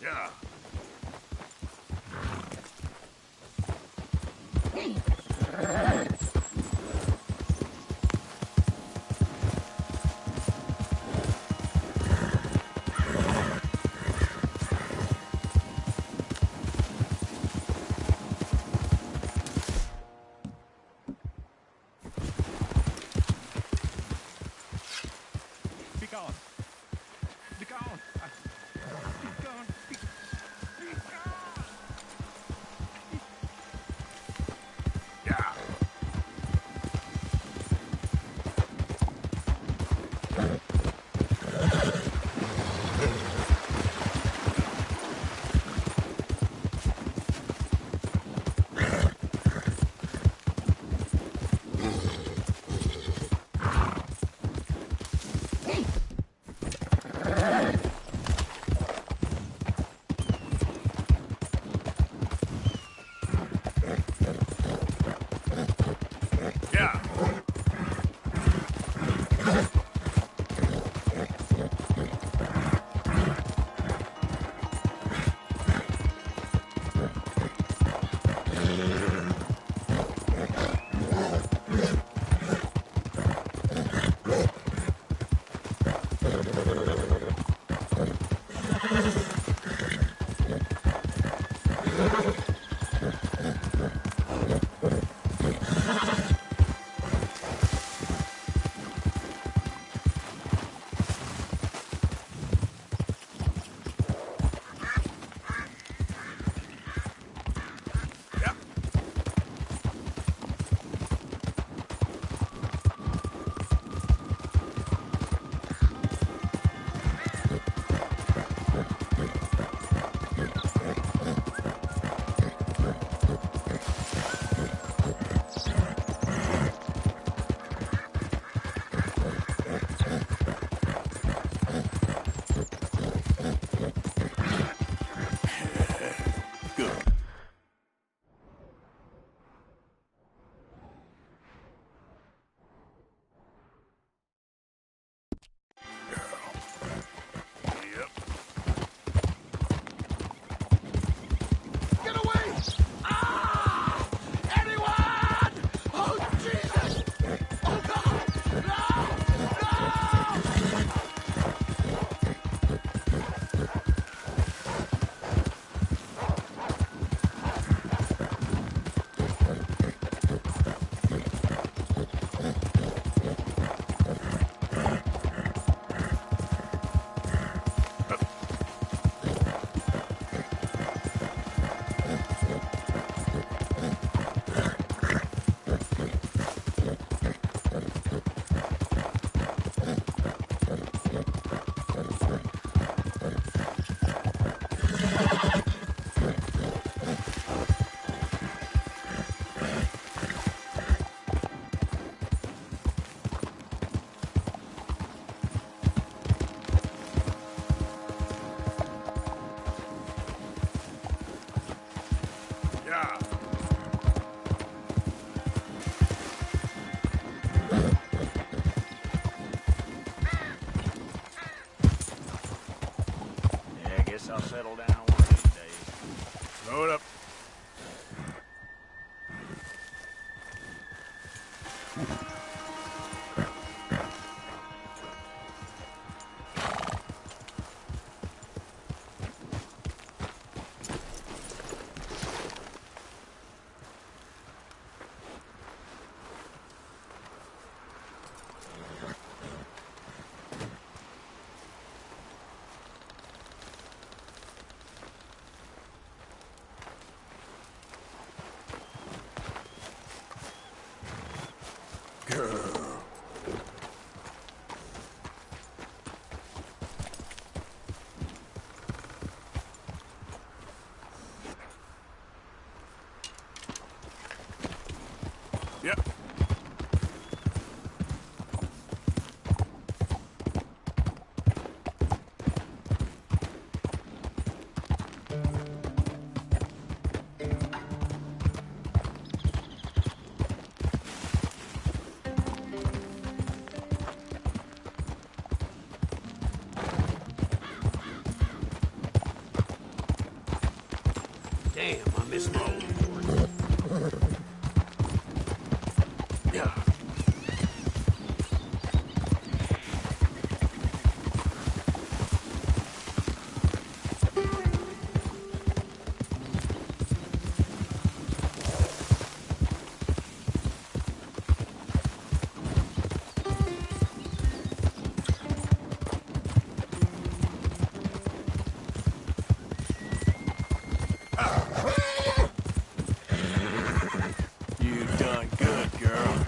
Yeah. Be gone. Be gone. Be gone. Be gone. Yeah. Yeah. I'll settle down one of these days. Throw it up. Yep. Damn, I missed my old board. Yeah. You done good, girl.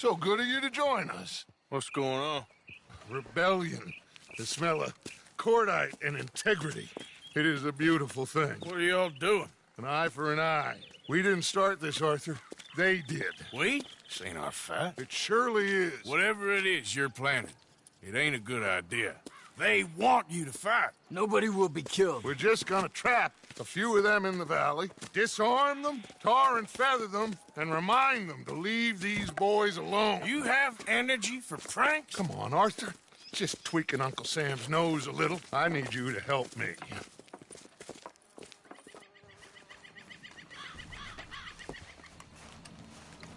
So good of you to join us. What's going on? Rebellion. The smell of cordite and integrity. It is a beautiful thing. What are y'all doing? An eye for an eye. We didn't start this, Arthur. They did. We? This ain't our fight. It surely is. Whatever it is you're planning, it ain't a good idea. They want you to fight. Nobody will be killed. We're just gonna trap a few of them in the valley, disarm them, tar and feather them, and remind them to leave these boys alone. You have energy for pranks? Come on, Arthur. Just tweaking Uncle Sam's nose a little. I need you to help me.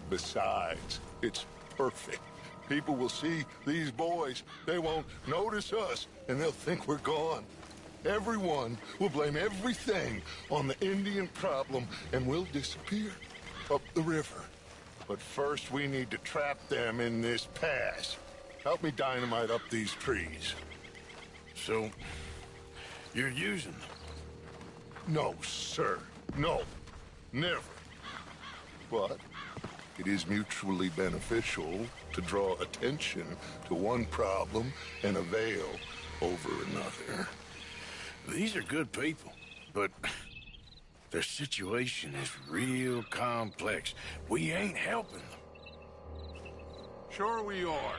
Besides, it's perfect. People will see these boys. They won't notice us, and they'll think we're gone. Everyone will blame everything on the Indian problem, and we'll disappear up the river. But first, we need to trap them in this pass. Help me dynamite up these trees. So, you're using them? No, sir. No. Never. But it is mutually beneficial to draw attention to one problem and a veil over another. These are good people, but their situation is real complex. We ain't helping them. Sure we are.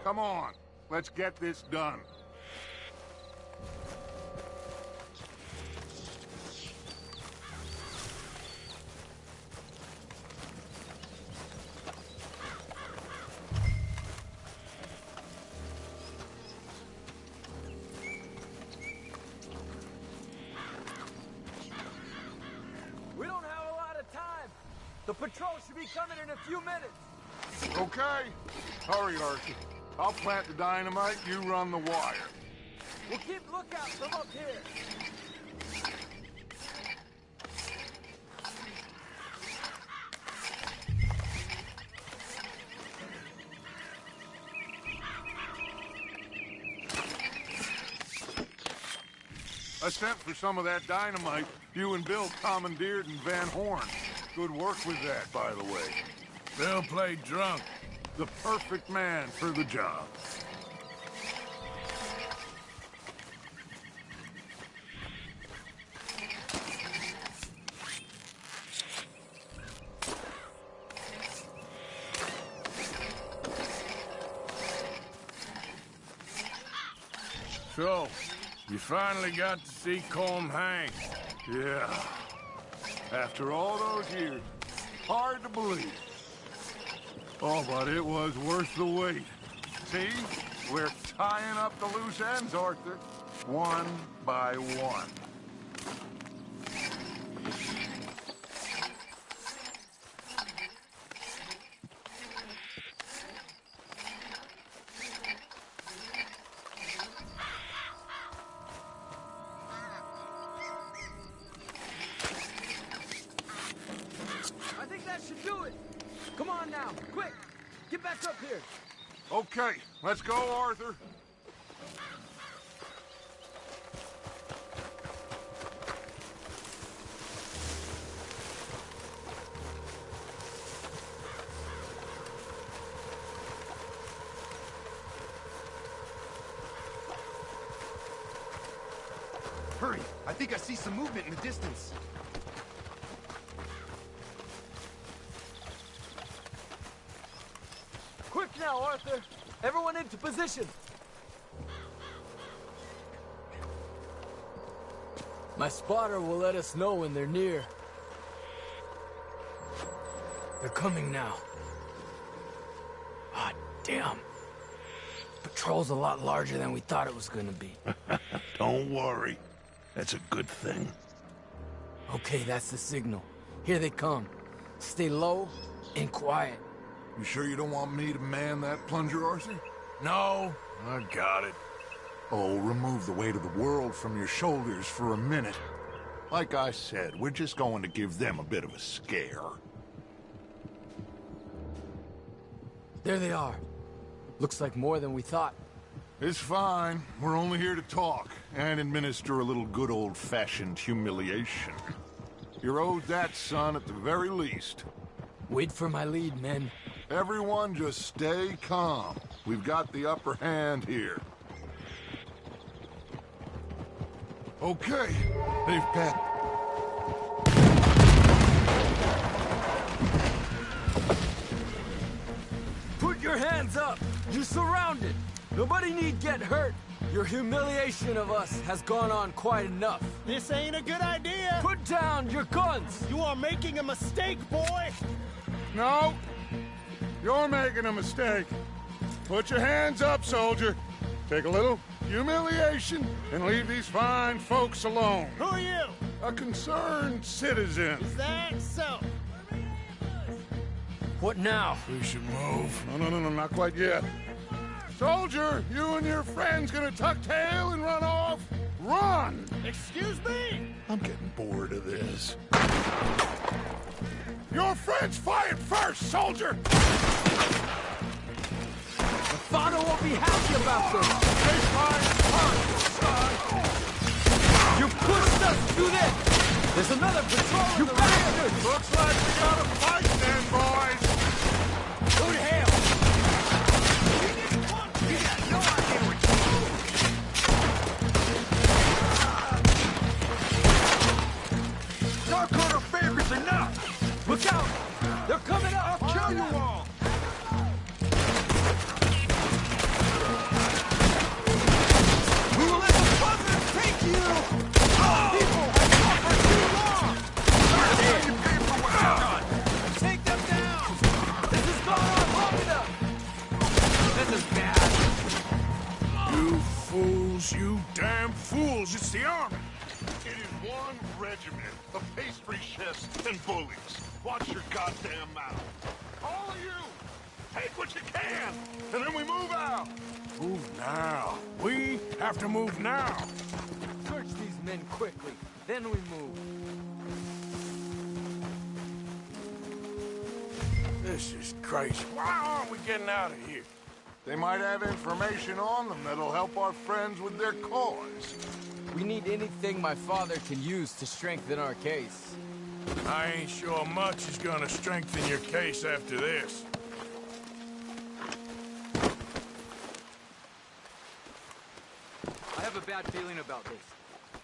Come on, let's get this done. The patrol should be coming in a few minutes. Okay. Hurry, Arthur. I'll plant the dynamite, you run the wire. We'll keep lookout from up here. I sent for some of that dynamite you and Bill commandeered in Van Horn. Good work with that, by the way. Bill played drunk. The perfect man for the job. So, you finally got to see Colm hang. Yeah. After all those years, hard to believe. Oh, but it was worth the wait. See? We're tying up the loose ends, Arthur. One by one. I think that should do it. Come on now, quick. Get back up here. Okay, let's go, Arthur. Hurry! I think I see some movement in the distance. Quick now, Arthur. Everyone into position. My spotter will let us know when they're near. They're coming now. Ah, damn. Patrol's a lot larger than we thought it was gonna be. Don't worry. That's a good thing. Okay, that's the signal. Here they come. Stay low and quiet. You sure you don't want me to man that plunger, Arthur? No, I got it. Oh, remove the weight of the world from your shoulders for a minute. Like I said, we're just going to give them a bit of a scare. There they are. Looks like more than we thought. It's fine. We're only here to talk and administer a little good old-fashioned humiliation. You're owed that, son, at the very least. Wait for my lead, men. Everyone just stay calm. We've got the upper hand here. Okay, they've passed. Put your hands up! You're surrounded! Nobody need get hurt! Your humiliation of us has gone on quite enough. This ain't a good idea! Put down your guns! You are making a mistake, boy! No, you're making a mistake. Put your hands up, soldier. Take a little humiliation and leave these fine folks alone. Who are you? A concerned citizen. Is that so? What now? We should move. No, not quite yet. Soldier, you and your friends gonna tuck tail and run off? Run! Excuse me? I'm getting bored of this. Your friends fired first, soldier! The father won't be happy about this! They fired first, son! You pushed us to this! There's another patrol in the rear! Looks like we got a fight then, boys! Who the hell? You got no idea what you're doing! Dark favors enough! Look out! They're coming up! I'll kill you all! We will let the buzzards take you! People have suffered too long! You pay for what you've done! Take them down! This has gone on long enough! This is bad! You fools, you damn fools. It's the army. It is one regiment of pastry chefs and bullies. Watch your goddamn mouth. All of you, take what you can, and then we move out. Move now. We have to move now. Search these men quickly, then we move. This is crazy. Why aren't we getting out of here? They might have information on them that'll help our friends with their cause. We need anything my father can use to strengthen our case. I ain't sure much is gonna strengthen your case after this. I have a bad feeling about this.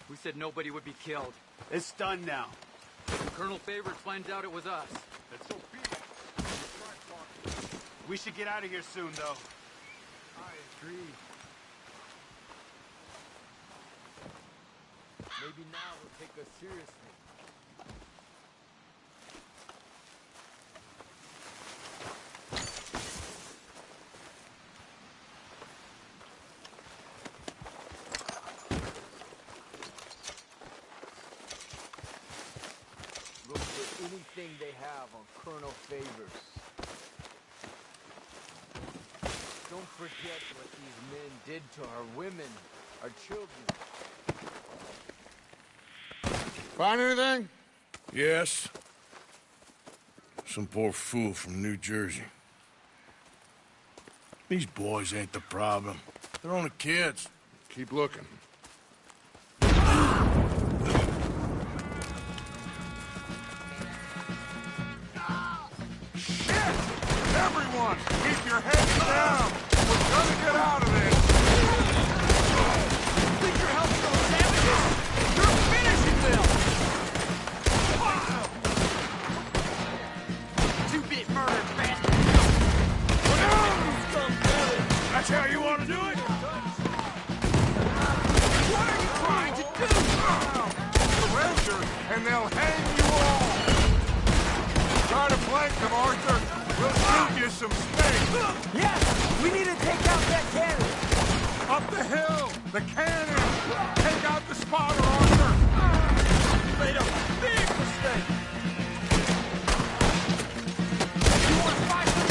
We said nobody would be killed. It's done now. If Colonel Favors finds out it was us. It's so big. We should get out of here soon, though. I agree. Maybe now he'll take us seriously. Look for anything they have on Colonel Favors. Don't forget what these men did to our women, our children. Find anything? Yes. Some poor fool from New Jersey. These boys ain't the problem. They're only kids. Keep looking. Shit! Everyone, keep your heads down! We're gonna get out of this! Think you're helping those savages? You're finishing them! Two-bit murder, bastard! That's how you want to do it? What are you trying to do? Surrender, and they'll hang you all! Try to flank them, Arthur! We'll shoot you some space! Yes! We need to take out that cannon! Up the hill! The cannon! Take out the spotter, Arthur! You made a big mistake! You want to fight them?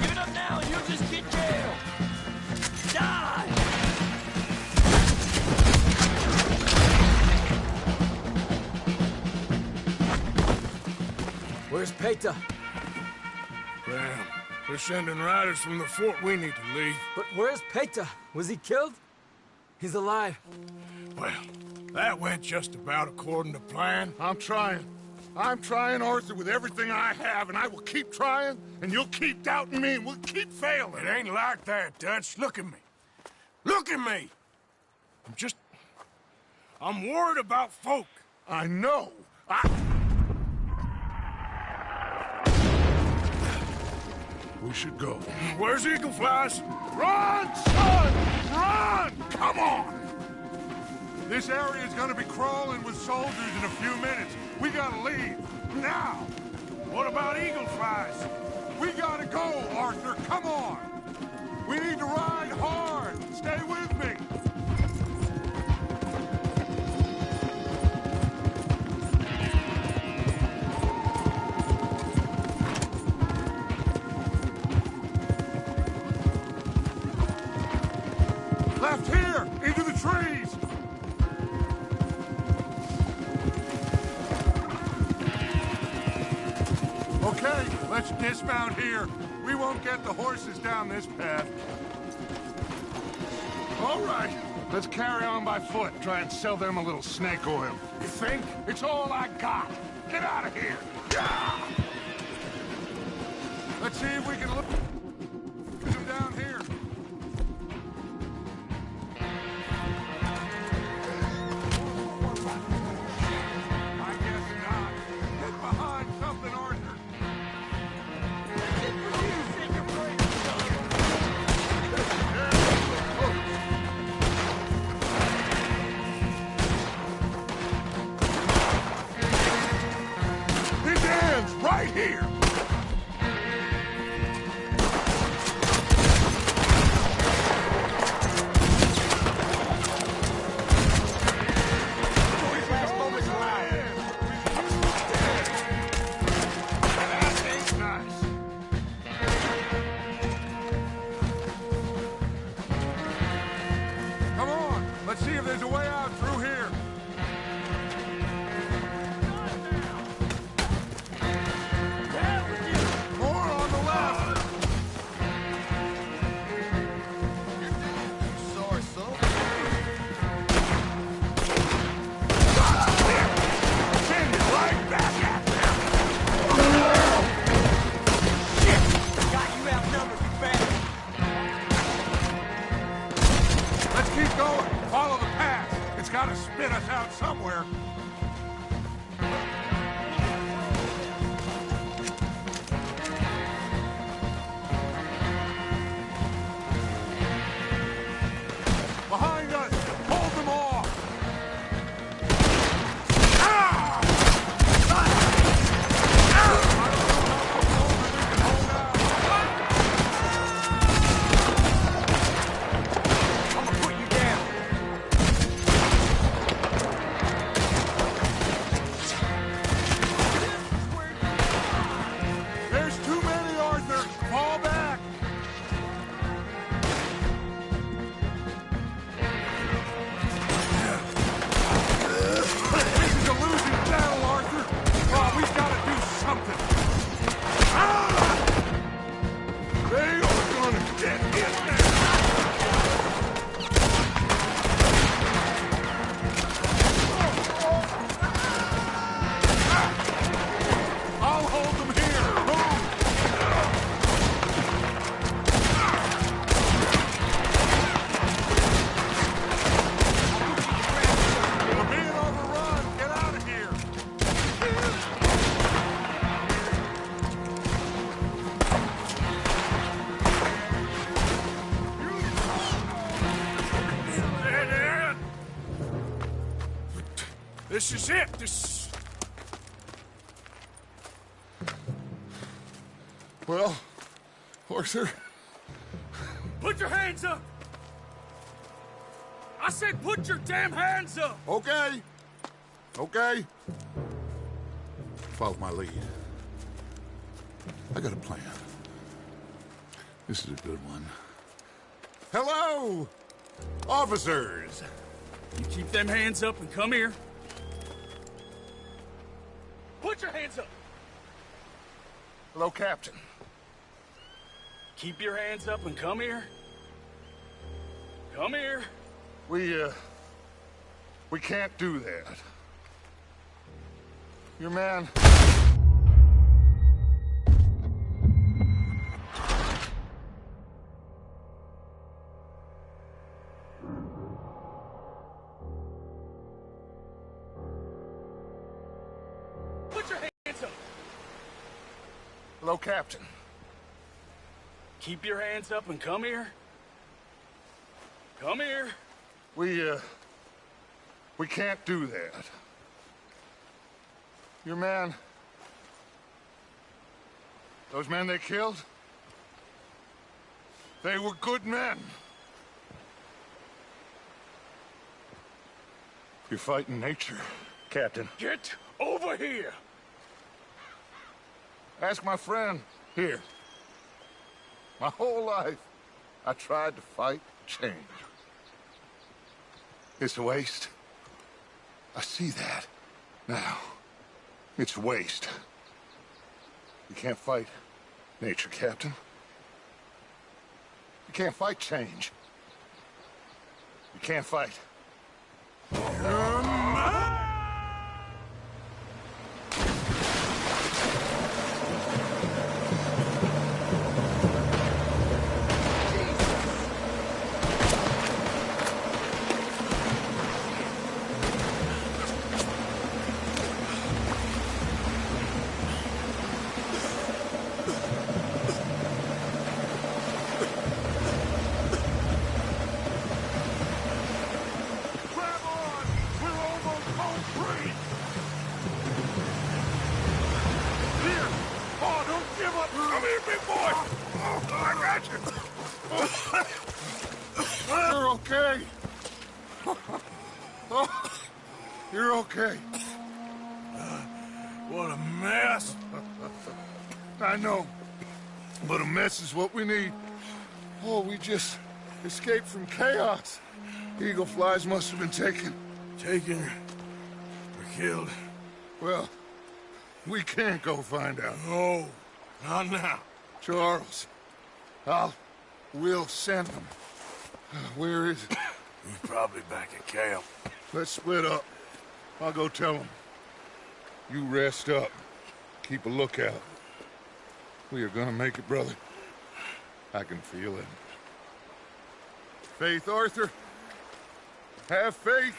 Give it up now and you'll just get jailed! Die! Where's Peta? Damn. They're sending riders from the fort. We need to leave. But where's Peta? Was he killed? He's alive. Well, that went just about according to plan. I'm trying. I'm trying, Arthur, with everything I have, and I will keep trying, and you'll keep doubting me, and we'll keep failing. It ain't like that, Dutch. Look at me. Look at me! I'm worried about folk. I know. We should go. Where's Eagle Flies? Run, son! Run! Come on! This area is gonna be crawling with soldiers in a few minutes. We gotta leave. Now! What about Eagle Flies? We gotta go, Arthur. Come on! We need to ride hard. Stay with me. Left here! Into the trees! Okay, let's dismount here. We won't get the horses down this path. All right, let's carry on by foot. Try and sell them a little snake oil. You think? It's all I got. Get out of here. Yeah! Let's see if we can look them down here. I guess not. Get behind something, Arthur. His hands right here. gotta spit us out somewhere. Behind us! Hold them off! Ah! There's too many, Arthur! Fall back! This is a losing battle, Arthur! Oh, we've got to do something! Ah! They are gonna get in there! I'll hold them here! Move! We're being overrun! Get out of here! Dead end! This is it. This. Well, Arthur, Put your hands up! I said put your damn hands up! okay. Okay. Follow my lead. I got a plan. This is a good one. Hello, officers. You keep them hands up and come here. Put your hands up! Hello, Captain. Keep your hands up and come here. Come here. We can't do that. Your man... Put your hands up! Hello, Captain. Keep your hands up and come here. Come here. We can't do that. Your man... Those men they killed? They were good men. You're fighting nature, Captain. Get over here! Ask my friend here. My whole life, I tried to fight change. It's a waste. I see that now. It's a waste. You can't fight nature, Captain. You can't fight change. You can't fight. Grab on! We're almost home free! Here! Oh, don't give up! Come here, big boy! Oh, I got you! You're okay. Oh, you're okay. What a mess. I know. But a mess is what we need. Oh, we just escaped from chaos. Eagle flies must have been taken. Taken or killed. Well, we can't go find out. No, not now. Charles, we'll send them. Where is it? He's probably back at camp. Let's split up. I'll go tell them. You rest up. Keep a lookout. We are gonna make it, brother. I can feel it. Faith, Arthur. Have faith.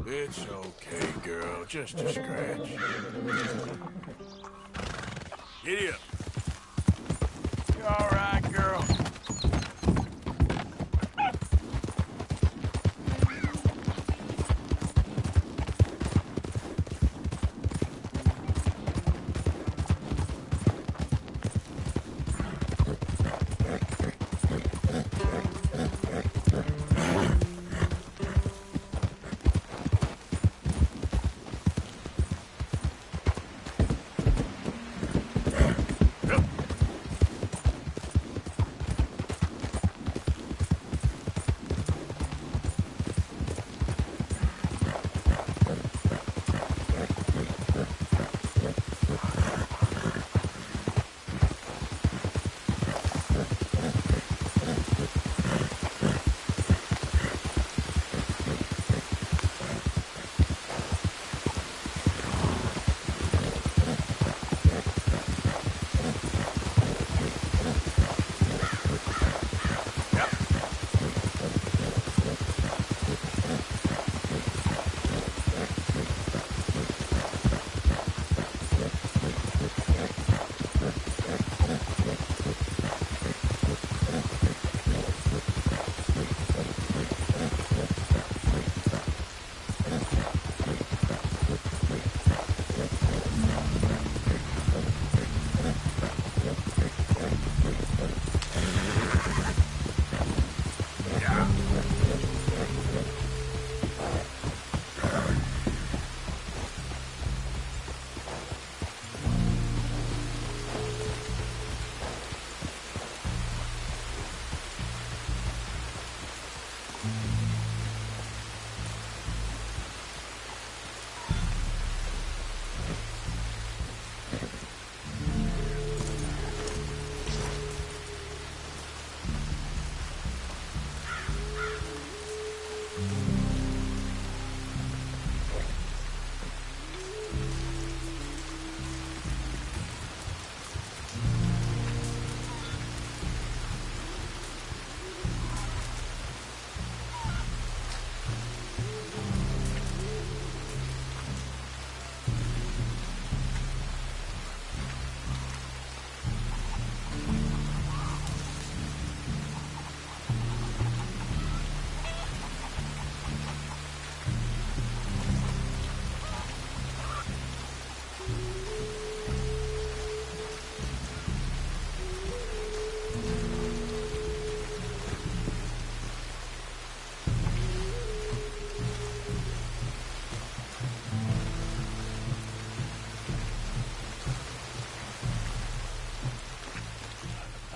It's okay, girl. Just a scratch. Giddy up. You all right, girl?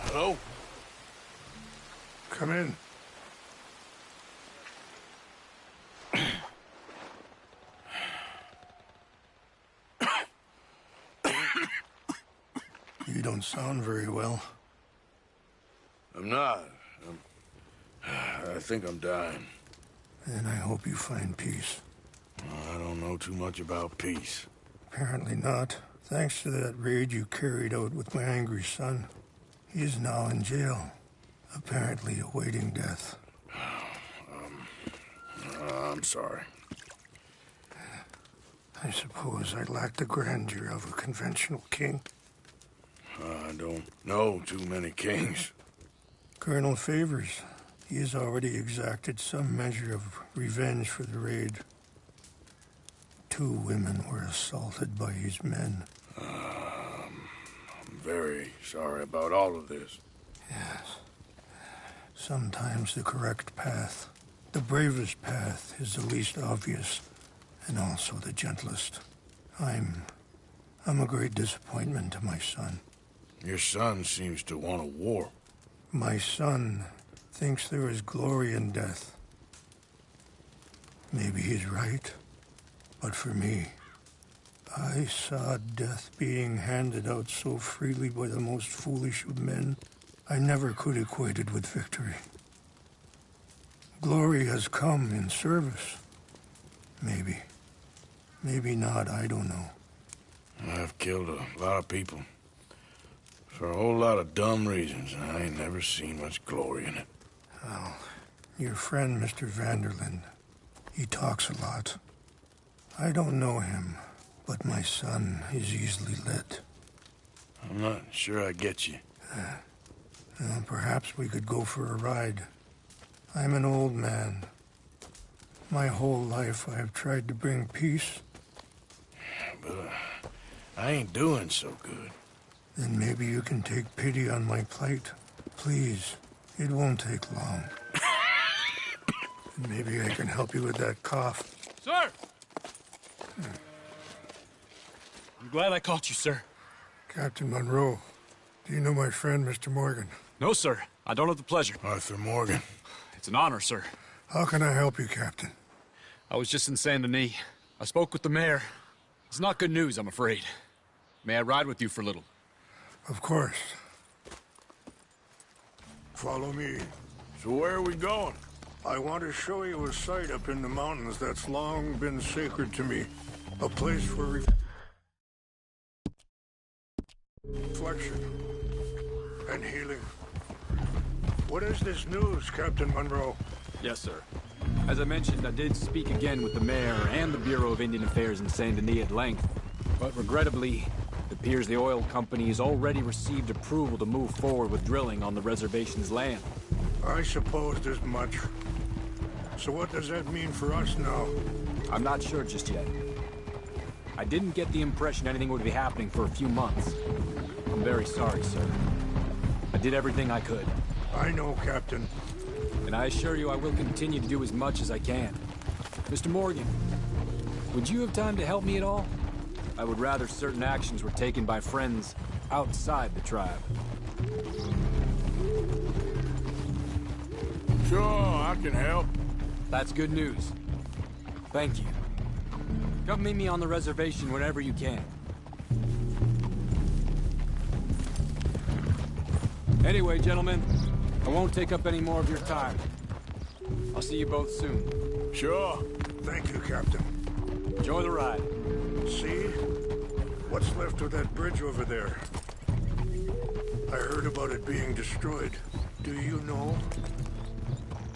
Hello? Come in. You don't sound very well. I'm not. I think I'm dying. And I hope you find peace. I don't know too much about peace. Apparently not. Thanks to that raid you carried out with my angry son. He is now in jail, apparently awaiting death. I'm sorry. I suppose I lack the grandeur of a conventional king. I don't know too many kings. Colonel Favors, he has already exacted some measure of revenge for the raid. 2 women were assaulted by his men. I'm very sorry about all of this. Yes. Sometimes the correct path, the bravest path, is the least obvious, and also the gentlest. I'm a great disappointment to my son. Your son seems to want a war. My son thinks there is glory in death. Maybe he's right, but for me, I saw death being handed out so freely by the most foolish of men, I never could equate it with victory. Glory has come in service. Maybe. Maybe not, I don't know. I've killed a lot of people. For a whole lot of dumb reasons, and I ain't never seen much glory in it. Well, your friend, Mr. Vanderlyn, he talks a lot. I don't know him, but my son is easily led. I'm not sure I get you. Well, perhaps we could go for a ride. I'm an old man. My whole life I have tried to bring peace. But I ain't doing so good. Then maybe you can take pity on my plight. Please, it won't take long. And maybe I can help you with that cough. Sir! I'm glad I caught you, sir. Captain Monroe, do you know my friend, Mr. Morgan? No, sir. I don't have the pleasure. Arthur Morgan. It's an honor, sir. How can I help you, Captain? I was just in Saint Denis. I spoke with the mayor. It's not good news, I'm afraid. May I ride with you for a little? Of course. Follow me. So where are we going? I want to show you a site up in the mountains that's long been sacred to me. A place for reflection and healing. What is this news, Captain Monroe? Yes, sir. As I mentioned, I did speak again with the mayor and the Bureau of Indian Affairs in Saint Denis at length. But regrettably, it appears the oil company has already received approval to move forward with drilling on the reservation's land. I supposed as much. So what does that mean for us now? I'm not sure just yet. I didn't get the impression anything would be happening for a few months. I'm very sorry, sir. I did everything I could. I know, Captain. And I assure you I will continue to do as much as I can. Mr. Morgan, would you have time to help me at all? I would rather certain actions were taken by friends outside the tribe. Sure, I can help. That's good news. Thank you. Come meet me on the reservation whenever you can. Anyway, gentlemen, I won't take up any more of your time. I'll see you both soon. Sure. Thank you, Captain. Enjoy the ride. See? What's left of that bridge over there? I heard about it being destroyed. Do you know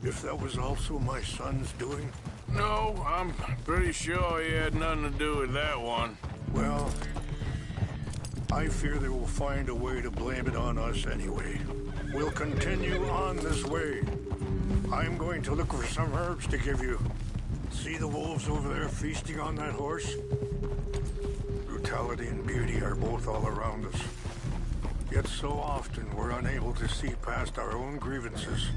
if that was also my son's doing? No, I'm pretty sure he had nothing to do with that one. Well, I fear they will find a way to blame it on us anyway. We'll continue on this way. I'm going to look for some herbs to give you. See the wolves over there feasting on that horse? Brutality and beauty are both all around us. Yet so often we're unable to see past our own grievances.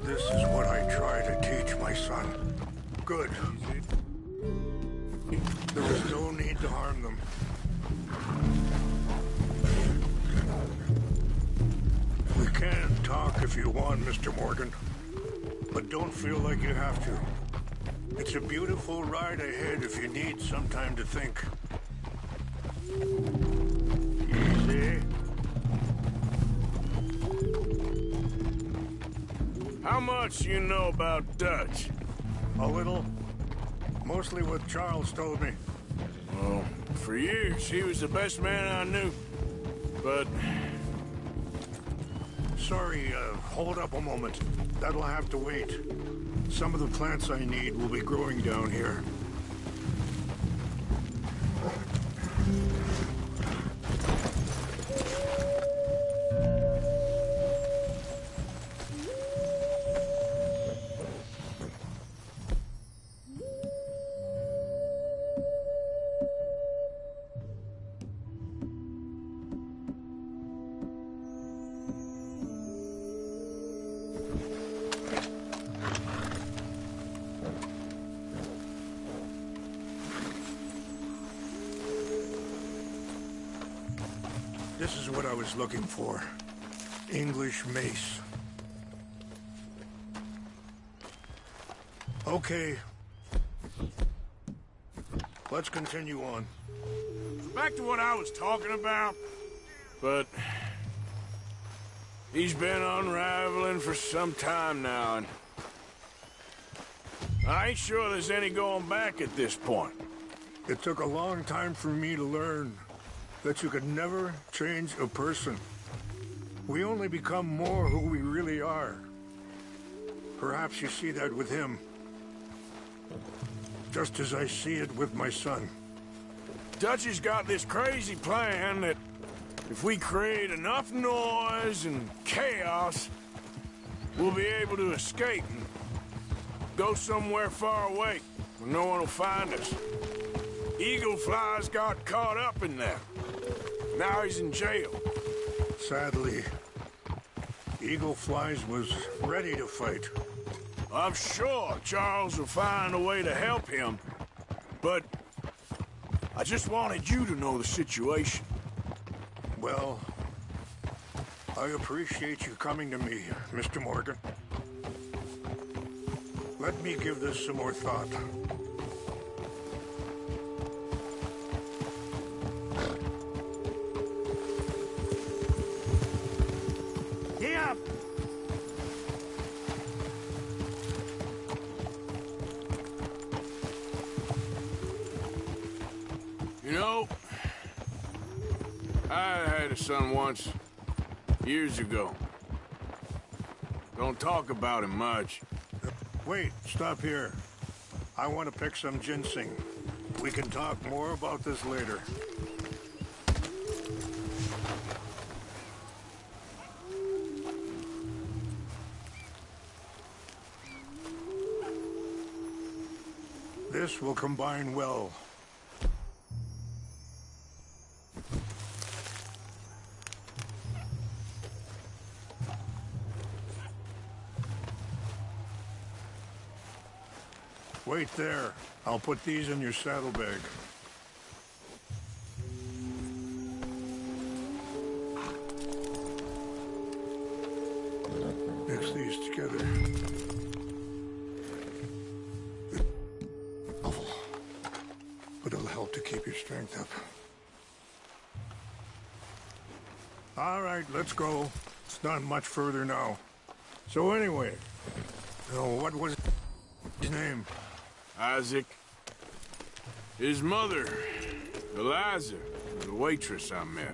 This is what I try to teach my son. Good. There is no need to harm them. We can talk if you want, Mr. Morgan. But don't feel like you have to. It's a beautiful ride ahead if you need some time to think. Easy. How much you know about Dutch? A little. Mostly what Charles told me. Well, for years, he was the best man I knew. But Sorry, hold up a moment. That'll have to wait. Some of the plants I need will be growing down here. This is what I was looking for. English mace. Okay. Let's continue on. back to what I was talking about. But he's been unraveling for some time now, and I ain't sure there's any going back at this point. It took a long time for me to learn that you could never change a person. We only become more who we really are. Perhaps you see that with him. just as I see it with my son. Dutchie's got this crazy plan that if we create enough noise and chaos, we'll be able to escape and go somewhere far away where no one will find us. Eagle Fly's got caught up in that. Now he's in jail. Sadly, Eagle Flies was ready to fight. I'm sure Charles will find a way to help him, but I just wanted you to know the situation. Well, I appreciate you coming to me, Mr. Morgan. Let me give this some more thought. Yeah. You know, I had a son once, years ago. Don't talk about him much. Wait, stop here. I want to pick some ginseng. We can talk more about this later. This will combine well. Wait there. I'll put these in your saddlebag. Mix these together. But it'll help to keep your strength up. All right, let's go. It's not much further now. So anyway, what was his name? Isaac. His mother, Eliza, the waitress I met.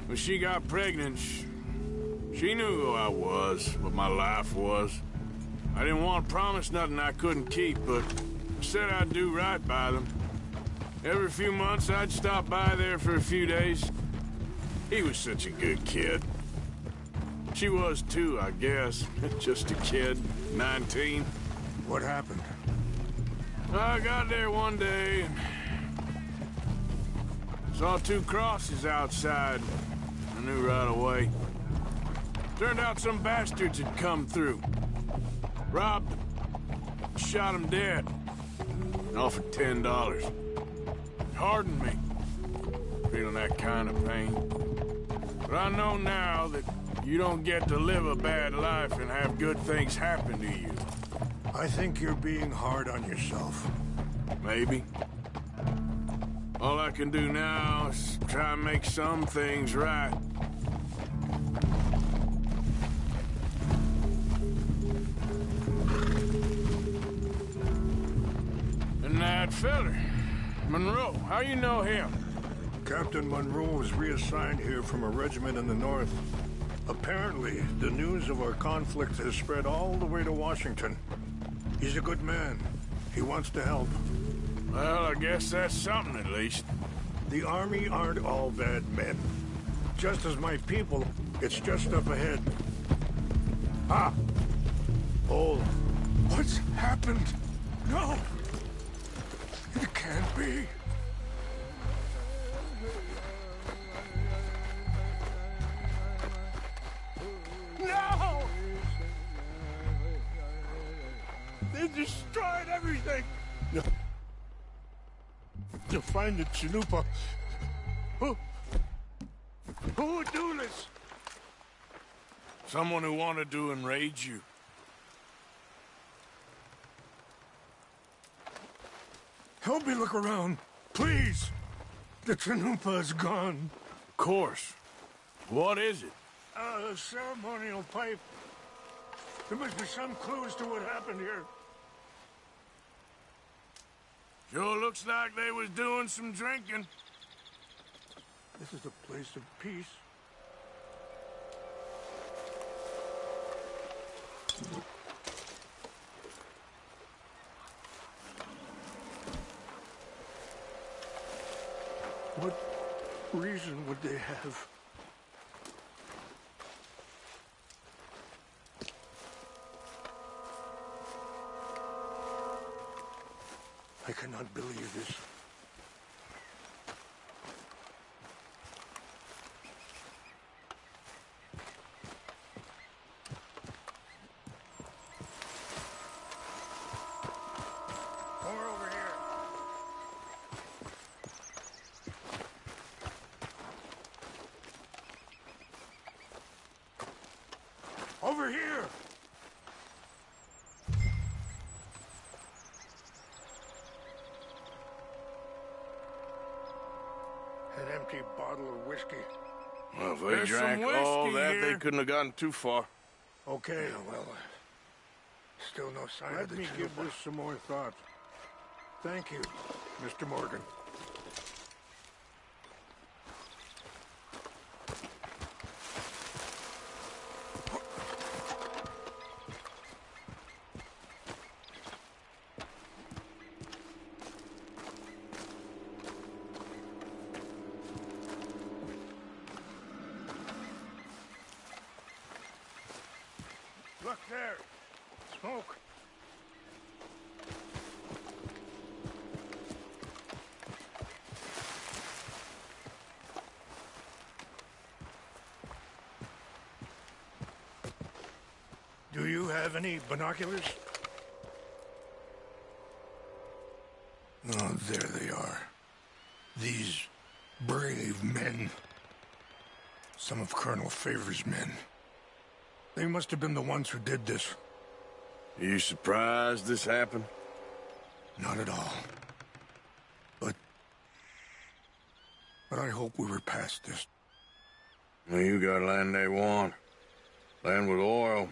When she got pregnant, she knew who I was, what my life was. I didn't want to promise nothing I couldn't keep, but said I'd do right by them. Every few months, I'd stop by there for a few days. He was such a good kid. She was too, I guess. Just a kid, 19. What happened? I got there one day and saw two crosses outside. I knew right away. Turned out some bastards had come through. Robbed them. Shot them dead. And offered $10. It hardened me. Feeling that kind of pain. But I know now that you don't get to live a bad life and have good things happen to you. I think you're being hard on yourself. Maybe. All I can do now is try and make some things right. And that feller, Monroe, how you know him? Captain Monroe was reassigned here from a regiment in the north. Apparently, the news of our conflict has spread all the way to Washington. He's a good man. He wants to help. Well, I guess that's something at least. The Army aren't all bad men. Just as my people, it's just up ahead. Ah! Oh, what's happened? No! It can't be. No! They destroyed everything! No. To find the Chalupa. Who would do this? Someone who wanted to enrage you. Help me look around, please. The Chalupa is gone. Of course. What is it? A ceremonial pipe. There must be some clues to what happened here. Sure looks like they was doing some drinking. This is a place of peace. What reason would they have? I cannot believe this. More over here. Over here! An empty bottle of whiskey. Well, if they There's drank some all whiskey that, here. they couldn't have gotten too far. Okay, well, still no sign of the Let me give this some more thought. Thank you, Mr. Morgan. Look there! Smoke! Do you have any binoculars? Oh, there they are. These brave men. Some of Colonel Favor's men. They must have been the ones who did this. Are you surprised this happened? Not at all. But I hope we were past this. Well, you got land they want. Land with oil.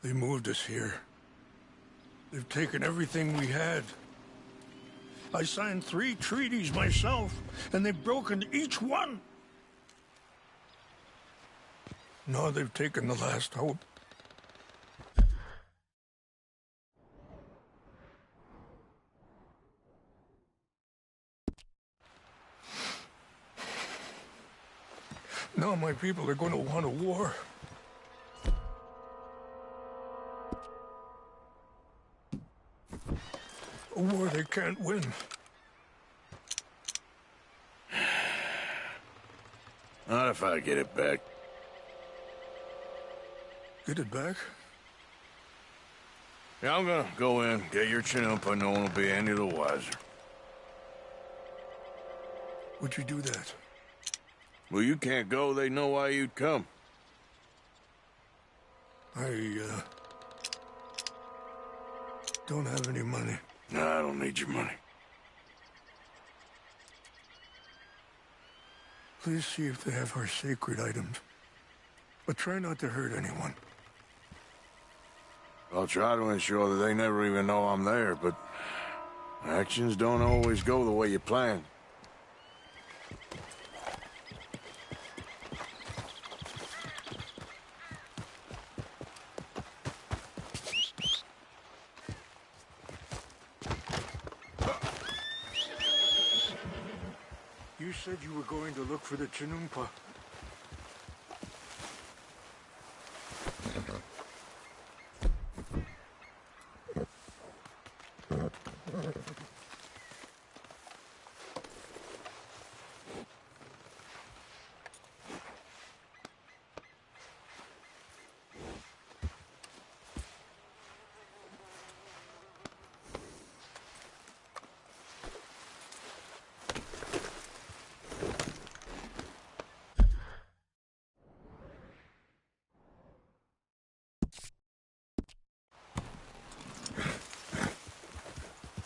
They moved us here. They've taken everything we had. I signed 3 treaties myself, and they've broken each one. No, they've taken the last hope. Now my people are going to want a war. A war they can't win. Not if I get it back. Get it back? Yeah, I'm gonna go in, get your Chinook, no one will be any the wiser. Would you do that? Well, you can't go, they know why you'd come. I don't have any money. No, I don't need your money. Please see if they have our sacred items. But try not to hurt anyone. I'll try to ensure that they never even know I'm there, but actions don't always go the way you plan. You said you were going to look for the Chinumpa.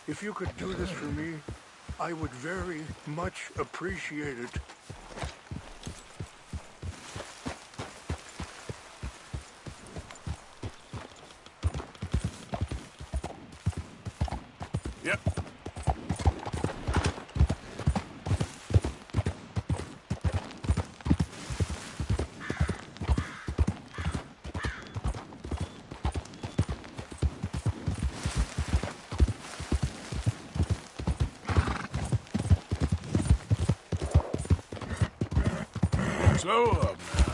If you could do this for me, I would very much appreciate it. Yep. Slow up now.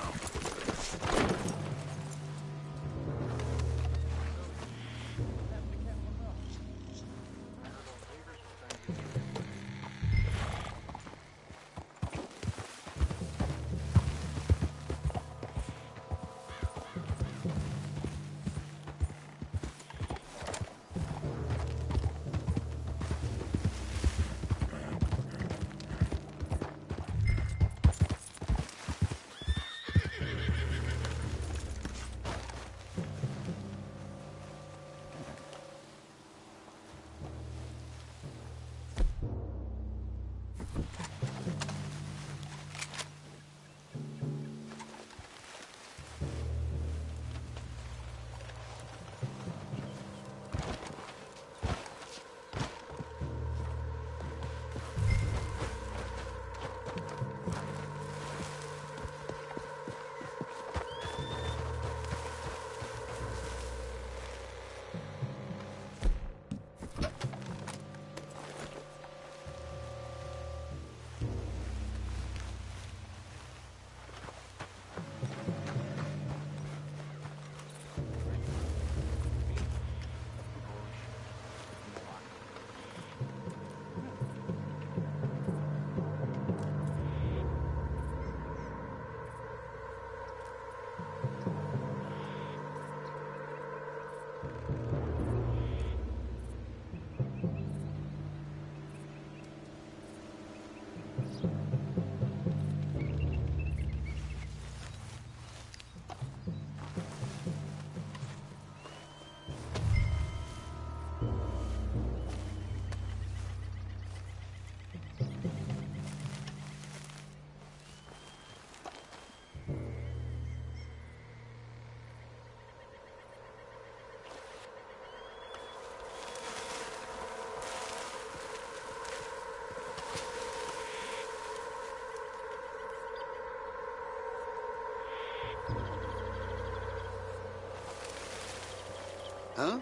Huh?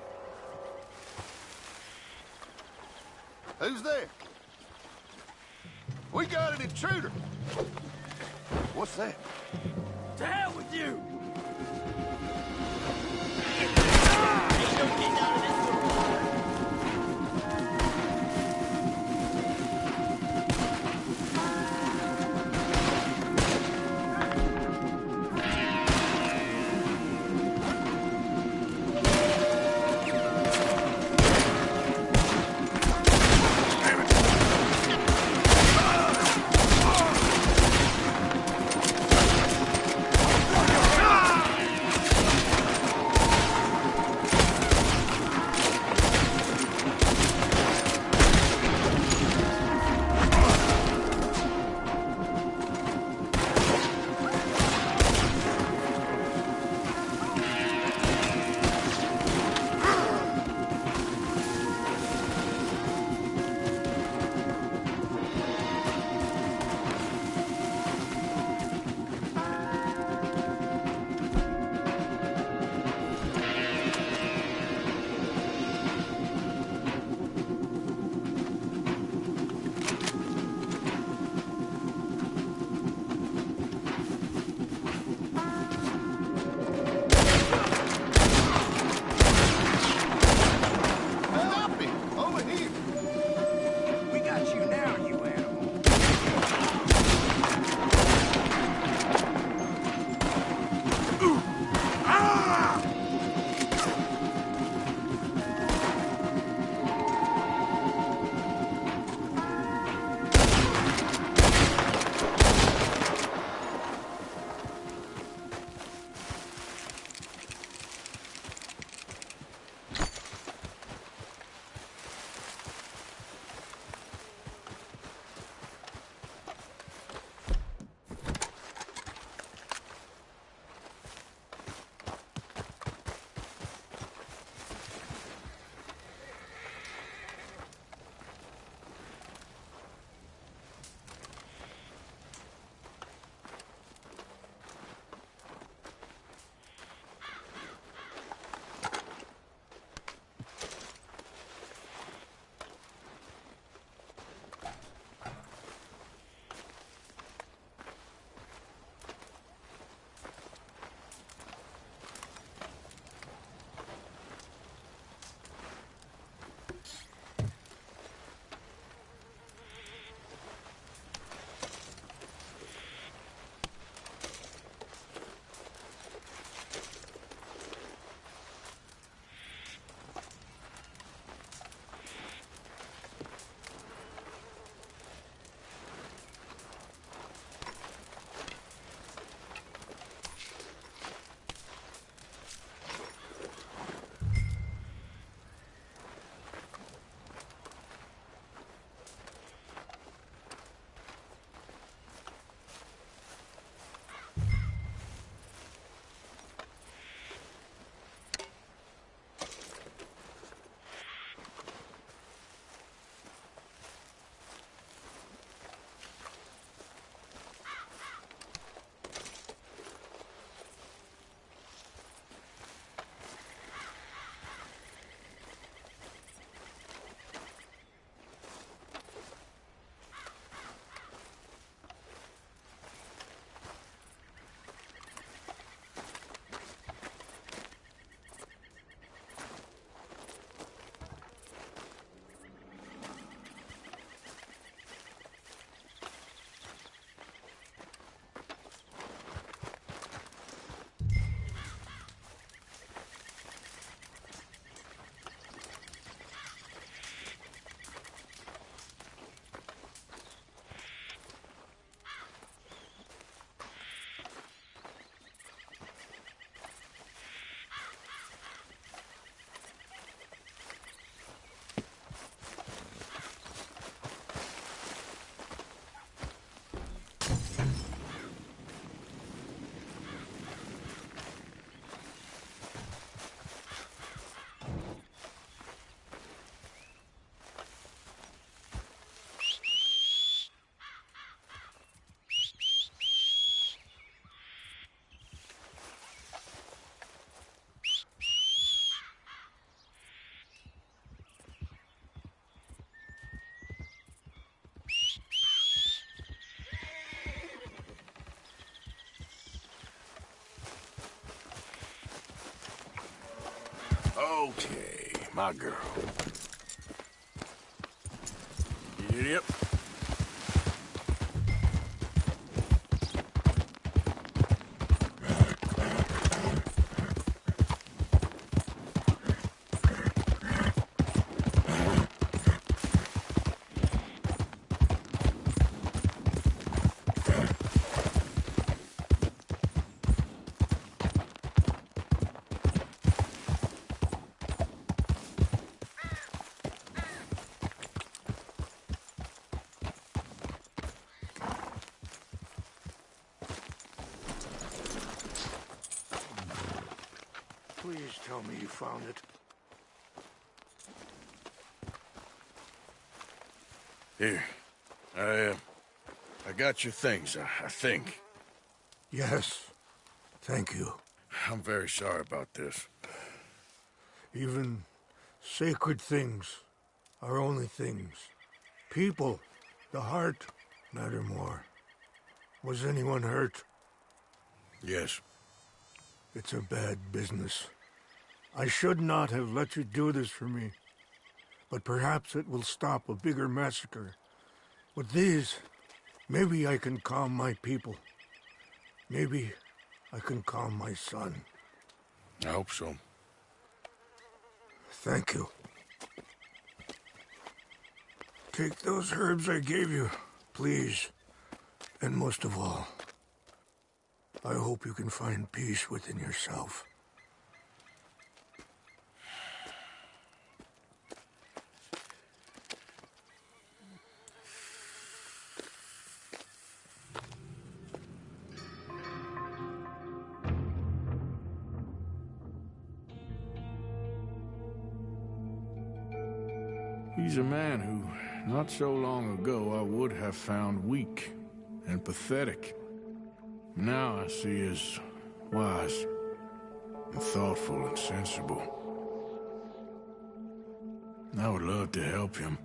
Who's there? We got an intruder. What's that? To hell with you! Ah! Okay, my girl. Yep. Please tell me you found it. Here. I got your things, I think. Yes. Thank you. I'm very sorry about this. Even sacred things are only things. People, the heart, matter more. Was anyone hurt? Yes. It's a bad business. I should not have let you do this for me. But perhaps it will stop a bigger massacre. With these, maybe I can calm my people. Maybe I can calm my son. I hope so. Thank you. Take those herbs I gave you, please. And most of all, I hope you can find peace within yourself. He's a man who, not so long ago, I would have found weak and pathetic. Now I see as wise and thoughtful and sensible. I would love to help him,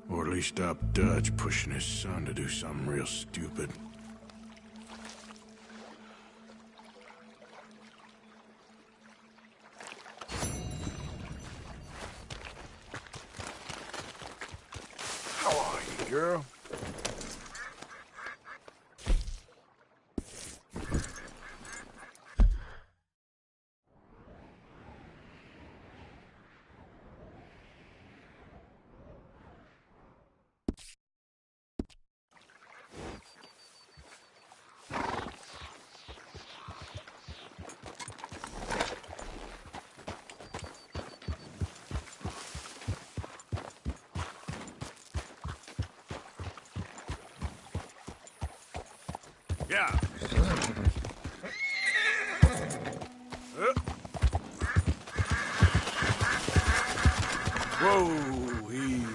or at least stop Dutch pushing his son to do something real stupid. How are you, girl? Yeah. Whoa, easy.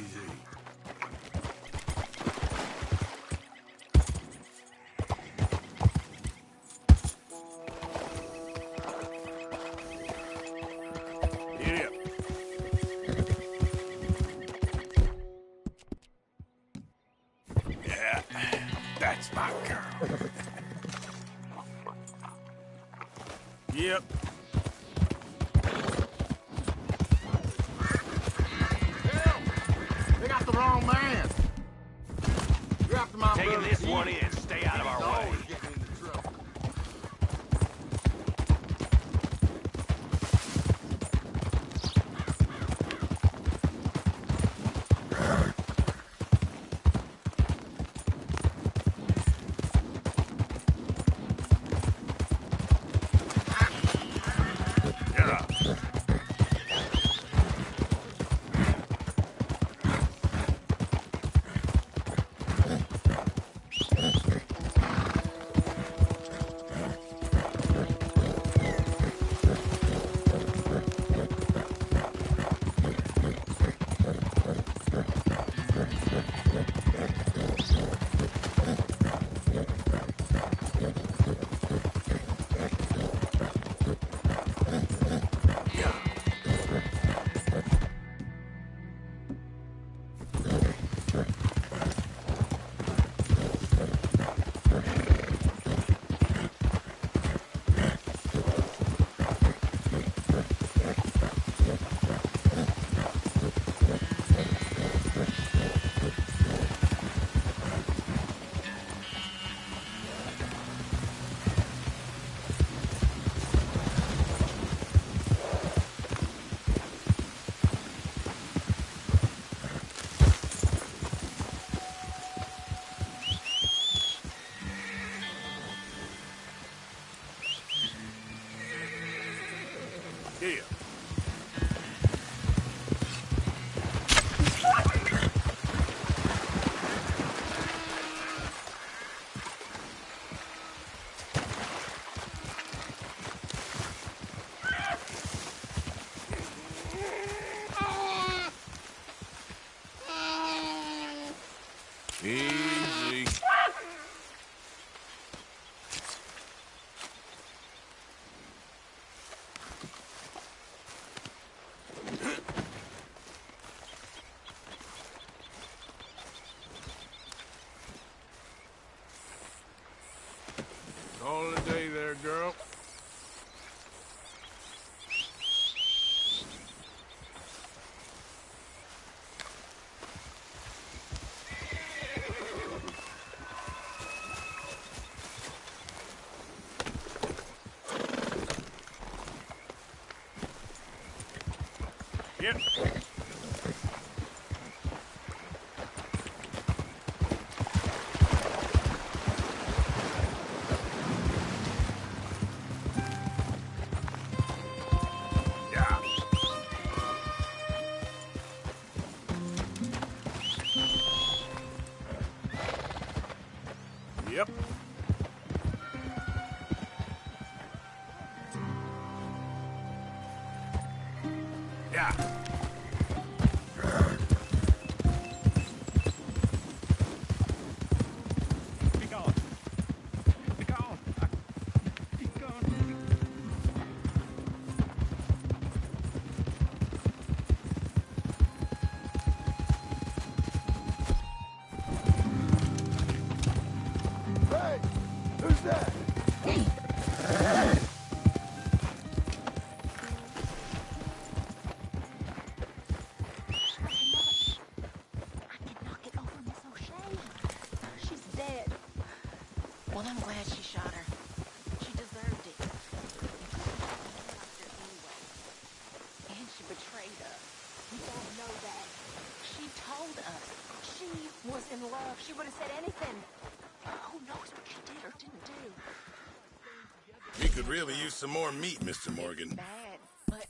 Yeah. Yeah, that's my girl. Yep. They got the wrong man. You're after my Taking brother this Keith. one in. Stay out of our way. Always getting into trouble. Yep. Yep. Yeah. Be gone. Be gone. Be gone. Hey! Who's that? She's dead. Well, I'm glad she shot her. She deserved it. And she betrayed us. We don't know that. She told us. She was in love. She would have said anything. Who knows what she did or didn't do? We could really use some more meat, Mr. Morgan. Bad, but...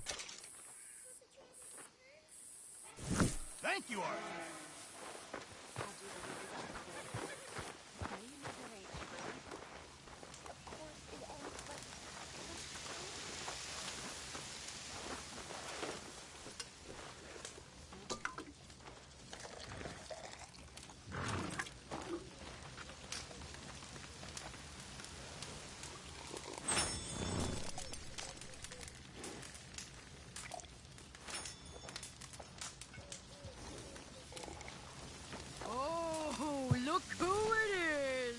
Thank you, Arthur. Look who it is!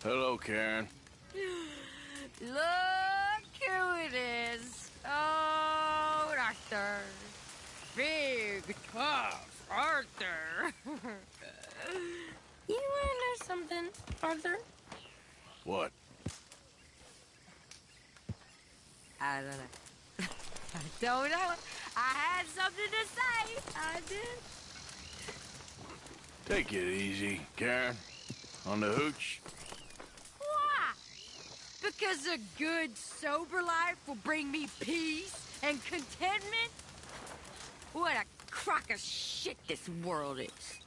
Hello, Karen. Look who it is! Oh, Arthur. Big, tough Arthur. You wanna know something, Arthur? What? I don't know. I don't know. I had something to say. I did. Take it easy, Karen. On the hooch. Why? Because a good, sober life will bring me peace and contentment? What a crock of shit this world is.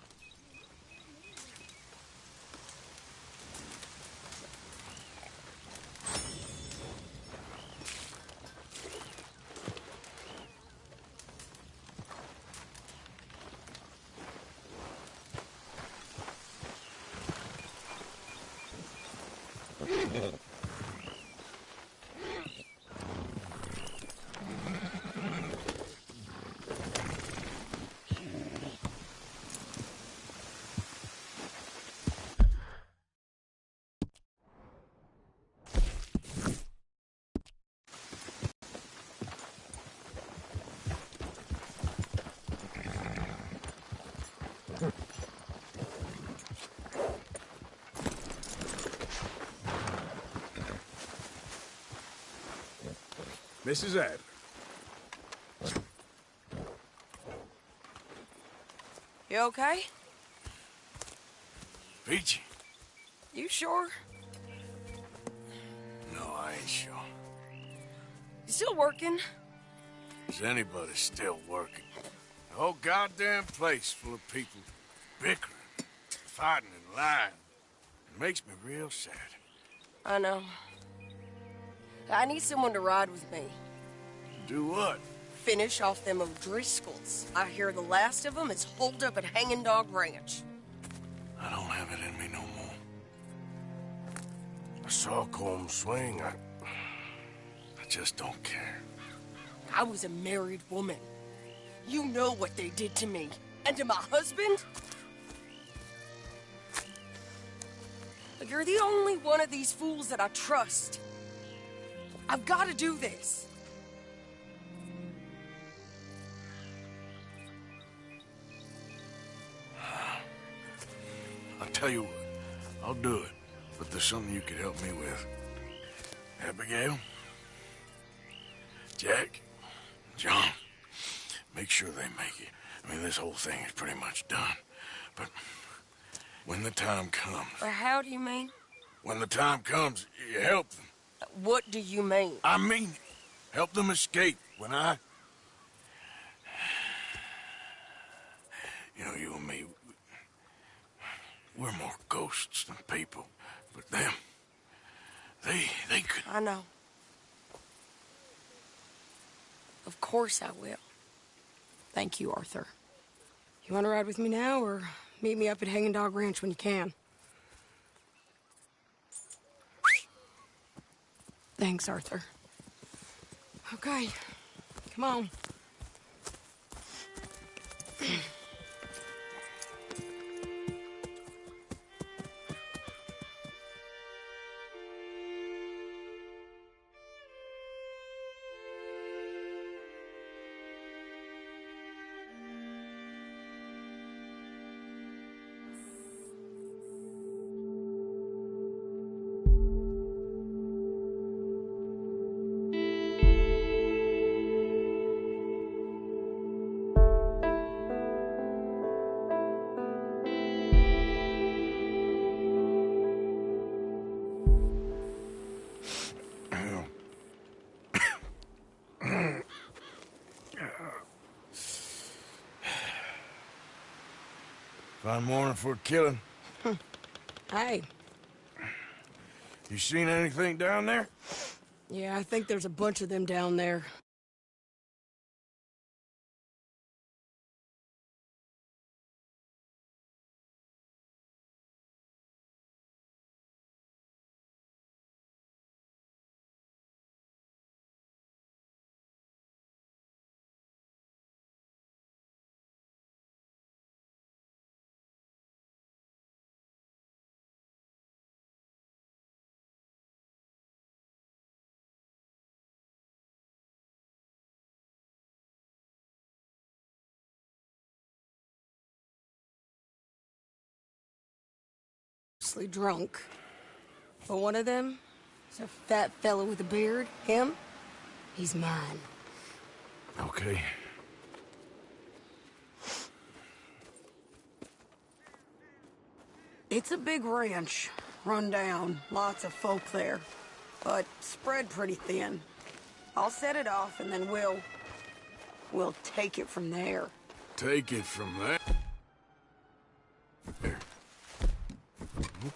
Mrs. Adler. You okay? Peachy? You sure? No, I ain't sure. You still working? Is anybody still working? The whole goddamn place full of people bickering, fighting and lying. It makes me real sad. I know. I need someone to ride with me. Do what? Finish off them O'Driscolls. I hear the last of them is holed up at Hanging Dog Ranch. I don't have it in me no more. I saw Colm swing. I just don't care. I was a married woman. You know what they did to me. And to my husband? But you're the only one of these fools that I trust. I've got to do this. I'll tell you what. I'll do it. But there's something you could help me with. Abigail? Jack? John? sure they make it. I mean, this whole thing is pretty much done. But when the time comes... How do you mean? When the time comes, you help them. What do you mean? I mean, help them escape. When I... You know, you and me, we're more ghosts than people. But them, they could... I know. Of course I will. Thank you, Arthur. You want to ride with me now, or meet me up at Hanging Dog Ranch when you can? Thanks, Arthur. Okay, come on. Fine morning for a killing. Hey. You seen anything down there? Yeah, I think there's a bunch of them down there. Drunk. But one of them is a fat fella with a beard. Him, he's mine. Okay. It's a big ranch, run down, lots of folk there, but spread pretty thin. I'll set it off and then we'll take it from there. Take it from there?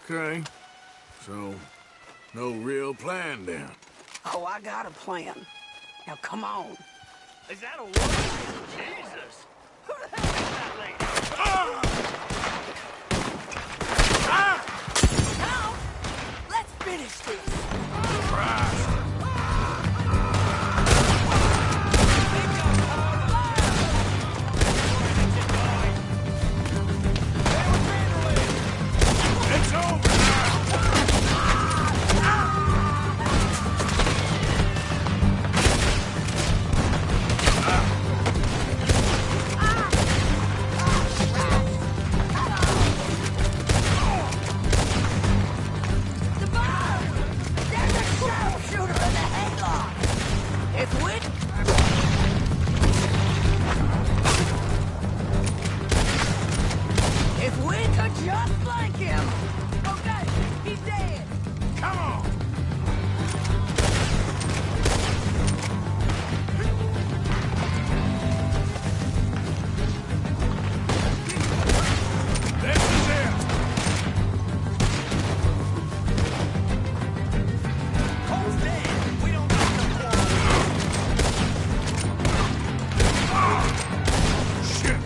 Okay. So, no real plan then? Oh, I got a plan. Now, come on. Is that a woman? Jesus! Who the hell is that lady? Now, let's finish this. Christ! It's over just like him. Okay, he's dead. Come on! This is it! Cole's dead. We don't know Shit!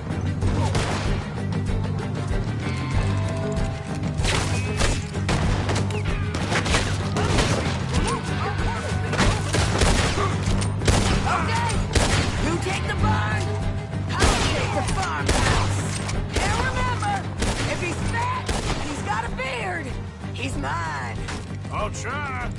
He's mine. I'll try.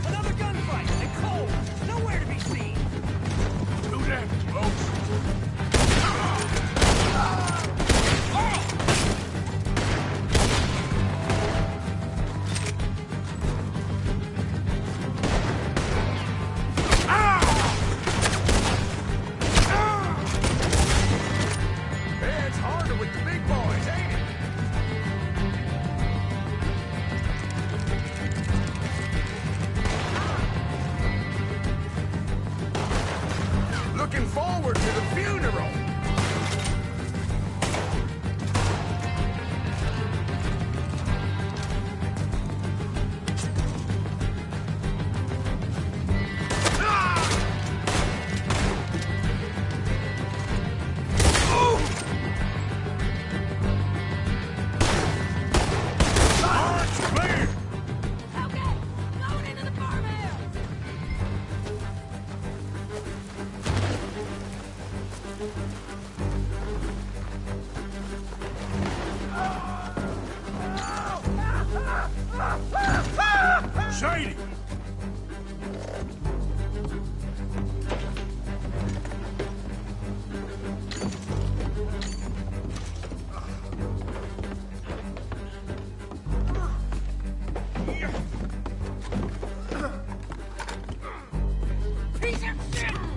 another gunfight, and Cole, nowhere to be seen. Do that, folks. shady! Piece of shit!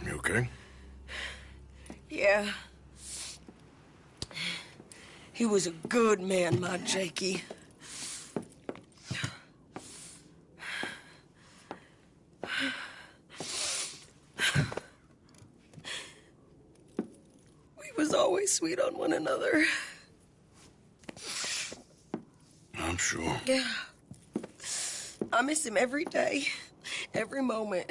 You okay? Yeah. He was a good man, my Jakey. We was always sweet on one another. I'm sure. Yeah. I miss him every day, every moment.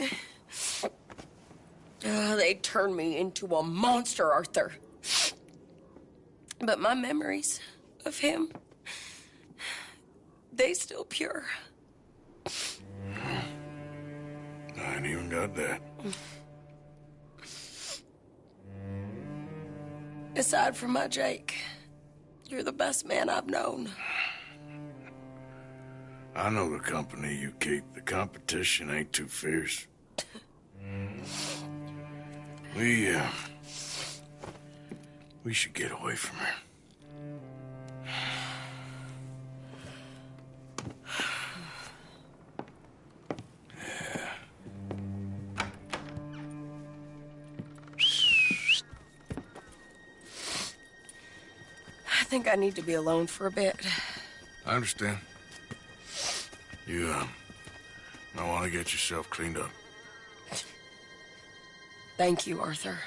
They turned me into a monster, Arthur. But my memories of him, they still pure. I ain't even got that. Aside from my Jake, you're the best man I've known. I know the company you keep. The competition ain't too fierce. We should get away from her. I think I need to be alone for a bit. I understand. You, might want to get yourself cleaned up. Thank you, Arthur.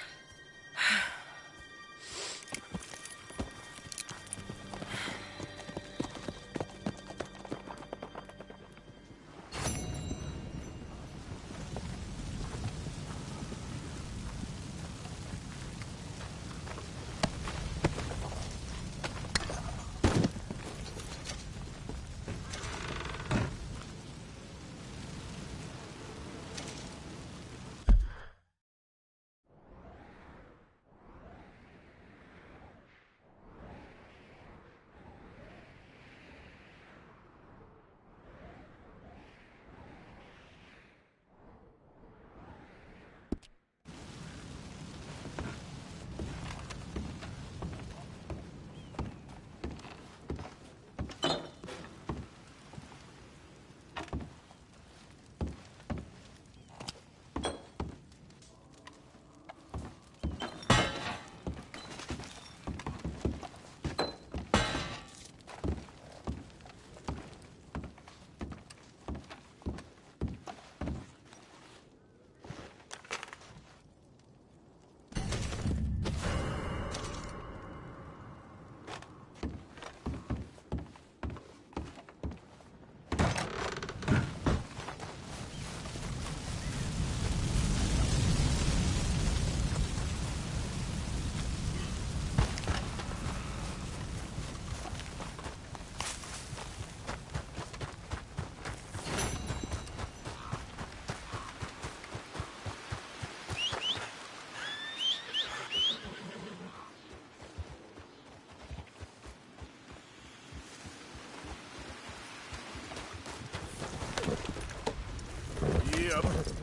Yep.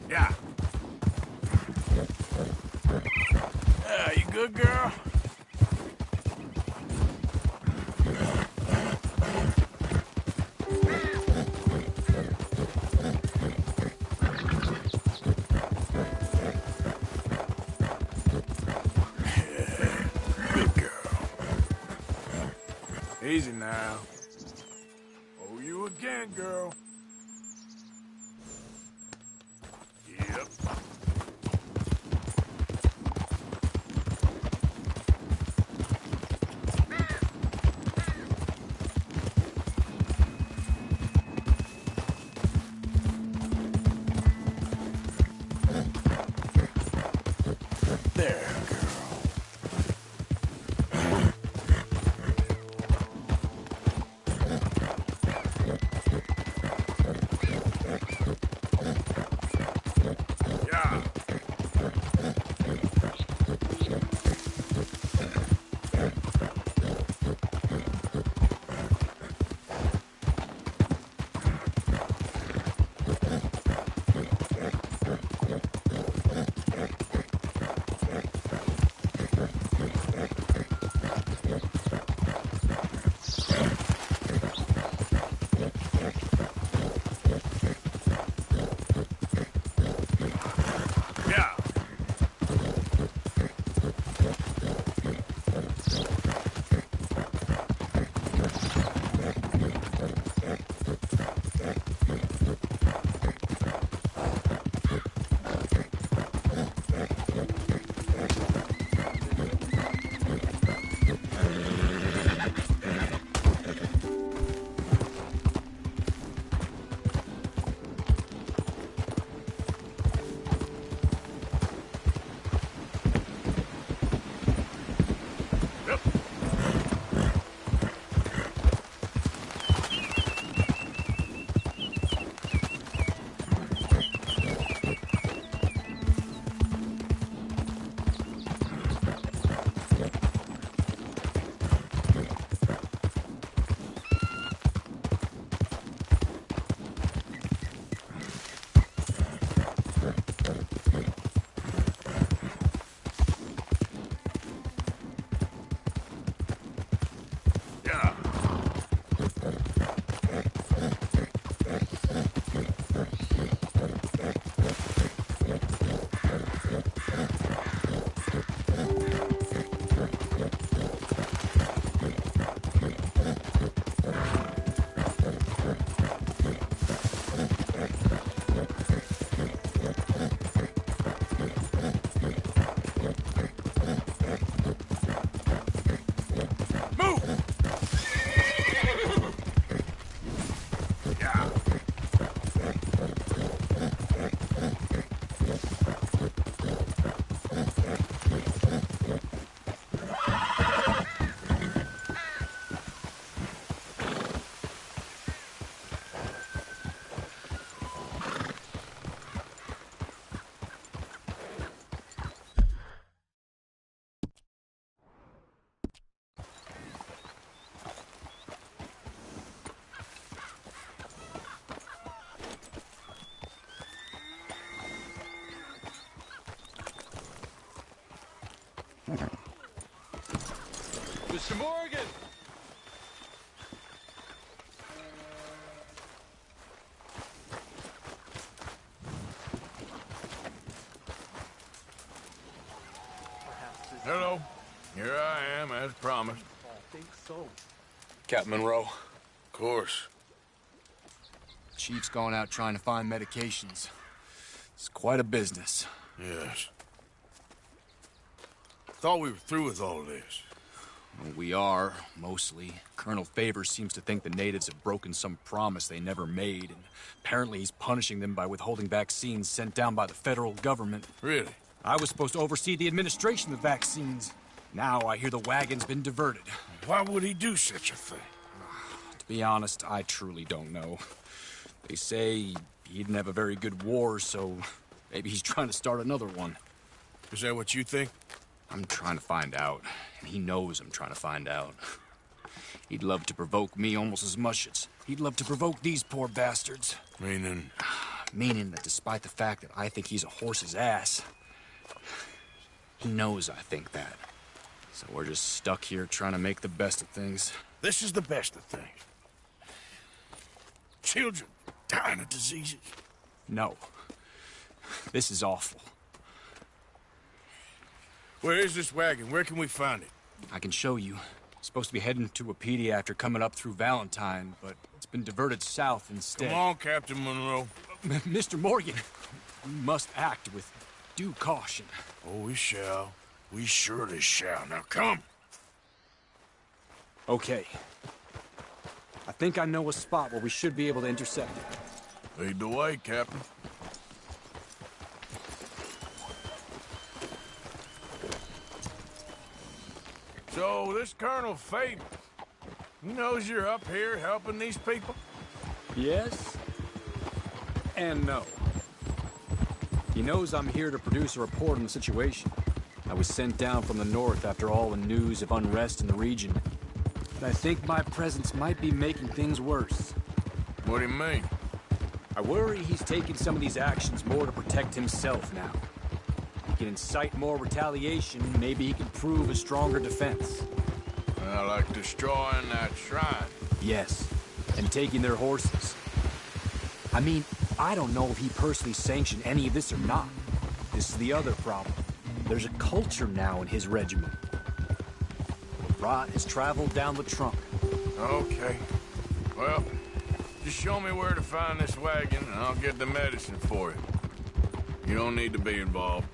Yeah. Yeah, you good, girl? Easy now. Oh, you again, girl. Yep. There, girl. Yeah. Yeah. Yeah. Move! Yeah. Mr. Morgan! Hello. Here I am, as promised. I think so. Captain Monroe. Of course. Chief's going out trying to find medications. It's quite a business. Yes. Thought we were through with all this. Well, we are, mostly. Colonel Favors seems to think the natives have broken some promise they never made, and apparently he's punishing them by withholding vaccines sent down by the federal government. Really? I was supposed to oversee the administration of vaccines. Now I hear the wagon's been diverted. Why would he do such a thing? To be honest, I truly don't know. They say he didn't have a very good war, so maybe he's trying to start another one. Is that what you think? I'm trying to find out, and he knows I'm trying to find out. He'd love to provoke me almost as much as he'd love to provoke these poor bastards. Meaning? Meaning that despite the fact that I think he's a horse's ass, he knows I think that. So we're just stuck here trying to make the best of things. This is the best of things. Children dying of diseases. No. This is awful. Where is this wagon? Where can we find it? I can show you. It's supposed to be heading to Wapiti after coming up through Valentine, but it's been diverted south instead. Come on, Captain Monroe. Mr. Morgan, we must act with due caution. Oh, we shall. We surely shall. Now come. Okay. I think I know a spot where we should be able to intercept it. Lead the way, Captain. So, this Colonel Faden, he knows you're up here helping these people? Yes. And no. He knows I'm here to produce a report on the situation. I was sent down from the north after all the news of unrest in the region. But I think my presence might be making things worse. What do you mean? I worry he's taking some of these actions more to protect himself now. He can incite more retaliation, maybe he can prove a stronger defense. Like destroying that shrine. Yes, and taking their horses. I mean, I don't know if he personally sanctioned any of this or not. This is the other problem. There's a culture now in his regiment. The rot has traveled down the trunk. Okay. Well, just show me where to find this wagon, and I'll get the medicine for it. You don't need to be involved.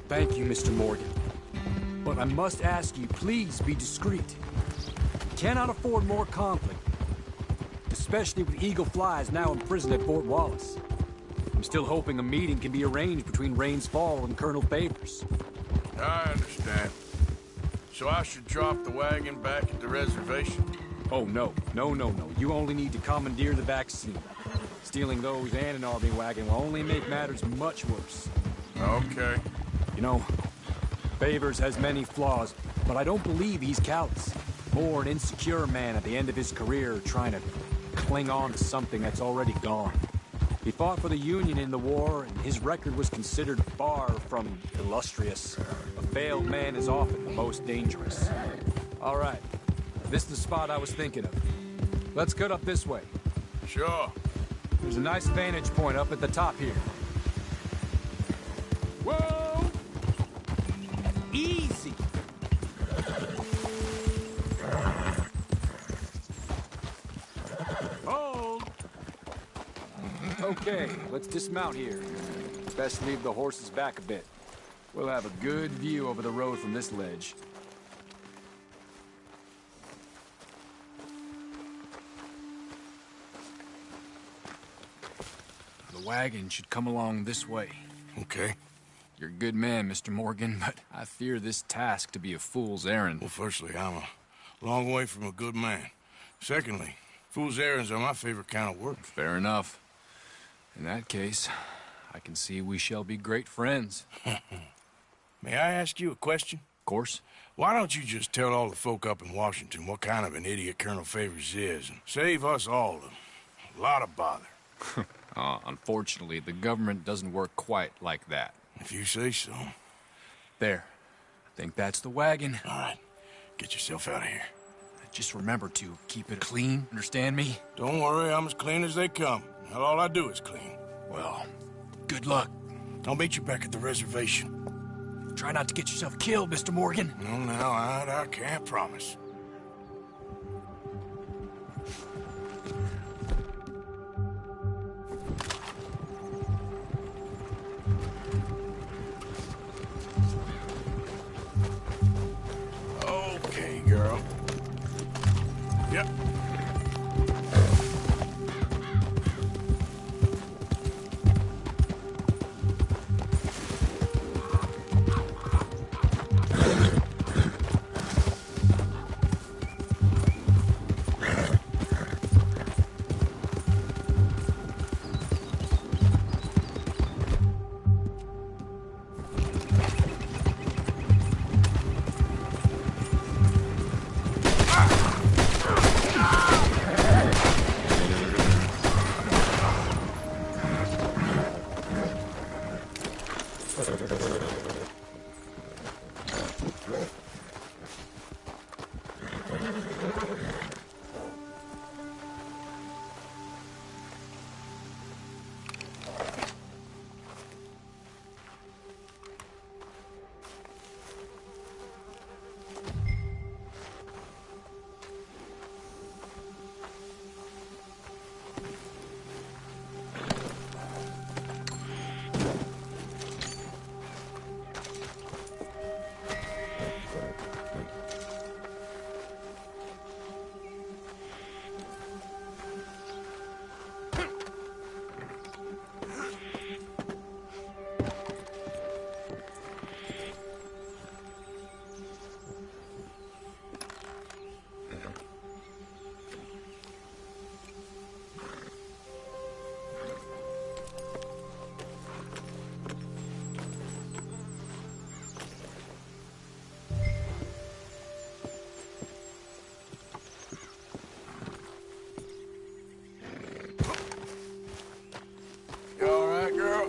Thank you, Mr. Morgan. But I must ask you, please be discreet. We cannot afford more conflict, especially with Eagle Flies now imprisoned at Fort Wallace. I'm still hoping a meeting can be arranged between Rains Fall and Colonel Favors. I understand. So I should drop the wagon back at the reservation? Oh, no. No. You only need to commandeer the vaccine. Stealing those and an army wagon will only make matters much worse. Okay. You know, Favors has many flaws, but I don't believe he's callous. More an insecure man at the end of his career trying to cling on to something that's already gone. He fought for the Union in the war, and his record was considered far from illustrious. A failed man is often the most dangerous. All right, this is the spot I was thinking of. Let's cut up this way. Sure. There's a nice vantage point up at the top here. Whoa! Easy! Hold! Okay, let's dismount here. Best leave the horses back a bit. We'll have a good view over the road from this ledge. The wagon should come along this way. Okay. You're a good man, Mr. Morgan, but I fear this task to be a fool's errand. Well, firstly, I'm a long way from a good man. Secondly, fool's errands are my favorite kind of work. Fair enough. In that case, I can see we shall be great friends. May I ask you a question? Of course. Why don't you just tell all the folk up in Washington what kind of an idiot Colonel Favors is, and save us all a lot of bother? Unfortunately, the government doesn't work quite like that. If you say so. There. I think that's the wagon. All right. Get yourself out of here. Just remember to keep it clean, understand me? Don't worry, I'm as clean as they come. Not all I do is clean. Well, good luck. I'll meet you back at the reservation. Try not to get yourself killed, Mr. Morgan. No, now, I can't promise. Okay, girl. Yep. You all right, girl?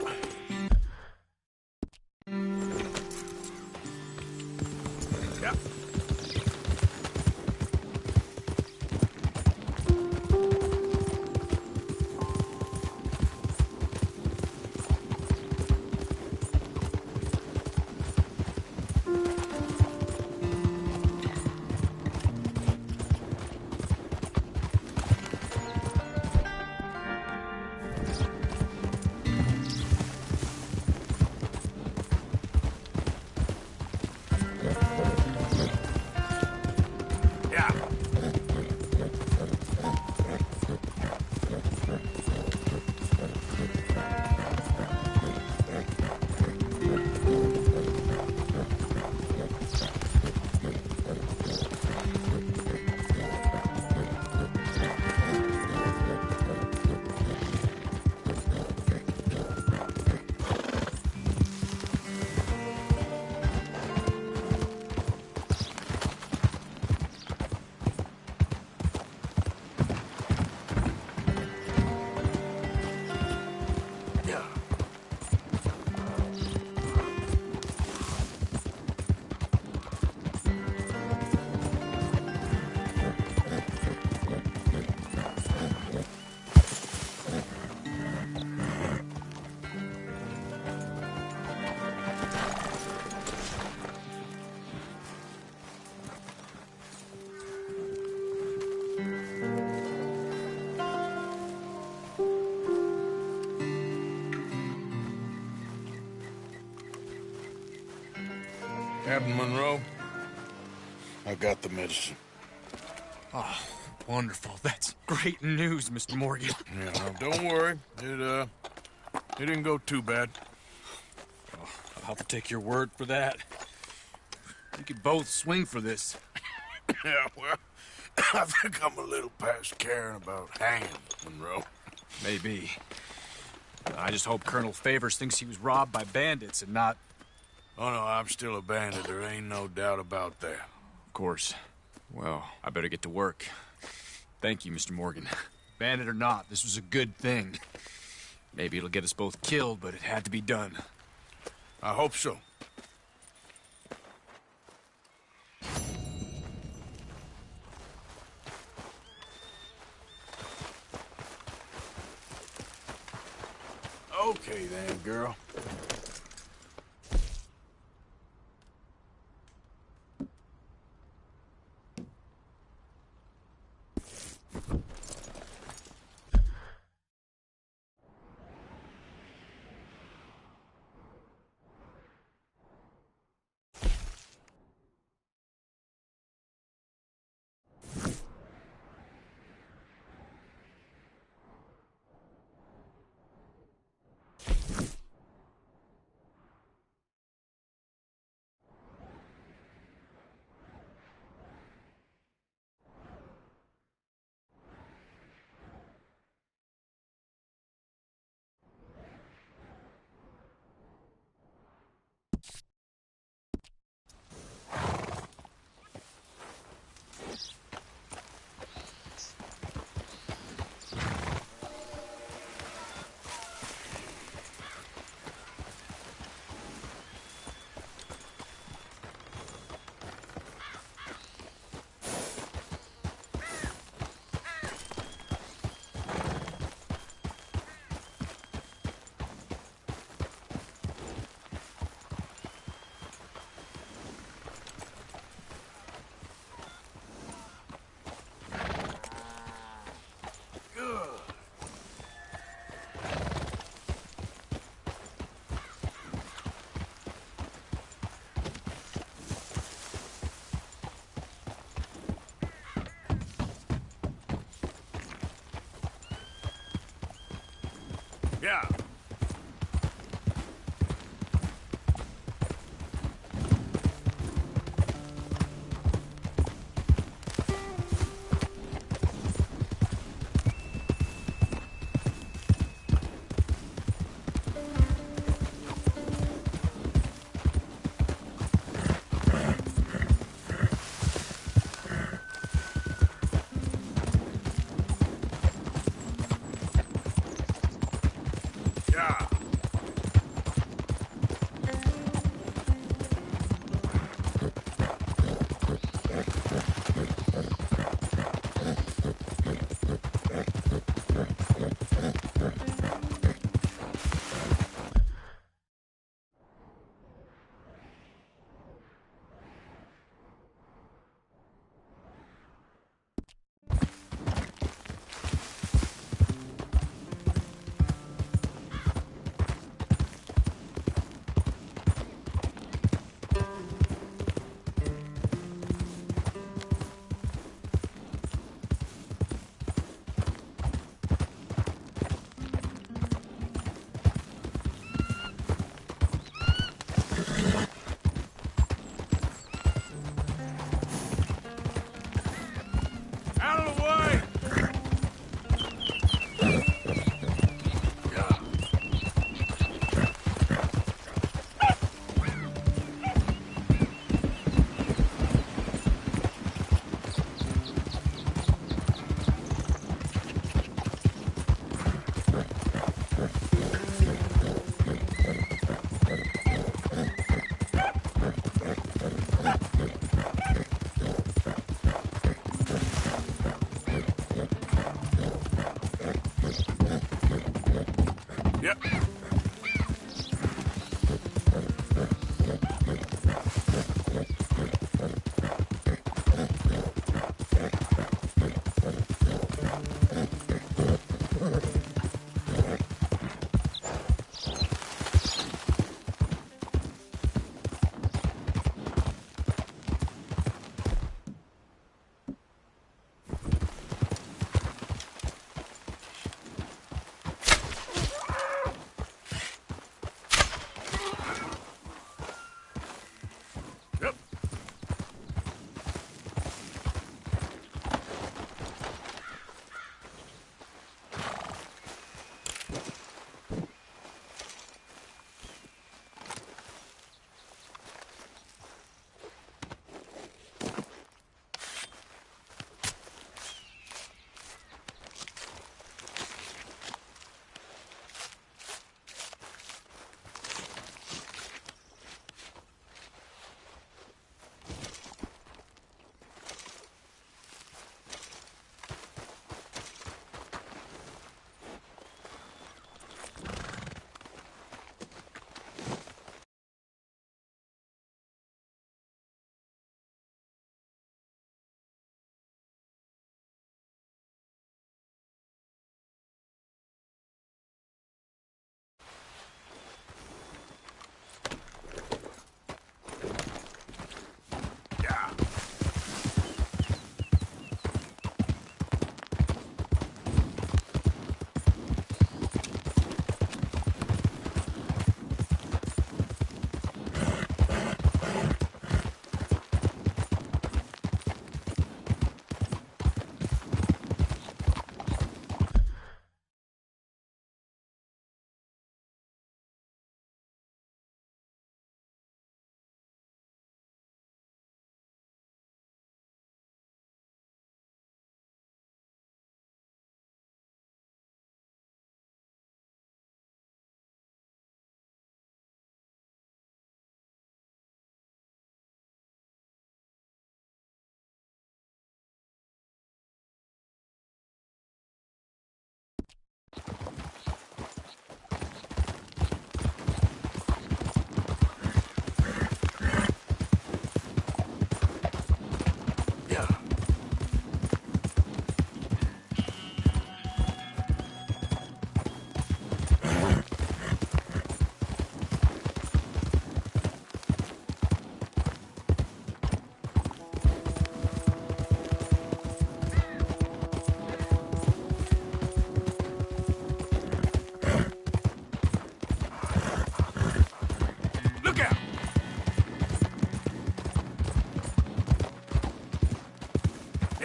Yeah. Captain Monroe, I got the medicine. Oh, wonderful. That's great news, Mr. Morgan. Yeah, now, don't worry. It didn't go too bad. Oh, I'll have to take your word for that. We could both swing for this. Yeah, well, I think I'm a little past caring about hanging, Monroe. Maybe. I just hope Colonel Favors thinks he was robbed by bandits and not... Oh, no, I'm still a bandit. There ain't no doubt about that. Of course. Well, I better get to work. Thank you, Mr. Morgan. Bandit or not, this was a good thing. Maybe it'll get us both killed, but it had to be done. I hope so. Okay then, girl. Yeah.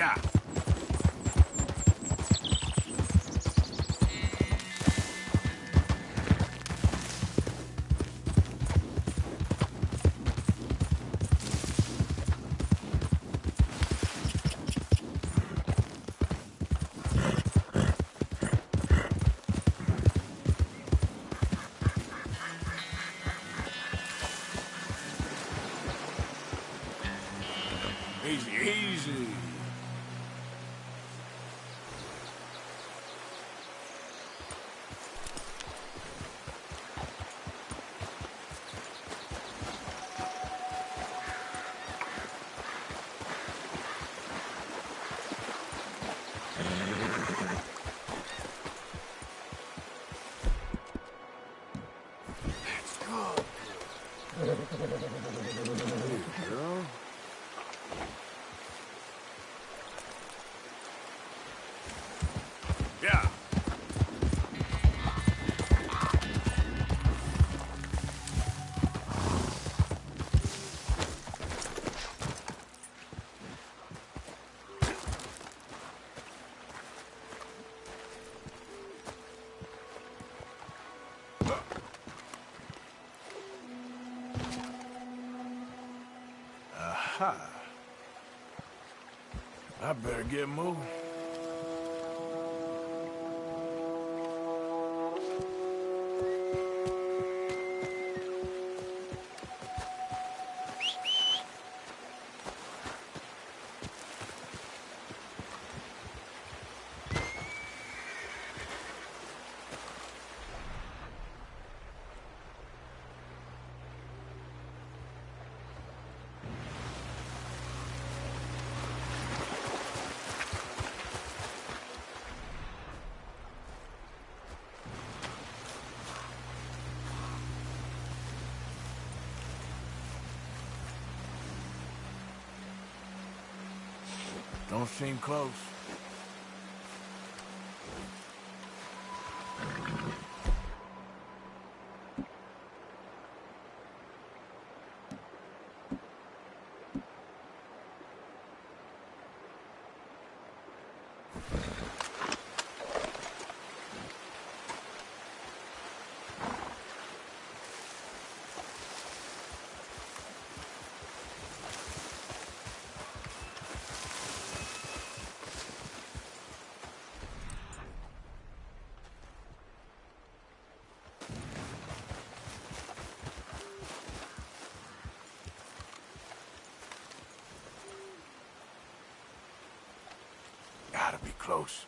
Yeah. Easy, easy. Girl. Yeah. Aha. I better get moving. Don't seem close. Gotta be close.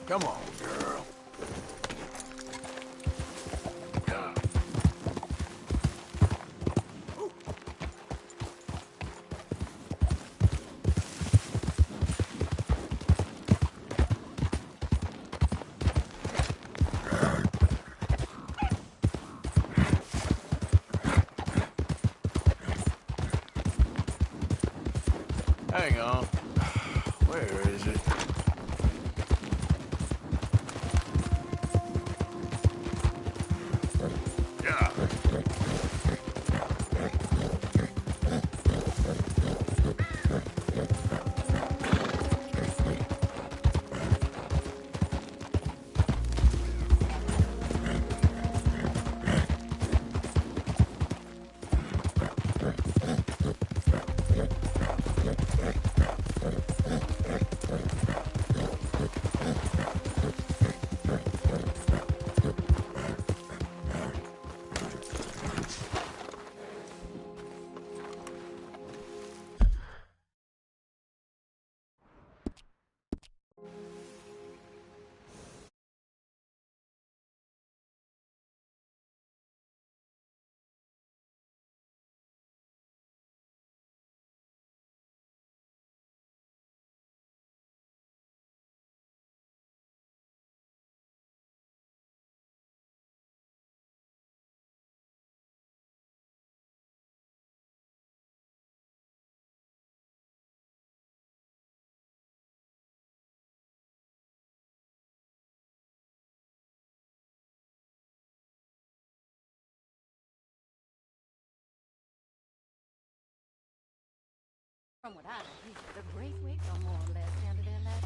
Come on, girl. Hang on. Where is it? Yeah. From what I know, the Braithwaites are more or less down to their last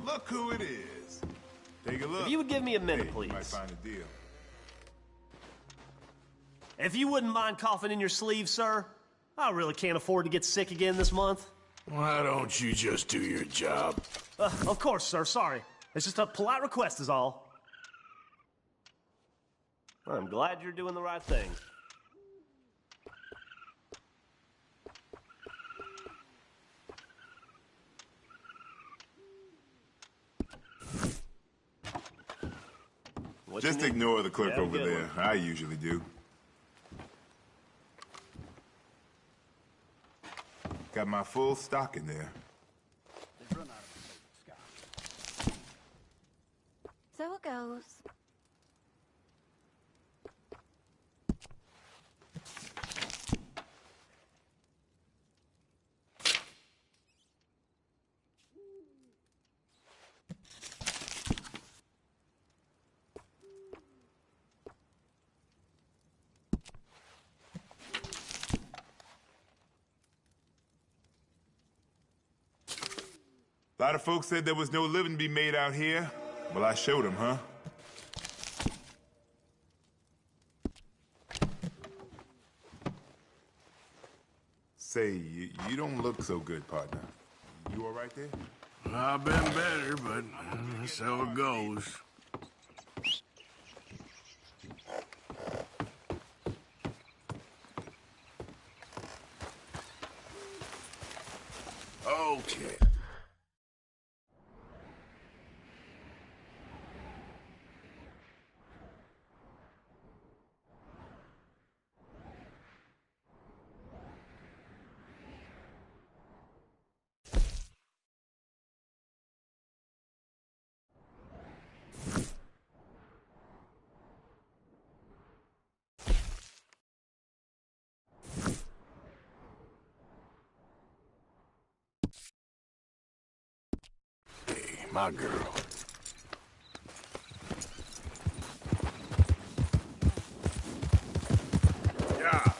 Look who it is. Take a look. If you would give me a minute, please. You might find a deal. If you wouldn't mind coughing in your sleeve, sir. I really can't afford to get sick again this month. Why don't you just do your job? Of course, sir. Sorry. It's just a polite request is all. I'm glad you're doing the right thing. Just ignore the clerk over there. I usually do. Got my full stock in there. So it goes. A lot of folks said there was no living to be made out here. Well, I showed them, huh? Say, you don't look so good, partner. You all right there? I've been better, but that's how it goes. Okay. Hey, my girl. Yeah.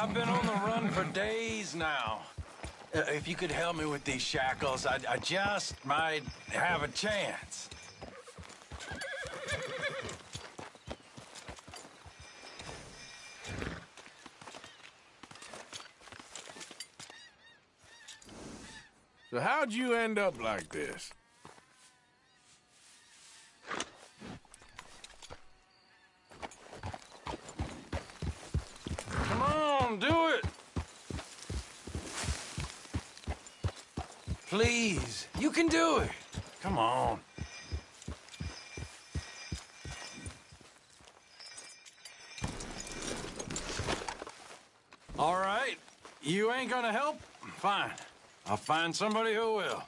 I've been on the run for days now. If you could help me with these shackles, I just might have a chance. So how'd you end up like this? Come on, do it! Please, you can do it. Come on. All right, you ain't gonna help? Fine. I'll find somebody who will.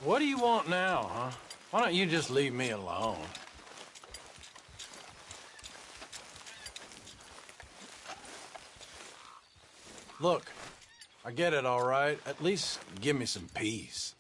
What do you want now, huh? Why don't you just leave me alone? Look, I get it, all right. At least give me some peace.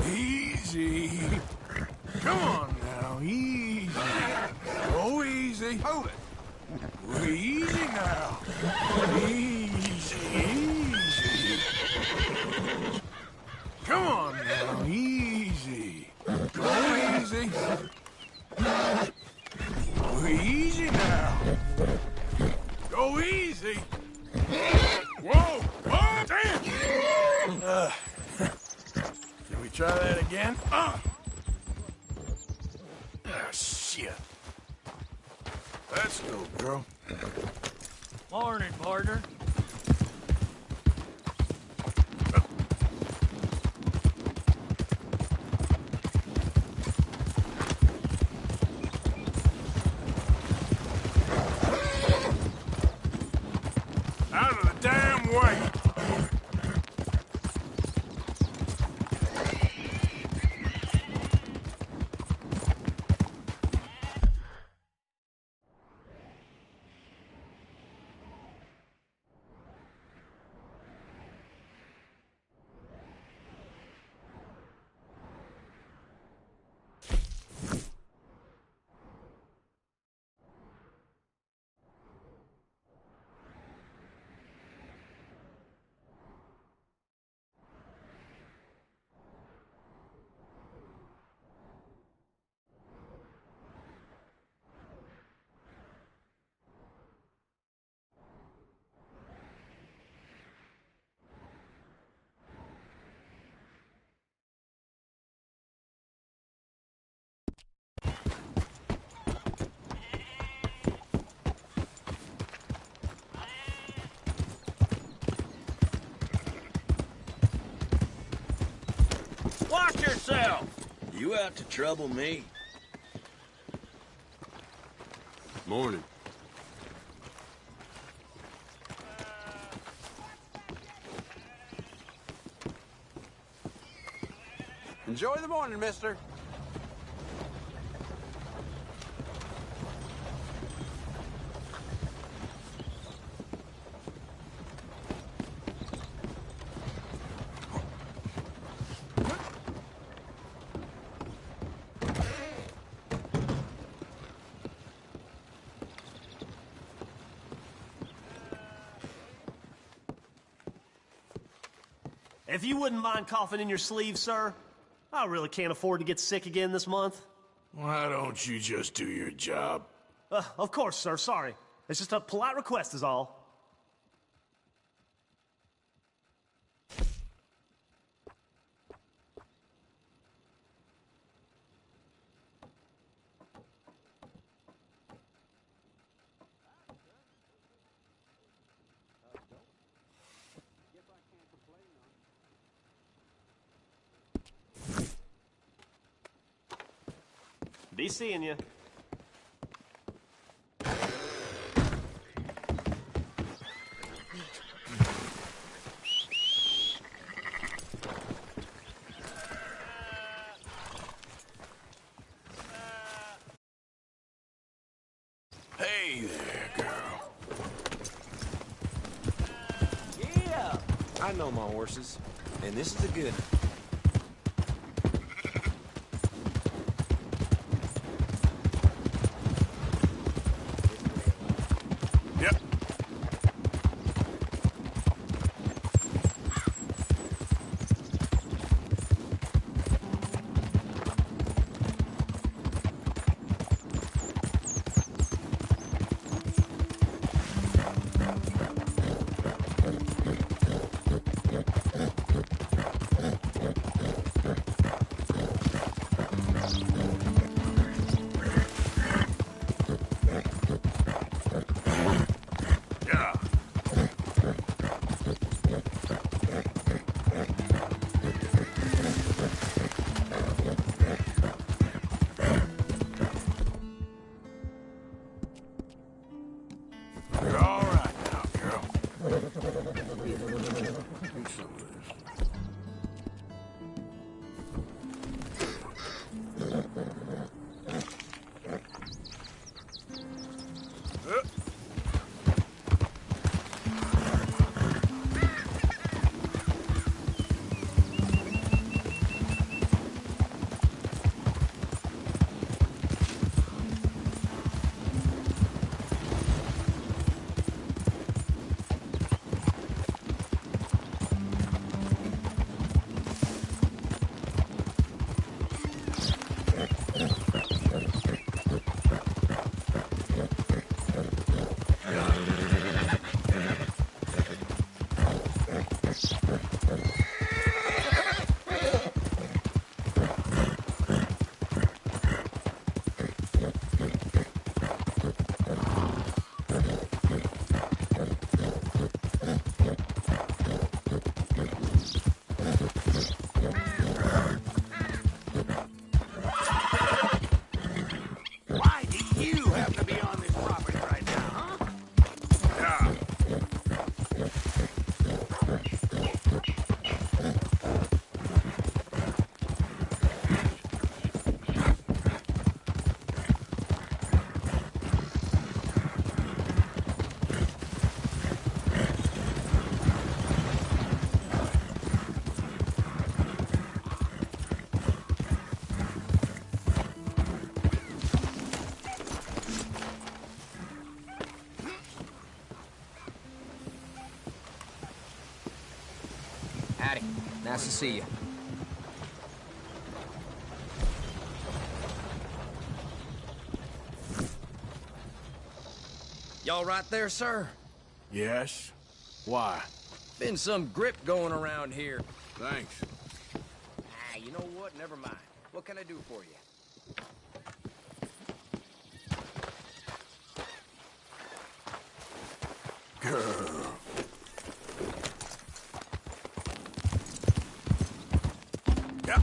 Easy. Come on now, easy. Go easy. Hold it. Easy now. Easy, easy. Come on now, easy. Go easy. Go easy now. Go easy. Whoa! Whoa! Damn! Can we try that again? Shit. Let's go, girl. Morning, partner. Out of the damn way! Watch yourself! You out to trouble me? Morning. Enjoy the morning, mister. If you wouldn't mind coughing in your sleeve, sir, I really can't afford to get sick again this month. Why don't you just do your job? Of course, sir, sorry. It's just a polite request is all. Be seeing you. Hey there, girl. Yeah! I know my horses, and this is a good one. You're all right now, girl. Drink some of this. Why do you have to be on this property right now, huh? Howdy. Nice to see you. Y'all right there, sir? Yes? Why? Been some grip going around here. Thanks. Ah, you know what? Never mind. What can I do for you? Girl. Yeah.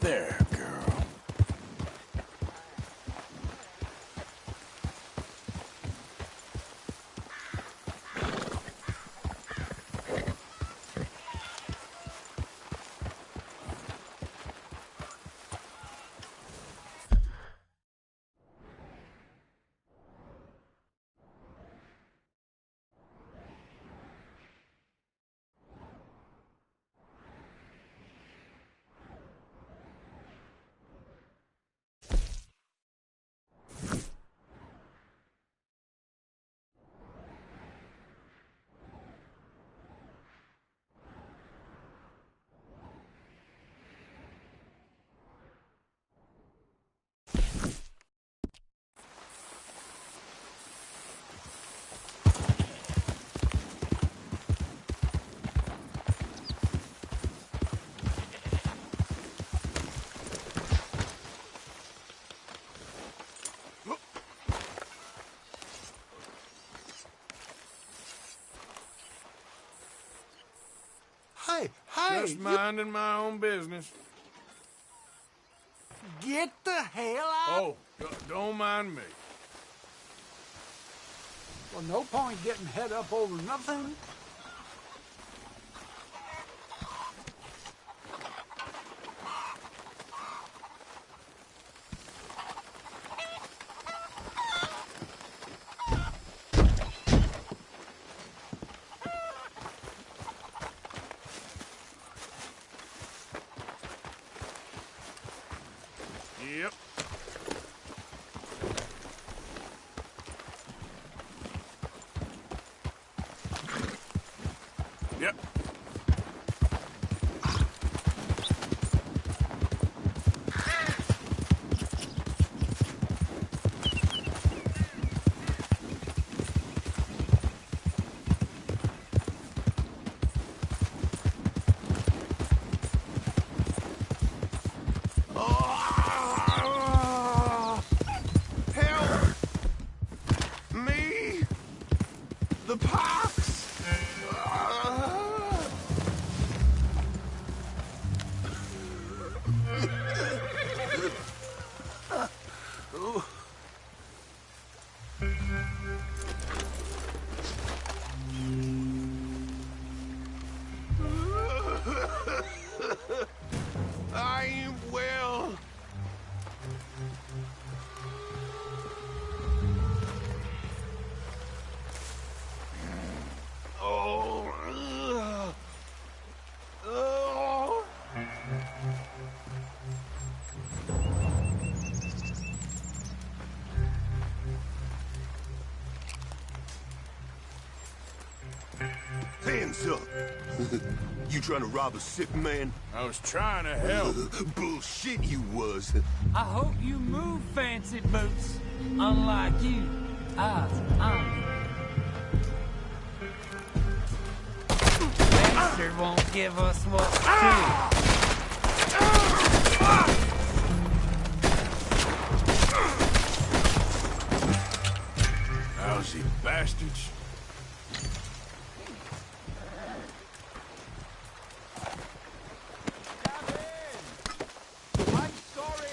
There, girl. Hey, Just minding my own business. get the hell out. Oh, don't mind me. Well, no point getting head up over nothing. Yep. Yep. Help me! The pox! I ain't well. Oh. Oh. Hands up. You trying to rob a sick man? I was trying to help. Bullshit you was. I hope you move, fancy boots. Unlike you, I was honest. Bastard won't give us what's due. Lousy bastards. I'm sorry.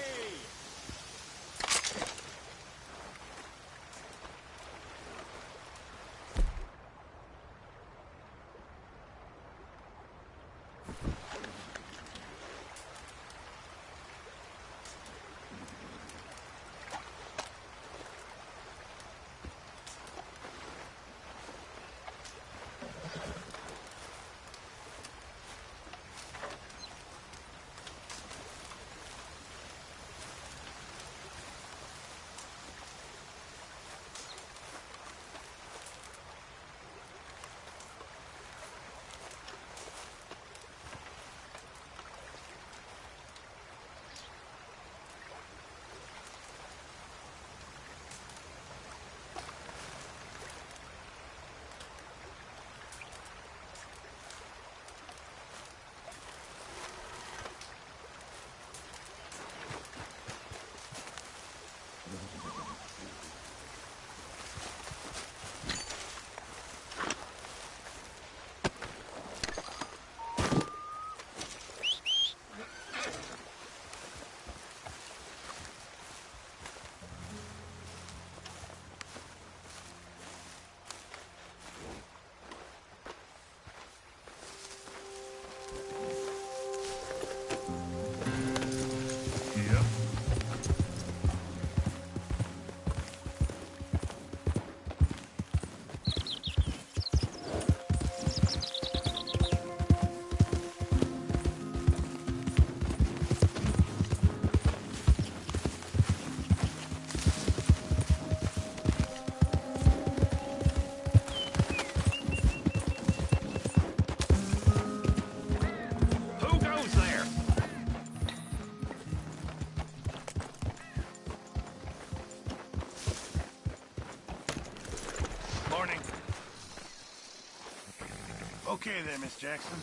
Okay there, Miss Jackson.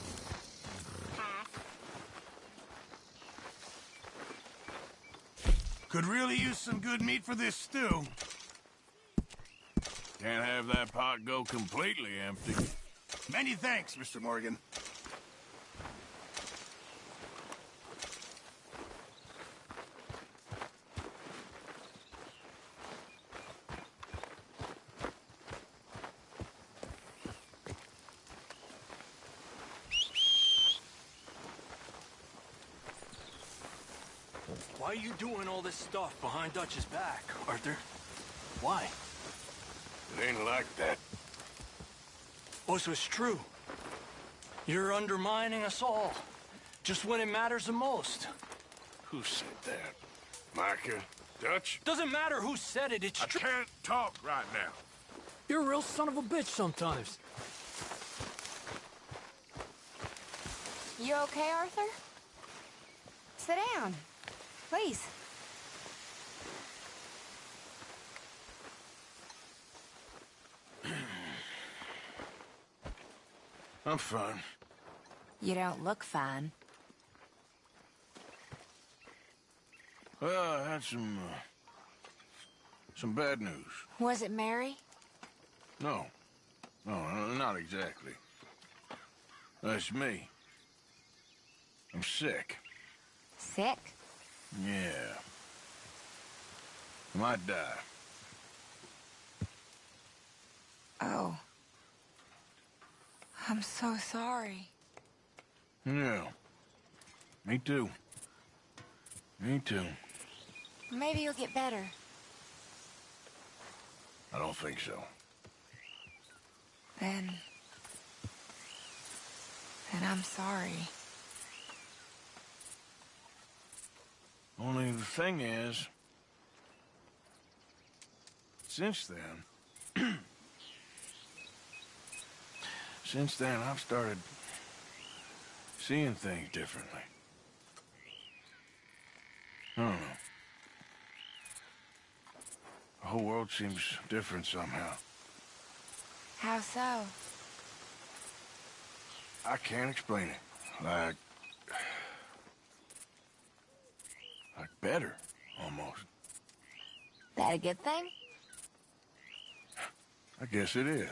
Could really use some good meat for this stew. Can't have that pot go completely empty. Many thanks, Mr. Morgan. Why are you doing all this stuff behind Dutch's back, Arthur? Why? It ain't like that. Oh, so it's true. You're undermining us all, just when it matters the most. Who said that? Micah? Dutch? Doesn't matter who said it, it's true. I can't talk right now. You're a real son of a bitch sometimes. You okay, Arthur? Sit down. Please. I'm fine. You don't look fine. Well, I had some bad news. Was it Mary? No. No, not exactly. That's me. I'm sick. Sick? Yeah. I might die. Oh. I'm so sorry. Yeah. Me too. Me too. Maybe you'll get better. I don't think so. Then I'm sorry. Only the thing is, since then, I've started seeing things differently. I don't know. The whole world seems different somehow. How so? I can't explain it. Like better, almost. That a good thing? I guess it is.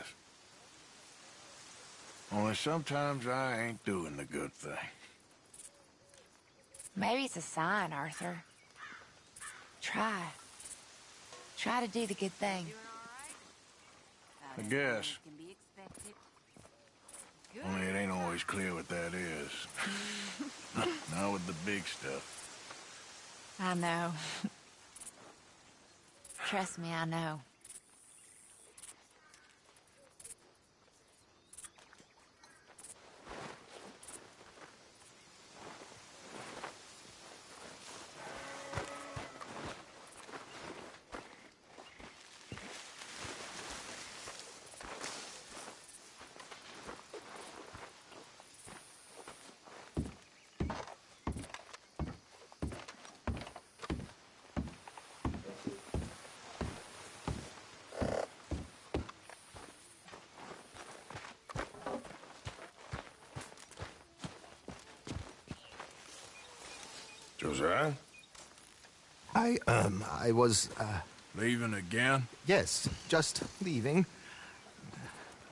Only sometimes I ain't doing the good thing. Maybe it's a sign, Arthur. Try. Try to do the good thing. I guess. Only it ain't always clear what that is. Not with the big stuff. I know. Trust me, I know. Josiah? I was, Leaving again? yes, just leaving.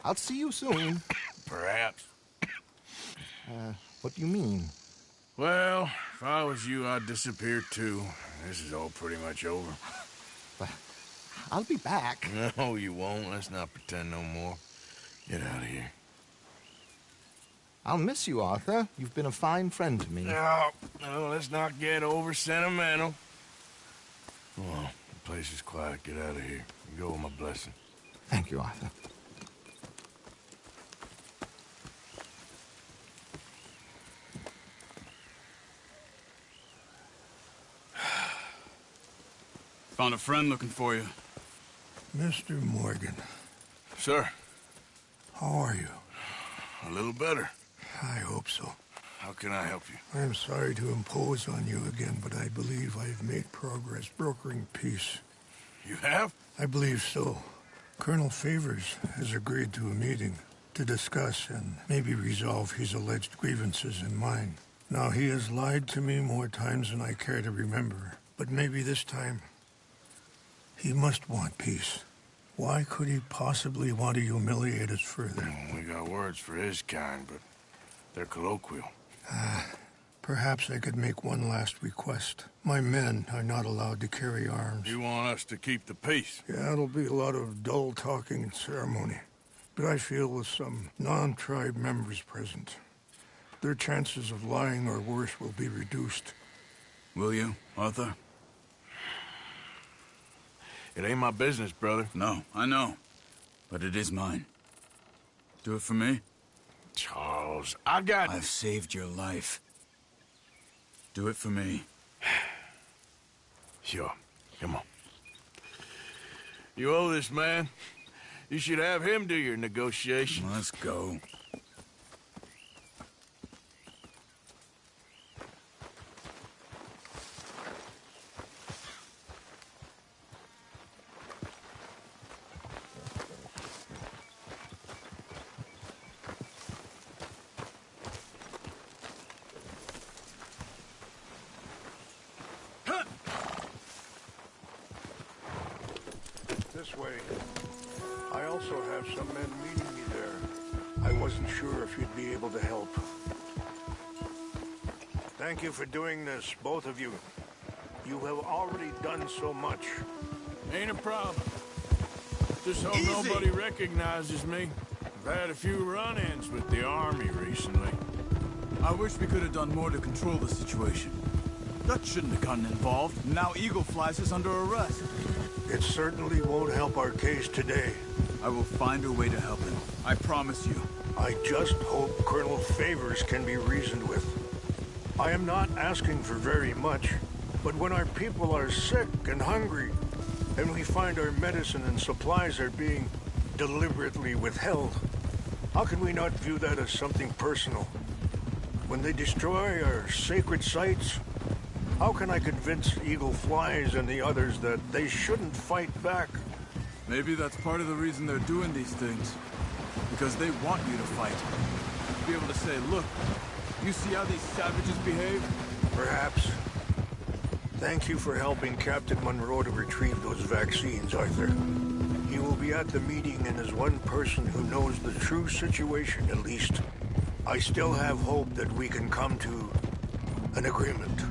I'll see you soon. Perhaps. What do you mean? Well, if I was you, I'd disappear too. This is all pretty much over. But I'll be back. No, you won't. Let's not pretend no more. Get out of here. I'll miss you, Arthur. You've been a fine friend to me. No, let's not get over sentimental. Come on, the place is quiet. Get out of here. You go with my blessing. Thank you, Arthur. Found a friend looking for you. Mr. Morgan. Sir. How are you? A little better. I hope so. How can I help you? I'm sorry to impose on you again, but I believe I've made progress brokering peace. You have? I believe so. Colonel Favors has agreed to a meeting. to discuss and maybe resolve his alleged grievances and mine. Now, he has lied to me more times than I care to remember, but maybe this time he must want peace. Why could he possibly want to humiliate us further? We got words for his kind, but they're colloquial. Perhaps I could make one last request. My men are not allowed to carry arms. You want us to keep the peace? Yeah, it'll be a lot of dull talking and ceremony. But I feel with some non-tribe members present, their chances of lying or worse will be reduced. Will you, Arthur? It ain't my business, brother. No, I know. But it is mine. Do it for me? Charles, I've saved your life. Do it for me. Sure. Come on. You owe this man. You should have him do your negotiation. Let's go. This way. I also have some men meeting me there. I wasn't sure if you'd be able to help. Thank you for doing this, both of you. You have already done so much. Ain't a problem. Just hope nobody recognizes me. I've had a few run-ins with the army recently. I wish we could have done more to control the situation. Dutch shouldn't have gotten involved. Now Eagle Flies is under arrest. It certainly won't help our case today. I will find a way to help him. I promise you. I just hope Colonel Favors can be reasoned with. I am not asking for very much, but when our people are sick and hungry, and we find our medicine and supplies are being deliberately withheld, how can we not view that as something personal? When they destroy our sacred sites, how can I convince Eagle Flies and the others that they shouldn't fight back? Maybe that's part of the reason they're doing these things. Because they want you to fight. To be able to say, look, you see how these savages behave? Perhaps. Thank you for helping Captain Monroe to retrieve those vaccines, Arthur. He will be at the meeting and is one person who knows the true situation, at least. I still have hope that we can come to an agreement.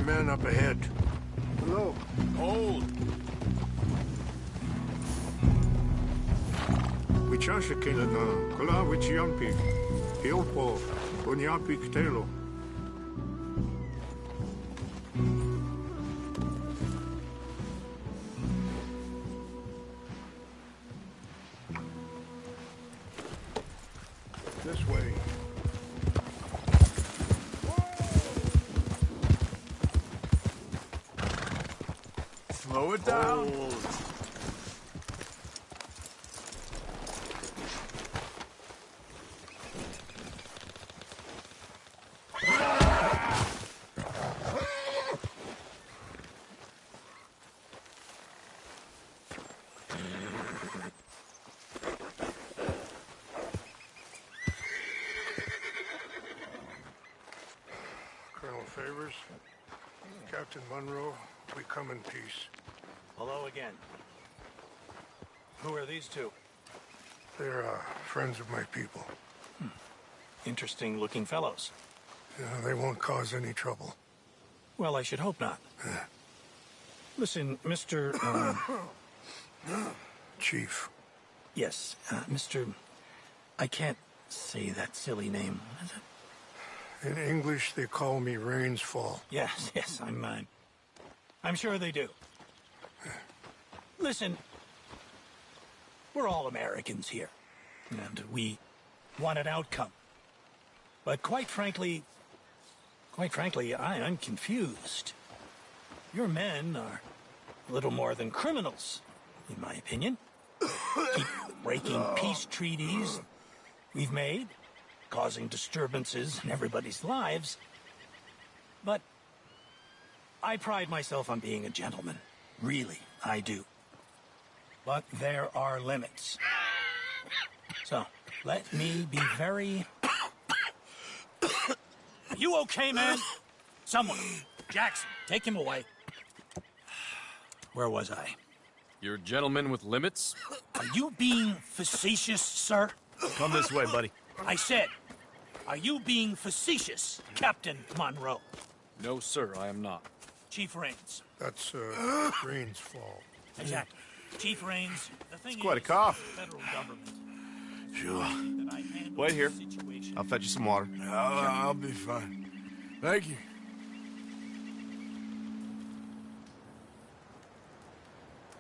Men up ahead. Hello. Hold. Wichashike na kula wichiampi. Hilpo. Unyampi ktelo. This way. Slow it down. Colonel Favors, Captain Monroe, we come in peace. Hello again. Who are these two? They're friends of my people. Interesting looking fellows. Yeah, they won't cause any trouble. Well, I should hope not. Listen, Mr. Chief. Yes, Mr. I can't say that silly name. What is it? In English, they call me Rains Fall. Yes, I'm sure they do. Listen, we're all Americans here, and we want an outcome. But quite frankly, I'm confused. Your men are little more than criminals, in my opinion. Keep breaking peace treaties we've made, causing disturbances in everybody's lives. But I pride myself on being a gentleman. Really, I do. But there are limits. So, let me be very... Are you okay, man? Someone. Jackson, take him away. Where was I? You're a gentleman with limits? Are you being facetious, sir? Come this way, buddy. I said, are you being facetious, Captain Monroe? No, sir, I am not. Chief Rains. That's, Rains Fall. Exactly. Chief Rains, the thing It's quite a is, cough. the federal government. Sure. Wait here. I'll fetch you some water. I'll be fine. Thank you.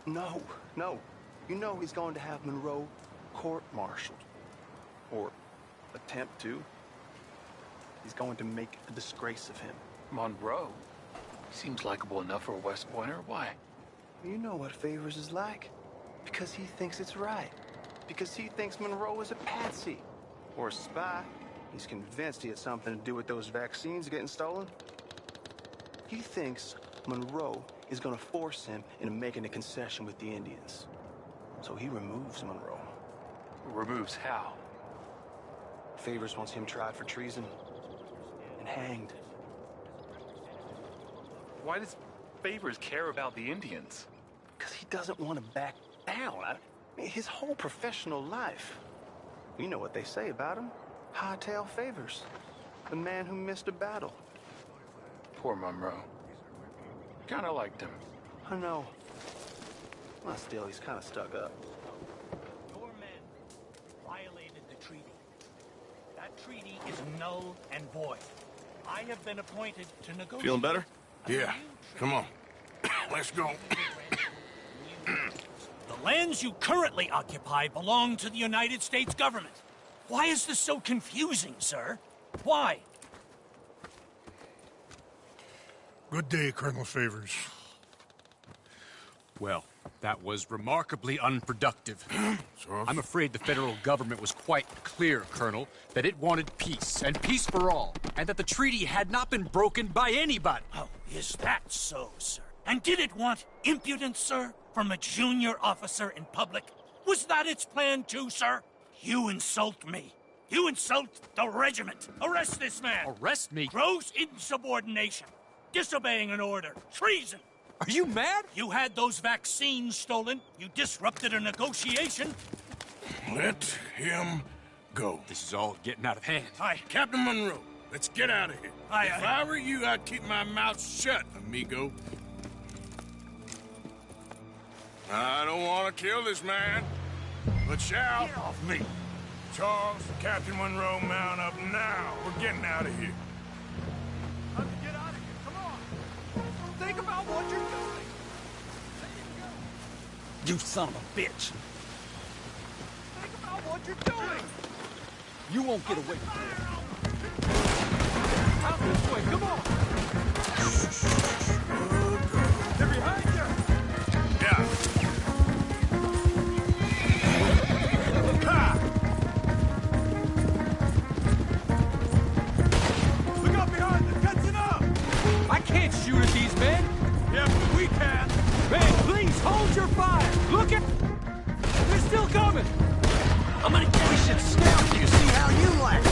No. You know he's going to have Monroe court-martialed. Or attempt to. He's going to make a disgrace of him. Monroe? Seems likable enough for a West Pointer. Why? You know what Favors is like. Because he thinks it's right. Because he thinks Monroe is a patsy. Or a spy. He's convinced he had something to do with those vaccines getting stolen. He thinks Monroe is going to force him into making a concession with the Indians. So he removes Monroe. Removes how? Favors wants him tried for treason and hanged. Why does Favors care about the Indians? Because he doesn't want to back down. His whole professional life. You know what they say about him. Hightail Favors. The man who missed a battle. Poor Monroe. Kinda liked him. I know. Well, still, he's kind of stuck up. Your men violated the treaty. That treaty is null and void. I have been appointed to negotiate. Feeling better? Yeah. Come on. Let's go. The lands you currently occupy belong to the United States government. Why is this so confusing, sir? Why? Good day, Colonel Favors. Well, that was remarkably unproductive. I'm afraid the federal government was quite clear, Colonel, that it wanted peace, and peace for all, and that the treaty had not been broken by anybody. Oh, is that so, sir? And did it want impudence, sir, from a junior officer in public? Was that its plan too, sir? You insult me. You insult the regiment. Arrest this man. Arrest me? Gross insubordination. Disobeying an order. Treason. Are you mad? You had those vaccines stolen. You disrupted a negotiation. Let him go. This is all getting out of hand. Aye. Captain Monroe, let's get out of here. If I were you, I'd keep my mouth shut, amigo. I don't want to kill this man, but shall. Get off me! Charles, Captain Monroe, mount up now. We're getting out of here. Time to get out of here. Come on. Think about what you're doing. You son of a bitch. Think about what you're doing. You won't get away from me. Out this way, come on. They're behind you. Yeah. Look up behind them. Catching up. I can't shoot at these men. Yeah, but we can. Man, please hold your fire. Look at... They're still coming. We should scout you, see how you like it.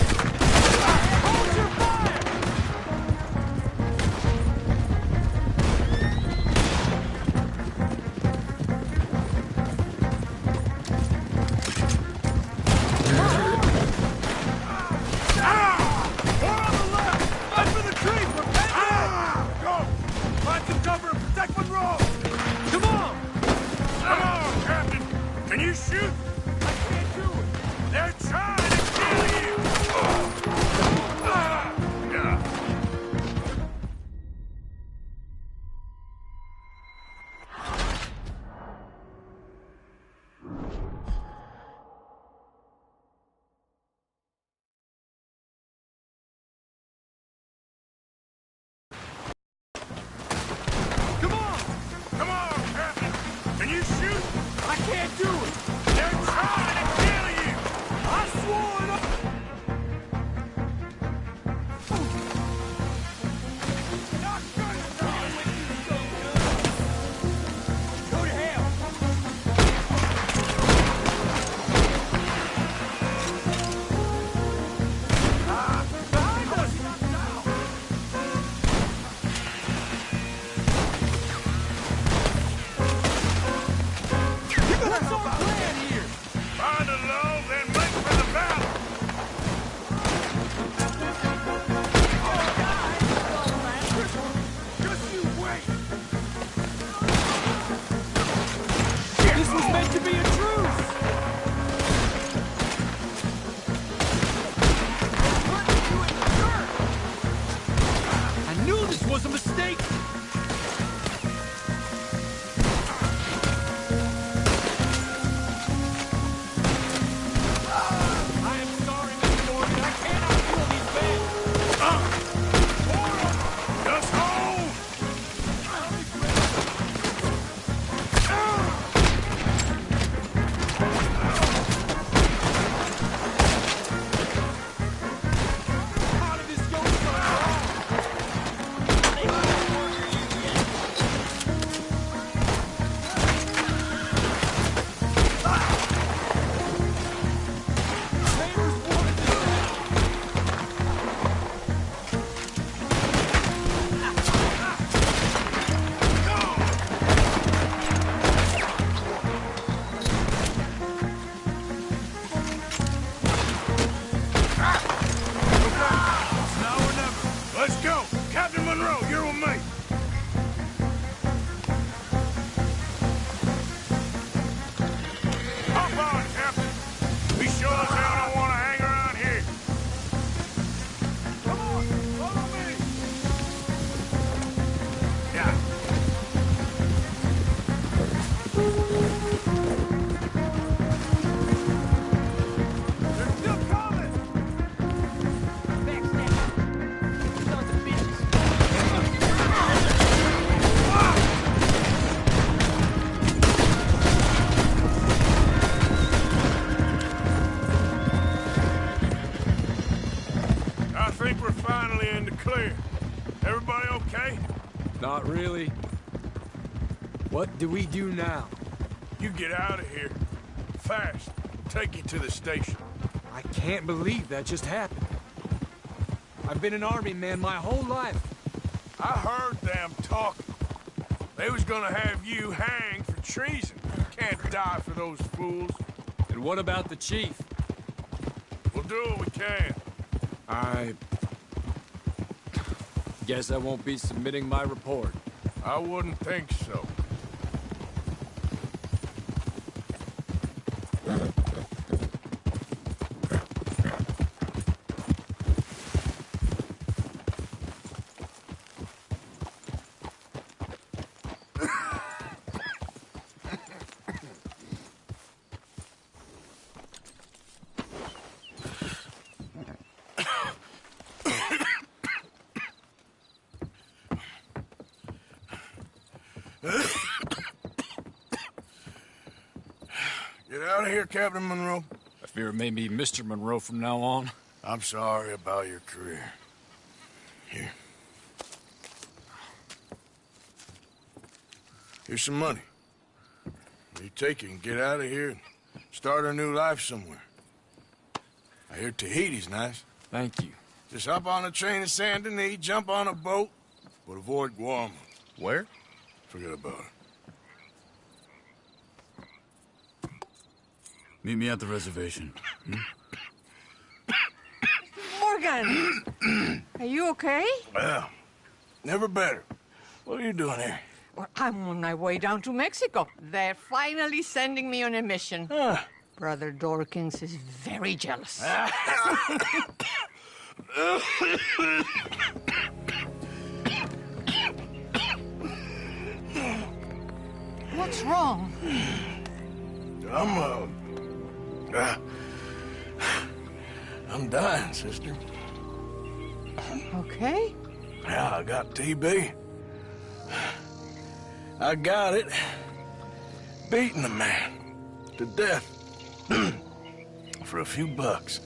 can't do it! They're trying to kill you! I swore it! Go to hell! What's our plan here? Find a lull, then make for the battle! Just you wait! This was meant to be a truce! I knew this was a mistake! I am sorry, Mr. Morgan. I cannot kill these men! Just hold! How did this go so wrong? Neighbors wanted this to happen. Now or never. Let's go! Captain Monroe, you're with me! Hop on, Captain! We sure as hell don't want to hang around here! Come on, follow me! Yeah. They're still coming! I think we're finally in the clear. Everybody okay? Not really. What do we do now? You get out of here. Fast. Take you to the station. I can't believe that just happened. I've been an army man my whole life. I heard them talking. They was gonna have you hanged for treason. You can't die for those fools. And what about the chief? We'll do what we can. I guess I won't be submitting my report. I wouldn't think so. Get out of here, Captain Monroe. I fear it may be Mr. Monroe from now on. I'm sorry about your career. Here. Here's some money. You take it and get out of here and start a new life somewhere. I hear Tahiti's nice. Thank you. Just hop on a train to Saint Denis, jump on a boat, but avoid Guam. Where? Forget about it. Meet me at the reservation. Morgan! Are you okay? Well, never better. What are you doing here? Well, I'm on my way down to Mexico. They're finally sending me on a mission. Brother Dorkins is very jealous. What's wrong? I'm dying, sister. Okay? Yeah, I got TB. I got it. Beating a man. to death for a few bucks.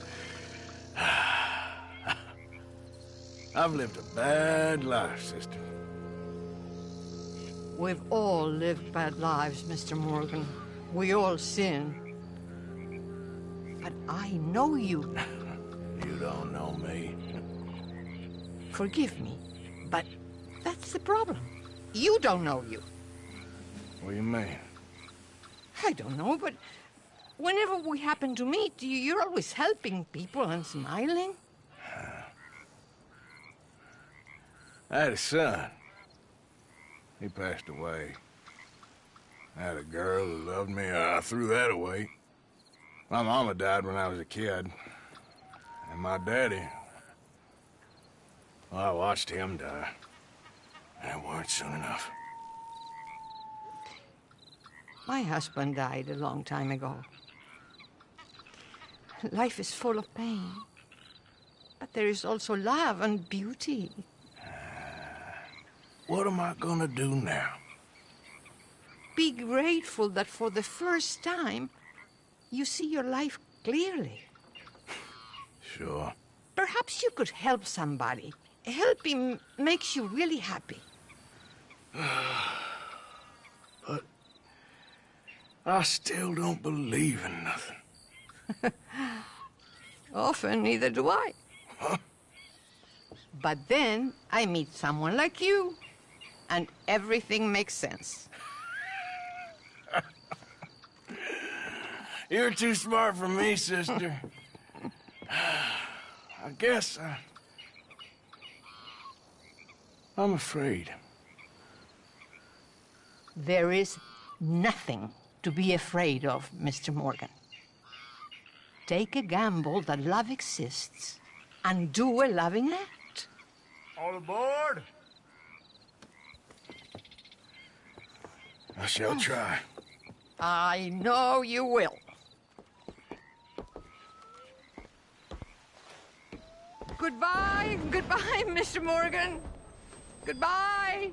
I've lived a bad life, sister. We've all lived bad lives, Mr. Morgan. We all sin. But I know you. You don't know me. Forgive me, but that's the problem. You don't know you. What do you mean? I don't know, but whenever we happen to meet, you're always helping people and smiling. I had a son. He passed away. I had a girl who loved me. I threw that away. My mama died when I was a kid. And my daddy... well, I watched him die. And it weren't soon enough. My husband died a long time ago. Life is full of pain. But there is also love and beauty. What am I gonna do now? Be grateful that for the first time, you see your life clearly. Sure. Perhaps you could help somebody. Helping makes you really happy. But I still don't believe in nothing. Often, neither do I. Huh? But then I meet someone like you, and everything makes sense. You're too smart for me, sister. I guess I'm afraid. There is nothing to be afraid of, Mr. Morgan. Take a gamble that love exists and do a loving act. All aboard? I shall try. I know you will. Goodbye, goodbye, Mr. Morgan. Goodbye.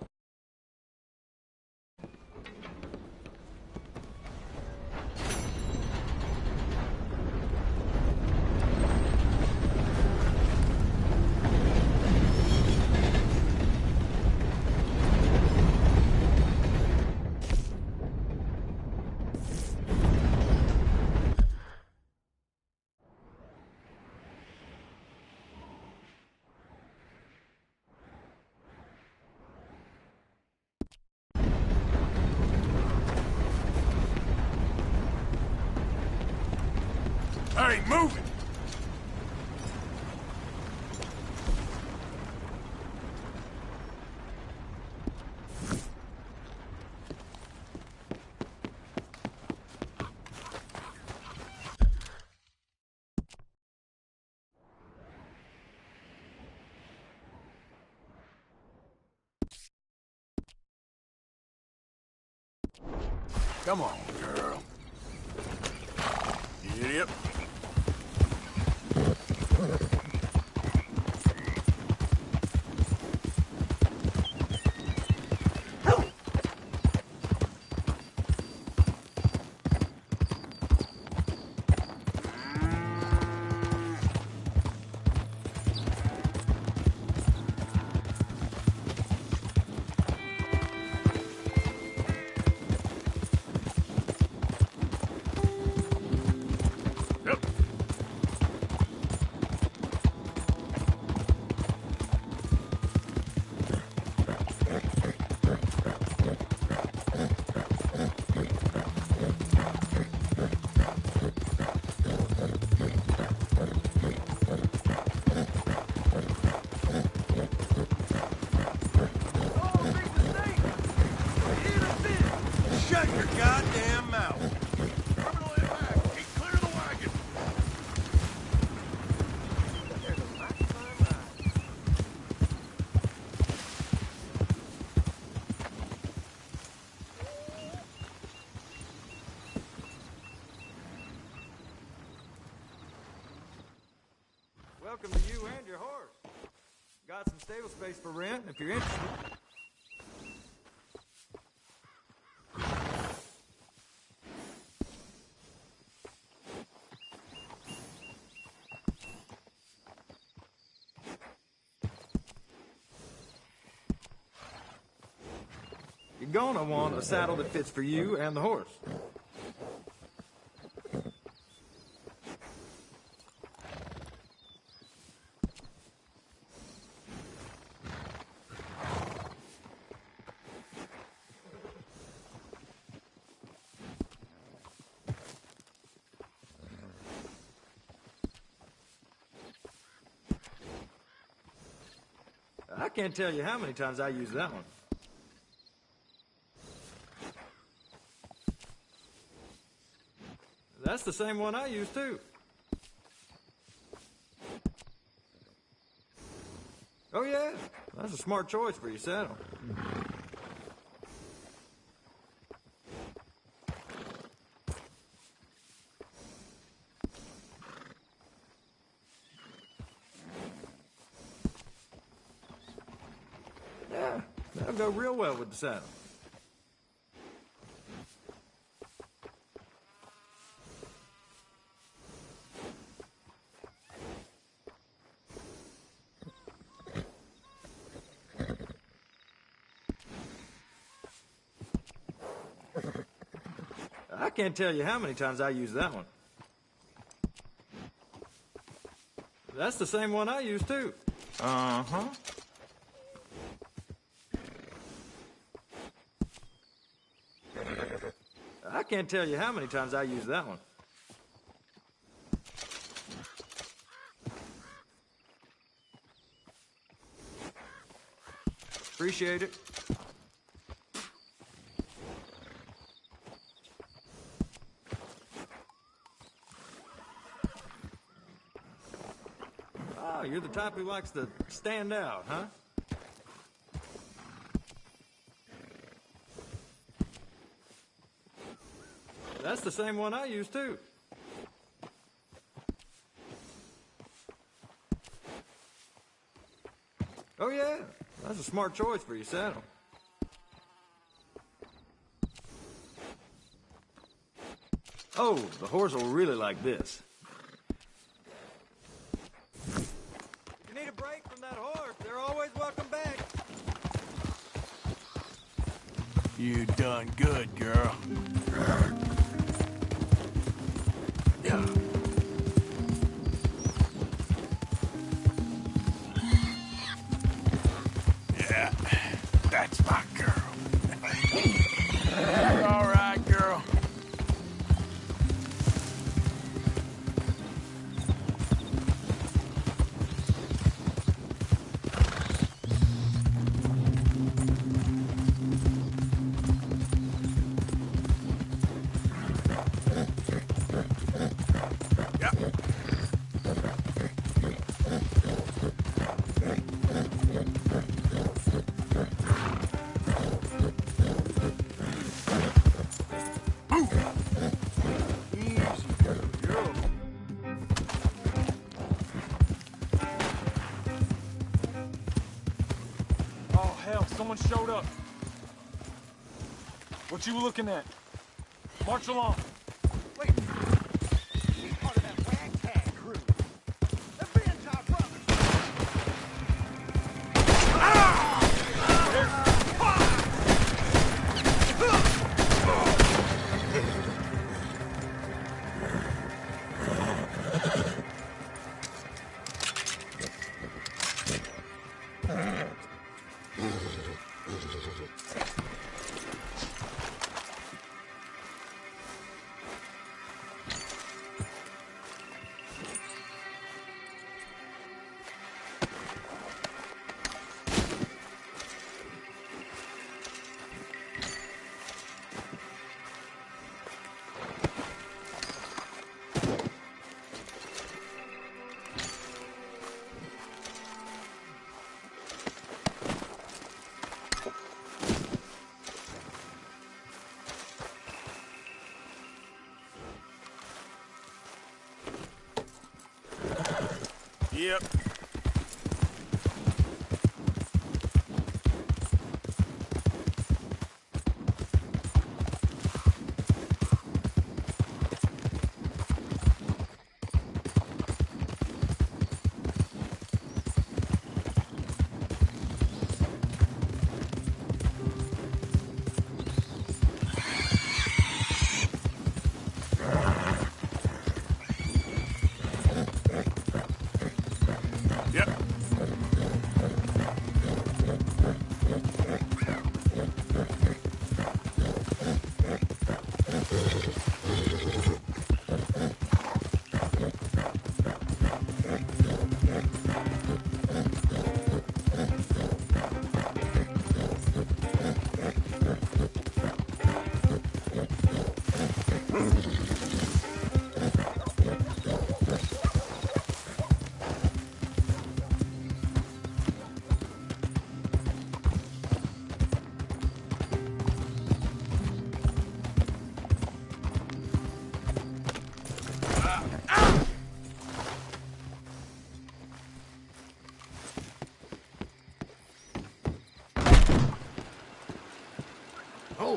I ain't moving. Come on, girl. Idiot. Shut your goddamn mouth! Terminal impact. Keep clear of the wagon. Welcome to you and your horse. Got some stable space for rent if you're interested. You're gonna want a saddle that fits for you and the horse. I can't tell you how many times I use that one. That's the same one I use, too. Oh, yeah. That's a smart choice for your saddle. Yeah, that'll go real well with the saddle. I can't tell you how many times I use that one. That's the same one I use, too. Uh-huh. I can't tell you how many times I use that one. Appreciate it. Oh, you're the type who likes to stand out, huh? That's the same one I use, too. Oh, yeah. That's a smart choice for your saddle. Oh, the horse will really like this. If you need a break from that horse, they're always welcome back. You done good, girl. Yeah. Yeah, that's my girl. All right, girl. Oh, hell, someone showed up. What you looking at? March along. Wait. He's part of that ragtag crew. Avenge our brothers. Yep.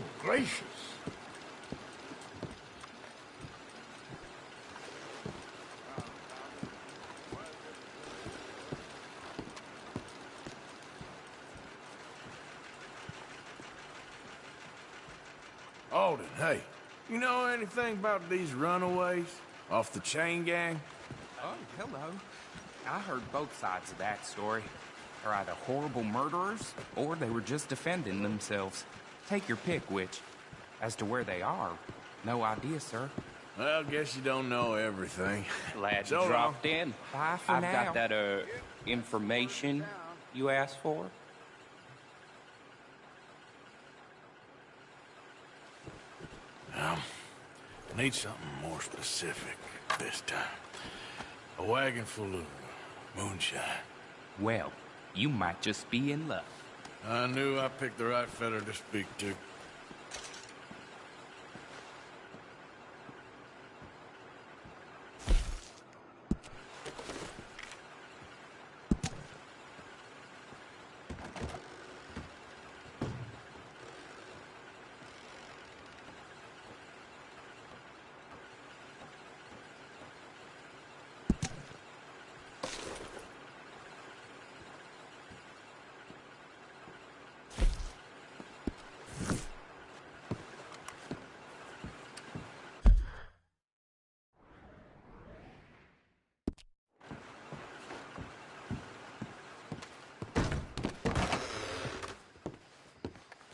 Oh, gracious. Alden, hey, you know anything about these runaways off the chain gang? Oh, hello. I heard both sides of that story. They're either horrible murderers, or they were just defending themselves. Take your pick, which. As to where they are, no idea, sir. Well, guess you don't know everything. Glad So you dropped in. Bye for I've now. got that, information you asked for. I need something more specific this time. A wagon full of moonshine. Well, you might just be in luck. I knew I picked the right fella to speak to.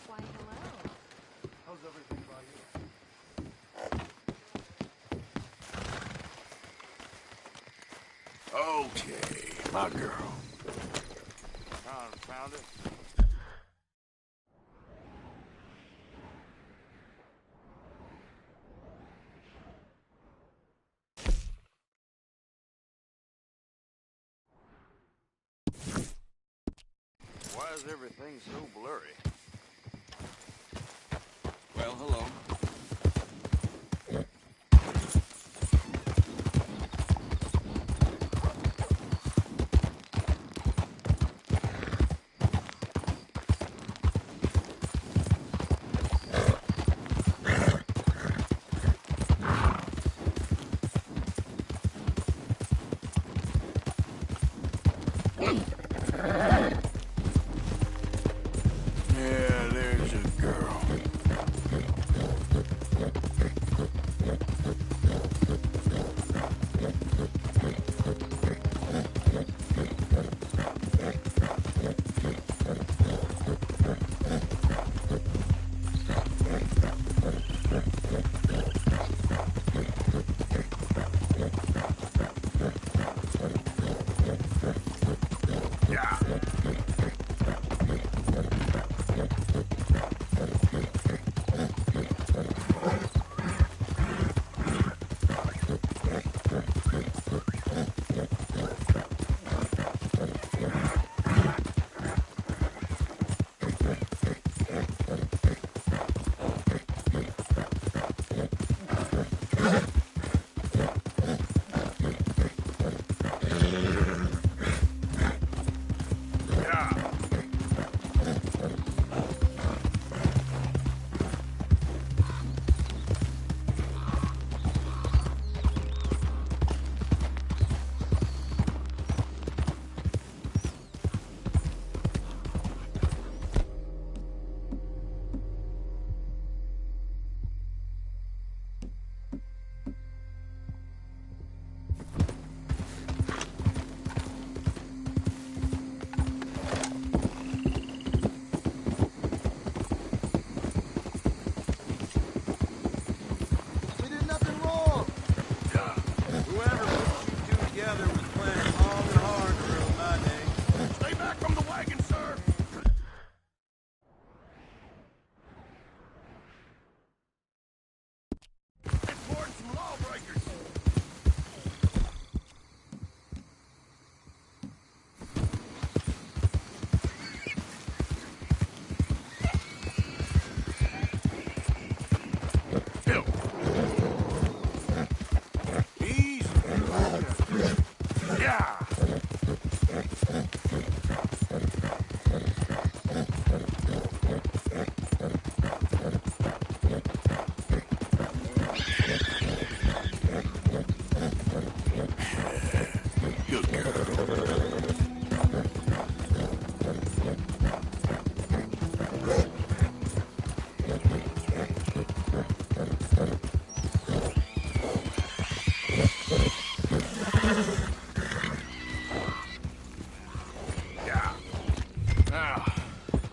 Why, hello. How's everything by you? Okay, my girl. Found it. Why is everything so blurry? Well, hello. Yeah, there's a girl.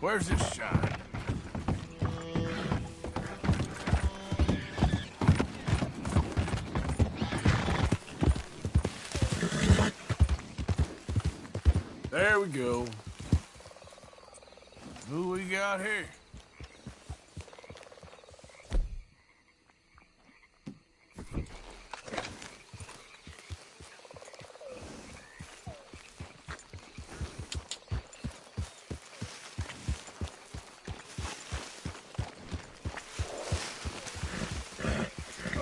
Where's this shine? There we go. Who we got here?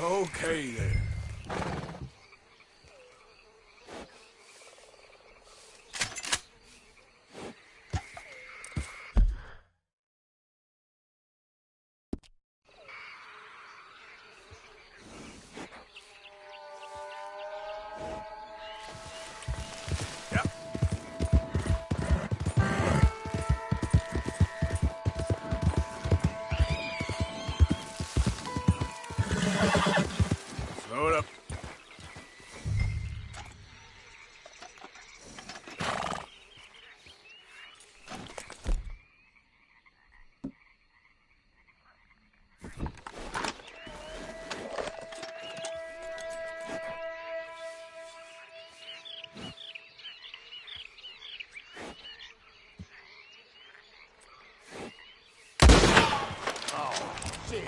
Okay, there. Slow it up. Oh, shit.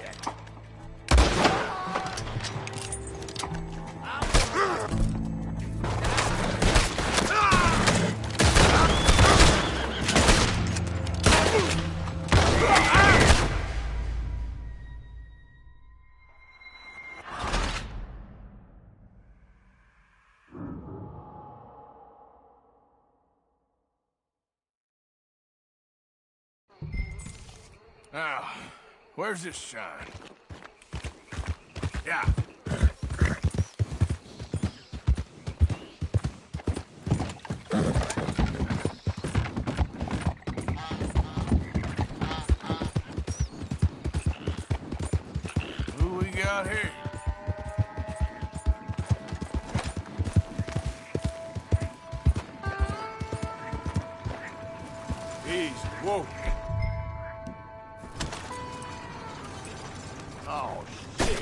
Now, where's this shine? Yeah. Who we got here? Easy. Whoa. Oh, shit.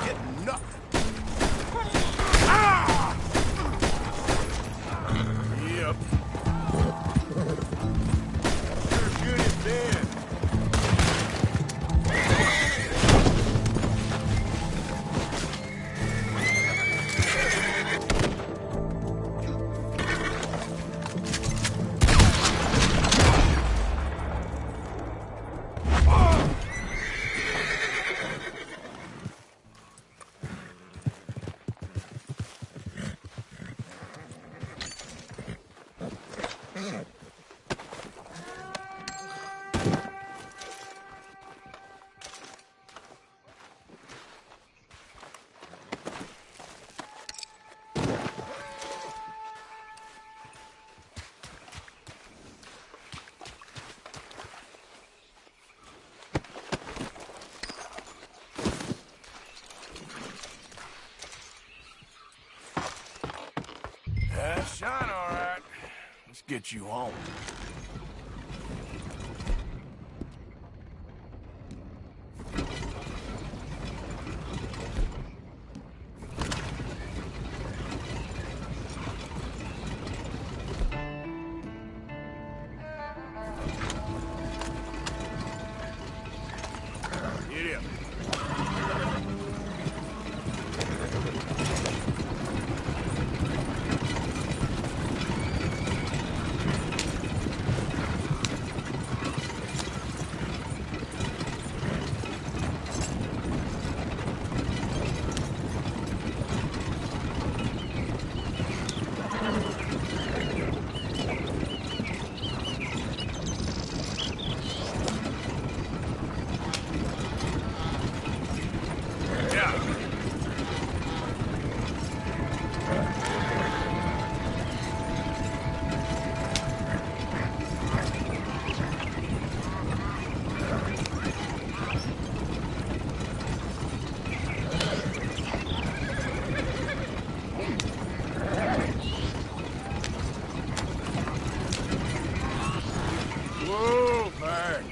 Get nothing. Ah! Yep. Sure good as dead. Shine, all right. Let's get you home. Get up. Whoa, back.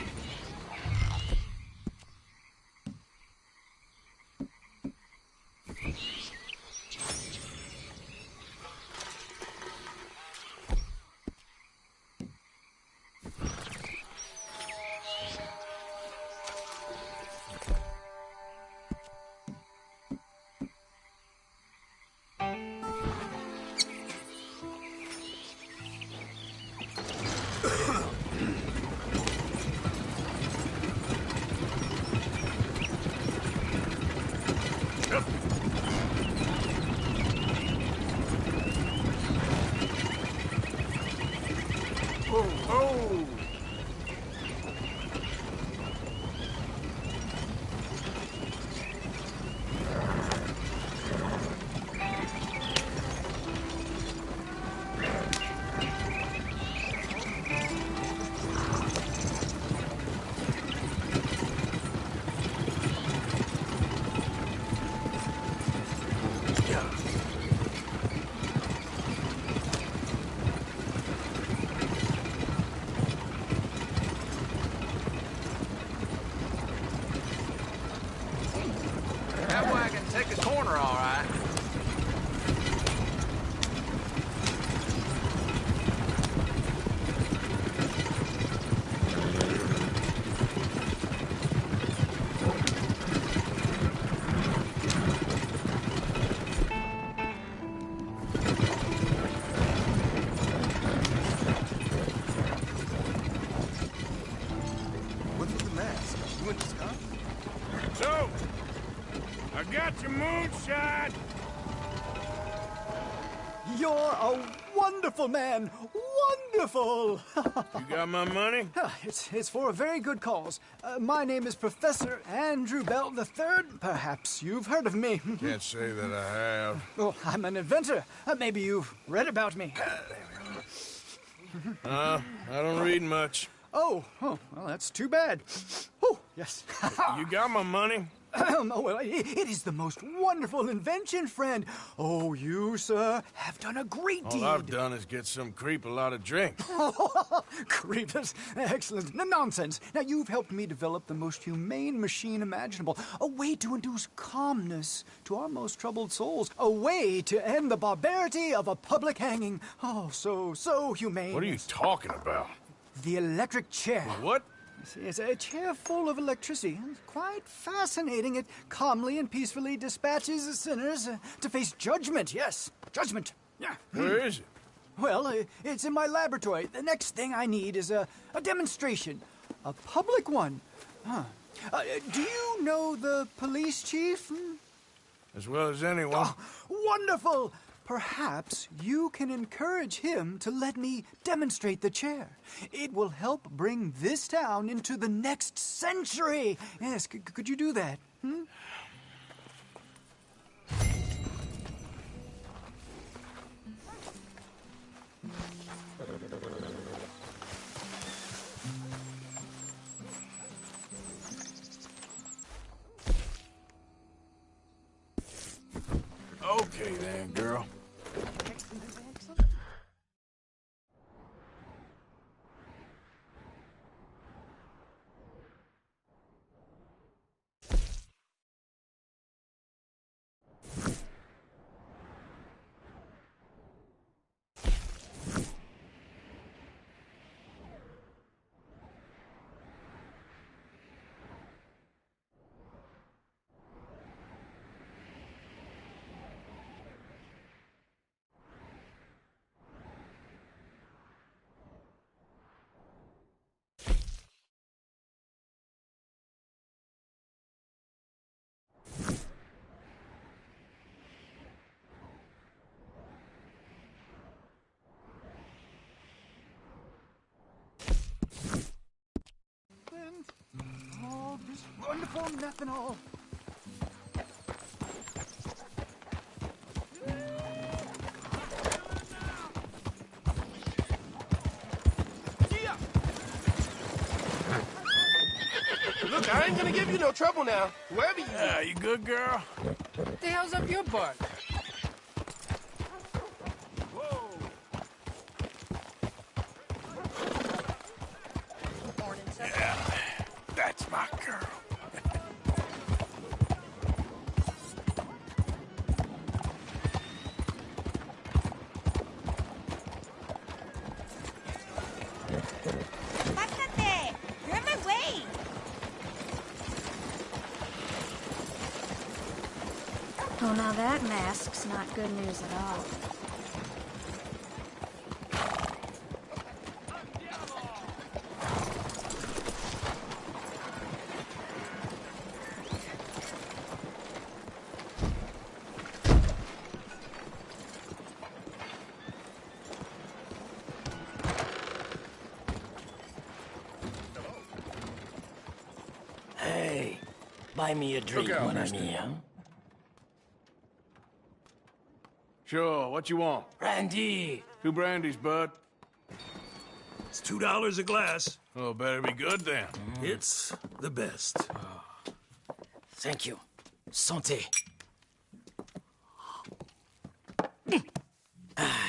That wagon take a corner, all right. What's with the mask? You in disguise? So, I got your moonshine. You're a wonderful man. Wonderful. You got my money? It's for a very good cause. My name is Professor Andrew Bell III. Perhaps you've heard of me. Can't say that I have. Oh, I'm an inventor. Maybe you've read about me. I don't read much. Oh, well, that's too bad. Oh, yes. You got my money? Oh, well, it is the most wonderful invention, friend. Oh, you, sir, have done a great deed. All I've done is get some creep a lot of drink. Creepers. Excellent. No, nonsense. Now, you've helped me develop the most humane machine imaginable. A way to induce calmness to our most troubled souls. A way to end the barbarity of a public hanging. Oh, so humane. What are you talking about? The electric chair. What? It's a chair full of electricity. It's quite fascinating. It calmly and peacefully dispatches the sinners to face judgment. Yes, judgment. Yeah. Where is it? Well, it's in my laboratory. The next thing I need is a demonstration. A public one. Huh. Do you know the police chief? As well as anyone. Oh, wonderful! Perhaps you can encourage him to let me demonstrate the chair. It will help bring this town into the next century. Yes, could you do that? Okay then, girl. Oh, this wonderful methanol. Look, I ain't gonna give you no trouble now. Wherever you Yeah, you good, girl? What the hell's up your butt? Pásate! You're in my way! Oh, now that mask's not good news at all. Hey, buy me a drink, Look out, mon mister. ami, huh? Sure, what you want? Brandy! 2 brandies, bud. It's $2 a glass. Oh, better be good then. It's the best. Thank you. Santé.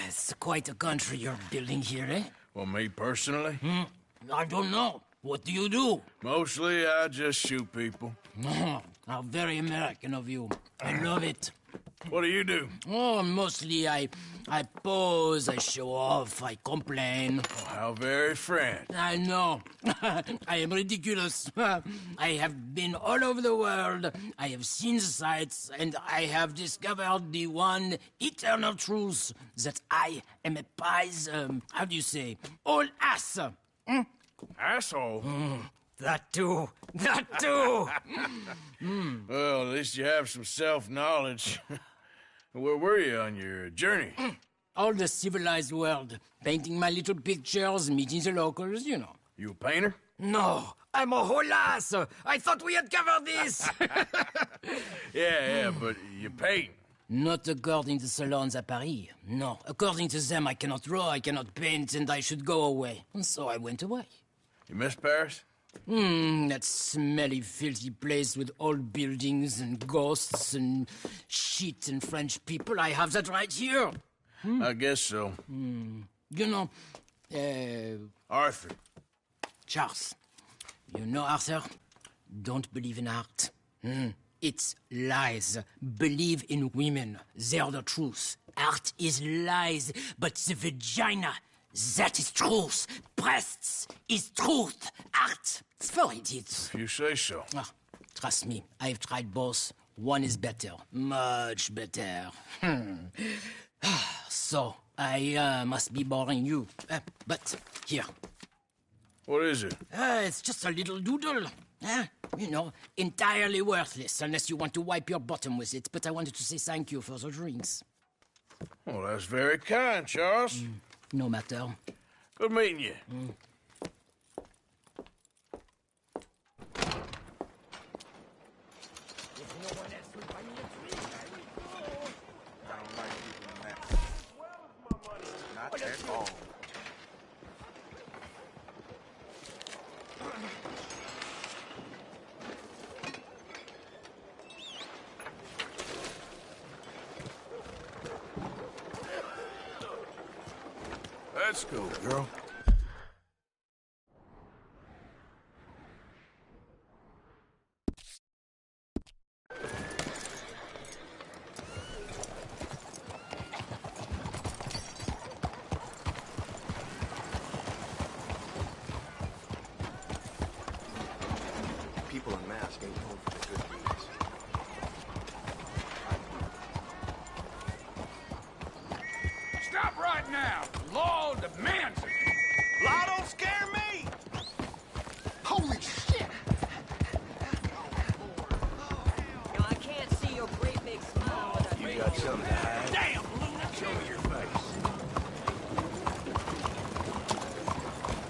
It's quite a country you're building here, eh? Well, me personally? I don't know. What do you do? Mostly, I just shoot people. How very American of you. I love it. What do you do? Oh, mostly I pose, I show off, I complain. Oh, how very French. I know. I am ridiculous. I have been all over the world. I have seen the sights, and I have discovered the one eternal truth that I am a pies, how do you say, old ass. Asshole? That too. That too. Well, at least you have some self-knowledge. Where were you on your journey? All the civilized world. Painting my little pictures, meeting the locals, you know. You a painter? No, I'm a whole ass. I thought we had covered this. Yeah, but you paint. Not according to salons at Paris. No, according to them, I cannot draw, I cannot paint, and I should go away. And so I went away. You miss Paris? That smelly, filthy place with old buildings and ghosts and shit and French people. I have that right here. I guess so. You know, Arthur. Charles. You know, Arthur? Don't believe in art. It's lies. Believe in women. They're the truth. Art is lies, but the vagina, that is truth. Breasts is truth. Art, it's for idiots. If you say so. Trust me, I've tried both. One is better. Much better. So, I must be boring you. But, here. What is it? It's just a little doodle. You know, entirely worthless, unless you want to wipe your bottom with it. But I wanted to say thank you for the drinks. Well, that's very kind, Charles. No matter. Good meeting you. Not at all. Let's go, girl. People unmasked ain't known for their good deeds. Stop right now! Law demands it! Law don't scare me! Holy shit! Now, I can't see your great big smile with You got something to hide? Damn, Luna! Show me your face.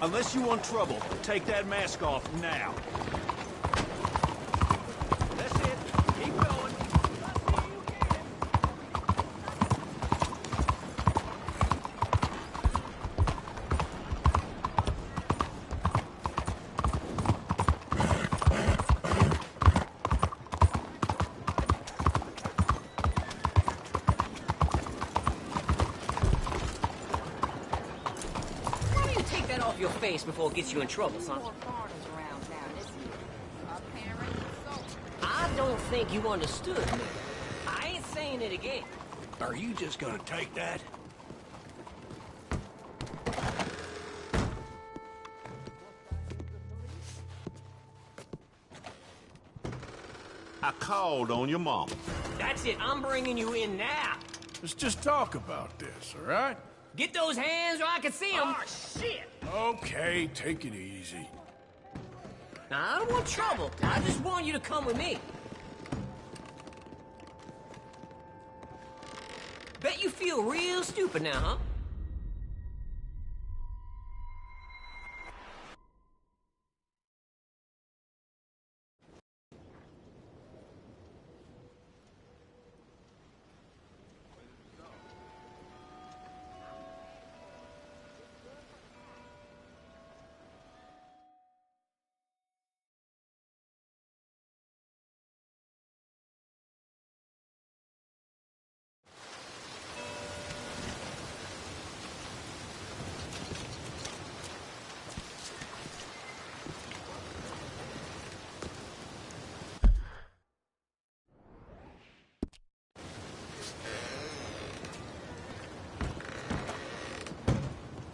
Unless you want trouble, take that mask off now. That's it. Keep going. Why don't you take that off your face before it gets you in trouble, son? I don't think you understood me. I ain't saying it again. Are you just gonna take that? I called on your mama. That's it. I'm bringing you in now. Let's just talk about this, all right? Get those hands or I can see them. Oh, shit. Okay, take it easy. Now, I don't want trouble. I just want you to come with me. Bet you feel real stupid now, huh?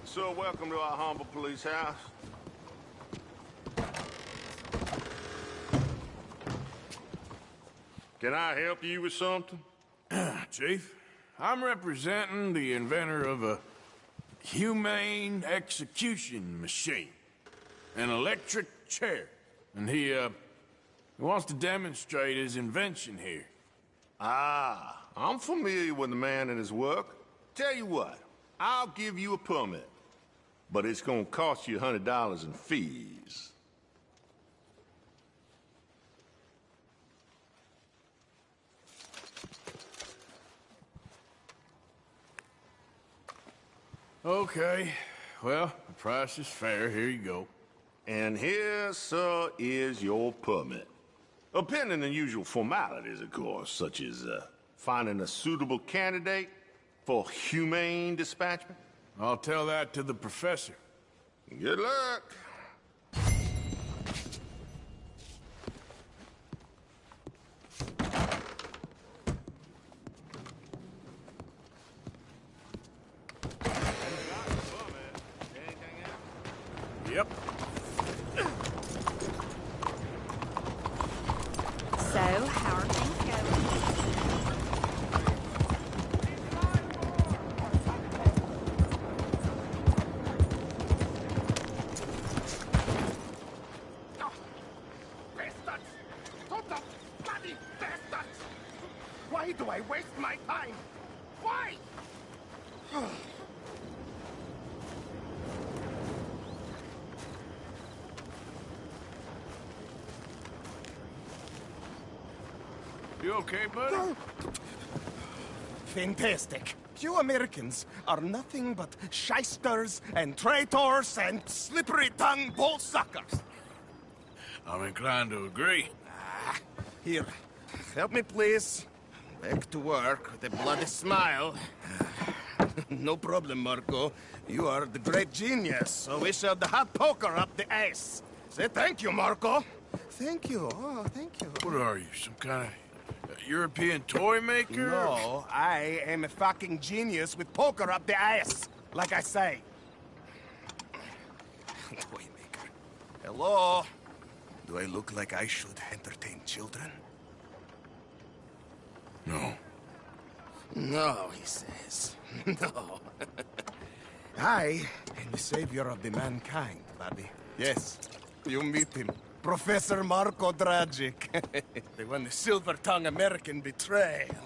So welcome to our humble police house. Can I help you with something? Chief, I'm representing the inventor of a humane execution machine. An electric chair. And he wants to demonstrate his invention here. Ah, I'm familiar with the man and his work. Tell you what, I'll give you a permit. But it's gonna cost you $100 in fees. Okay. Well, the price is fair. Here you go. And here, sir, is your permit. Pending the usual formalities, of course, such as finding a suitable candidate for humane dispatchment. I'll tell that to the professor. Good luck. Yep. So, how are things going? Bastards! Total bloody bastards! Why do I waste my time? Why? You okay, buddy? Fantastic. You Americans are nothing but shysters and traitors and slippery-tongued bull suckers. I'm inclined to agree. Here, help me, please. Back to work with a bloody smile. No problem, Marco. You are the great genius, so we shall the hot poker up the ass. Say thank you, Marco. Thank you. Oh, thank you. What are you, some kind of European toy maker? No, I am a fucking genius with poker up the ass, like I say. Toy maker. Hello? Do I look like I should entertain children? No. No, he says. No. I am the savior of the mankind, buddy. Yes, you meet him. Professor Marco Dragic. The one the silver-tongued American betrayed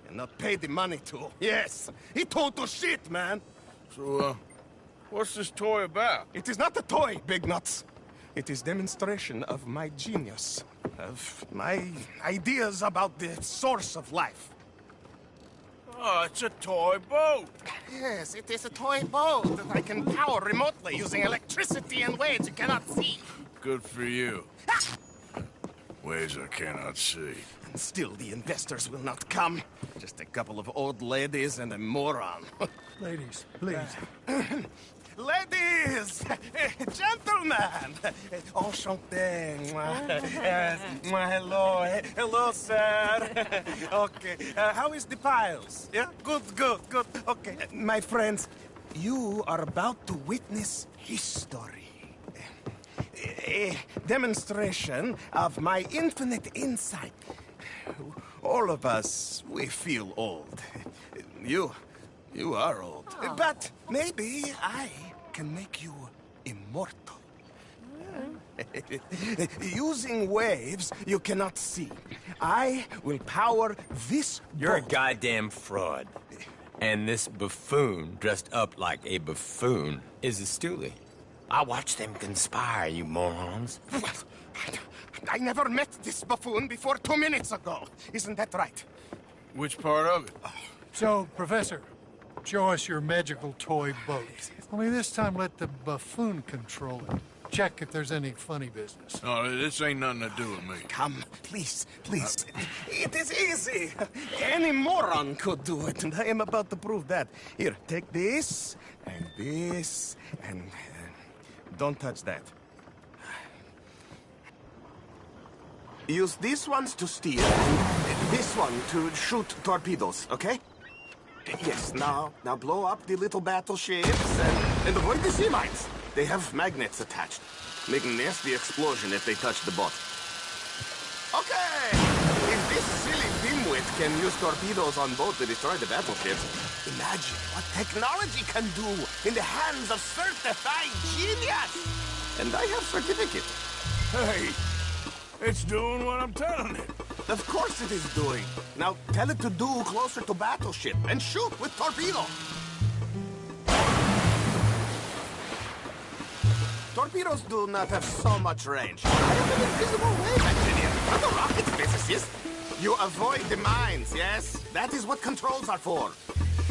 and not paid the money to. Yes, he total shit, man. So, what's this toy about? It is not a toy, Big Nuts. It is demonstration of my genius, of my ideas about the source of life. Oh, it's a toy boat. Yes, it is a toy boat that I can power remotely using electricity in ways you cannot see. Good for you. Ways I cannot see. And still the investors will not come. Just a couple of old ladies and a moron. Ladies, please. Ladies! Gentlemen! Enchanté. Hello. Hello, sir. Okay. How is the piles? Yeah? Good. Okay. My friends, you are about to witness history. A demonstration of my infinite insight all of us, we feel old. You are old. But maybe I can make you immortal. Using waves you cannot see. I will power this You're a boat. goddamn fraud. And this buffoon, dressed up like a buffoon, is a stoolie. I watched them conspire, you morons. I never met this buffoon before 2 minutes ago. Isn't that right? Which part of it? So, Professor, show us your magical toy boat. Only this time let the buffoon control it. Check if there's any funny business. Oh, this ain't nothing to do with me. Come, please. It is easy. Any moron could do it, and I am about to prove that. Here, take this, and don't touch that. Use these ones to steer, and this one to shoot torpedoes, okay? Yes, now blow up the little battleships, and avoid the sea mines. They have magnets attached, making nasty explosion if they touch the boat. Okay! If this silly dimwit can use torpedoes on boat to destroy the battleships, imagine what technology can do in the hands of certified genius! And I have certificate. Hey, it's doing what I'm telling it. Of course it is doing. Now tell it to do closer to battleship and shoot with torpedo. Torpedoes do not have so much range. I am an invisible wave engineer. I'm a rocket physicist. You avoid the mines, yes? That is what controls are for.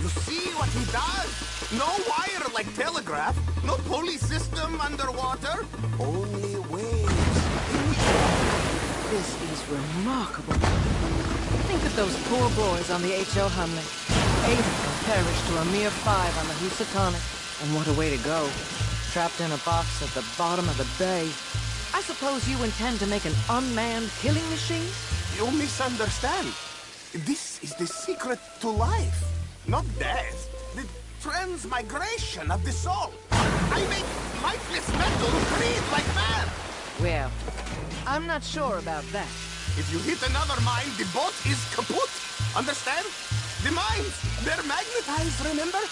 You see what he does? No wire like telegraph. No pulley system underwater. Only waves. This is remarkable. Think of those poor boys on the H.L. Humley. 8 of them perished to a mere 5 on the Housatonic. And what a way to go. Trapped in a box at the bottom of the bay. I suppose you intend to make an unmanned killing machine? You misunderstand. This is the secret to life, not death. The transmigration of the soul. I make lifeless metal breathe like man. Well, I'm not sure about that. If you hit another mine, the boat is kaput. Understand? The mines, they're magnetized, remember?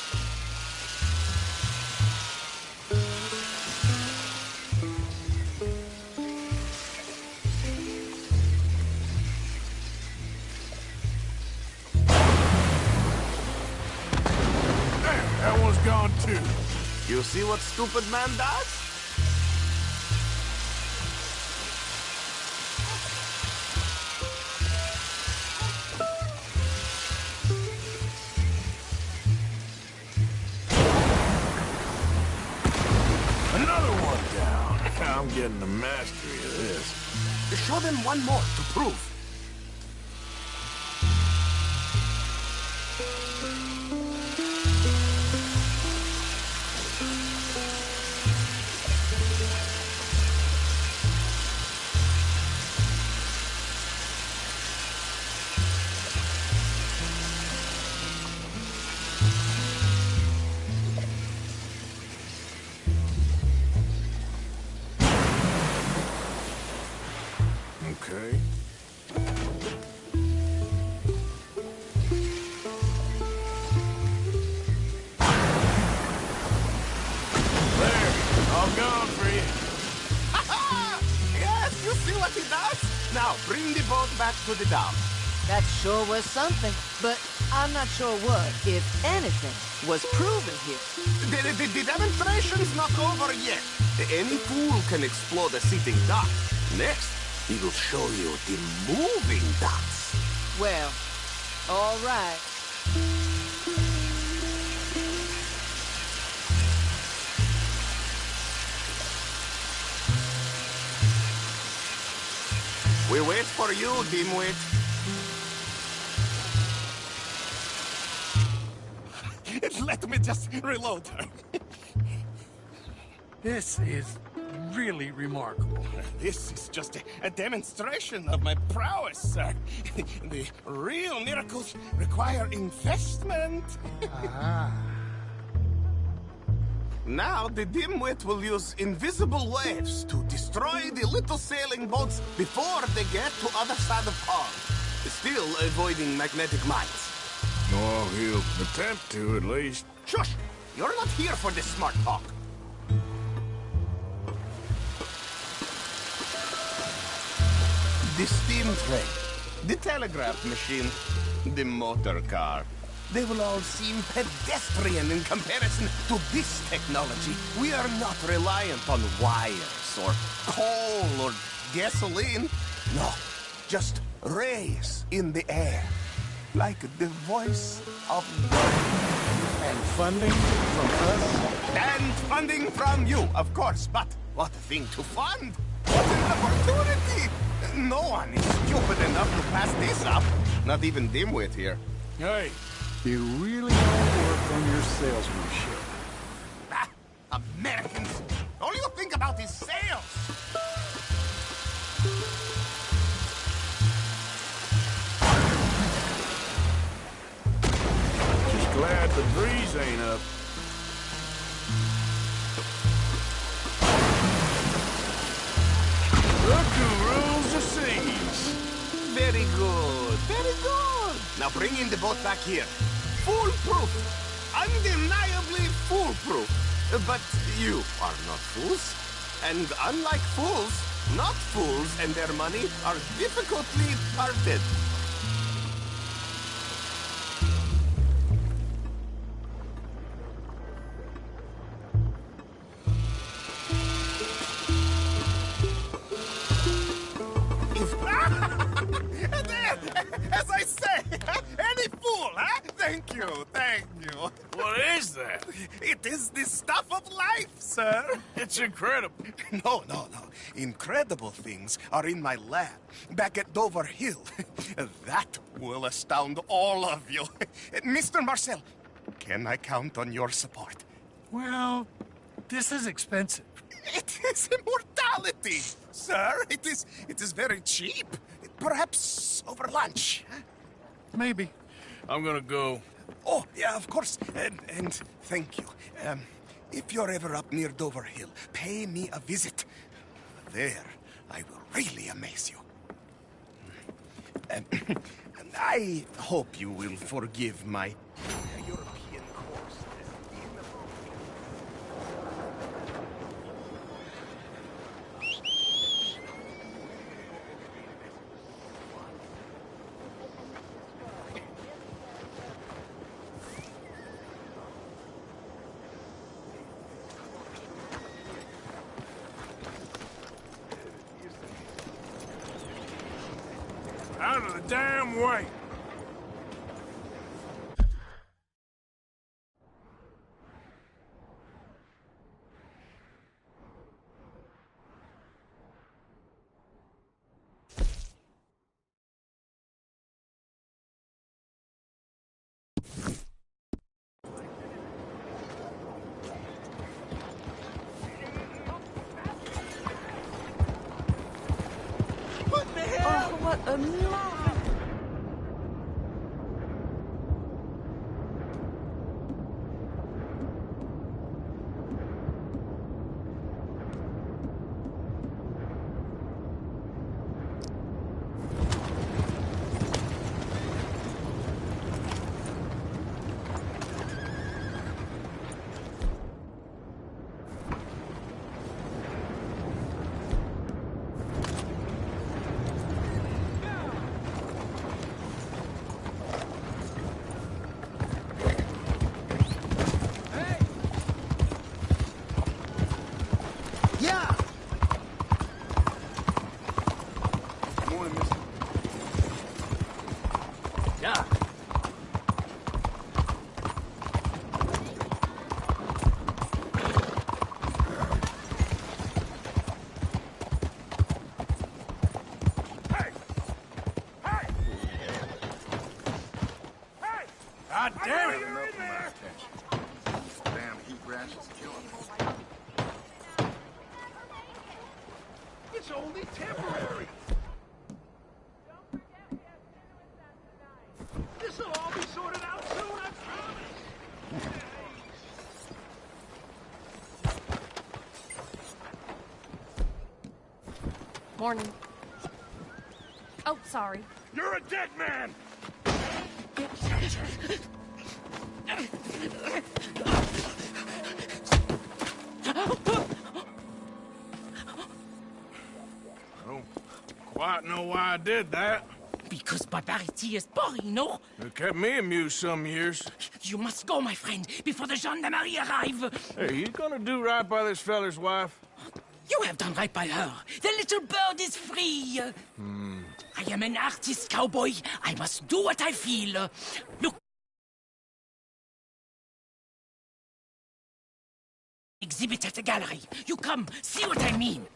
That one's gone too. You see what stupid man does? Another one down. I'm getting the mastery of this. Show them one more to prove. Okay. There, all gone for you. Yes, you see what he does? Now, bring the boat back to the dock. That sure was something, but I'm not sure what, if anything, was proven here. The demonstration's not over yet. Any fool can explode a sitting dock. Next, he will show you the moving docks. Well, all right. We wait for you, dimwit. Let me just reload. This is really remarkable. This is just a demonstration of my prowess, sir. The real miracles require investment. Now, the dimwit will use invisible waves to destroy the little sailing boats before they get to other side of pond. Still avoiding magnetic mines. Oh, he'll attempt to, at least. Shush! You're not here for this smart talk. The steam train, the telegraph machine, the motor car. They will all seem pedestrian in comparison to this technology. We are not reliant on wires or coal or gasoline. No, just rays in the air, like the voice of God. And funding from us? And funding from you, of course. But what a thing to fund! What an opportunity! No one is stupid enough to pass this up. Not even Dimwit here. Hey, You really don't work on your salesmanship. Ah, Americans! All you think about is sales! just glad the breeze ain't up. Look who rules the seas. Very good, very good. Now bring in the boat back here. Foolproof! Undeniably foolproof! But you are not fools. And unlike fools, not fools and their money are difficultly parted. As I say, any fool, huh? Thank you, thank you. What is that? It is the stuff of life, sir. It's incredible. No. Incredible things are in my lab, back at Dover Hill. That will astound all of you. Mr. Marcel, can I count on your support? Well, this is expensive. It is immortality, sir. It is very cheap. Perhaps over lunch. Huh? Maybe. I'm gonna go. Oh, yeah, of course. And thank you. If you're ever up near Dover Hill, pay me a visit. There, I will really amaze you. And I hope you will forgive my European course. Out of the damn way. What the hell? Oh, what a lie! Yeah! Morning, mister. Yeah. God damn it! Damn heat rash is killing me. It's only temporary. This'll all be sorted out soon, I promise. Morning. Oh, sorry. You're a dead man! I don't quite know why I did that. Because barbarity is boring, no? It kept me amused some years. You must go, my friend, before the gendarmerie arrive. Hey, you gonna do right by this feller's wife? You have done right by her. The little bird is free. I am an artist, cowboy. I must do what I feel. Look. Exhibit at the gallery. You come, see what I mean.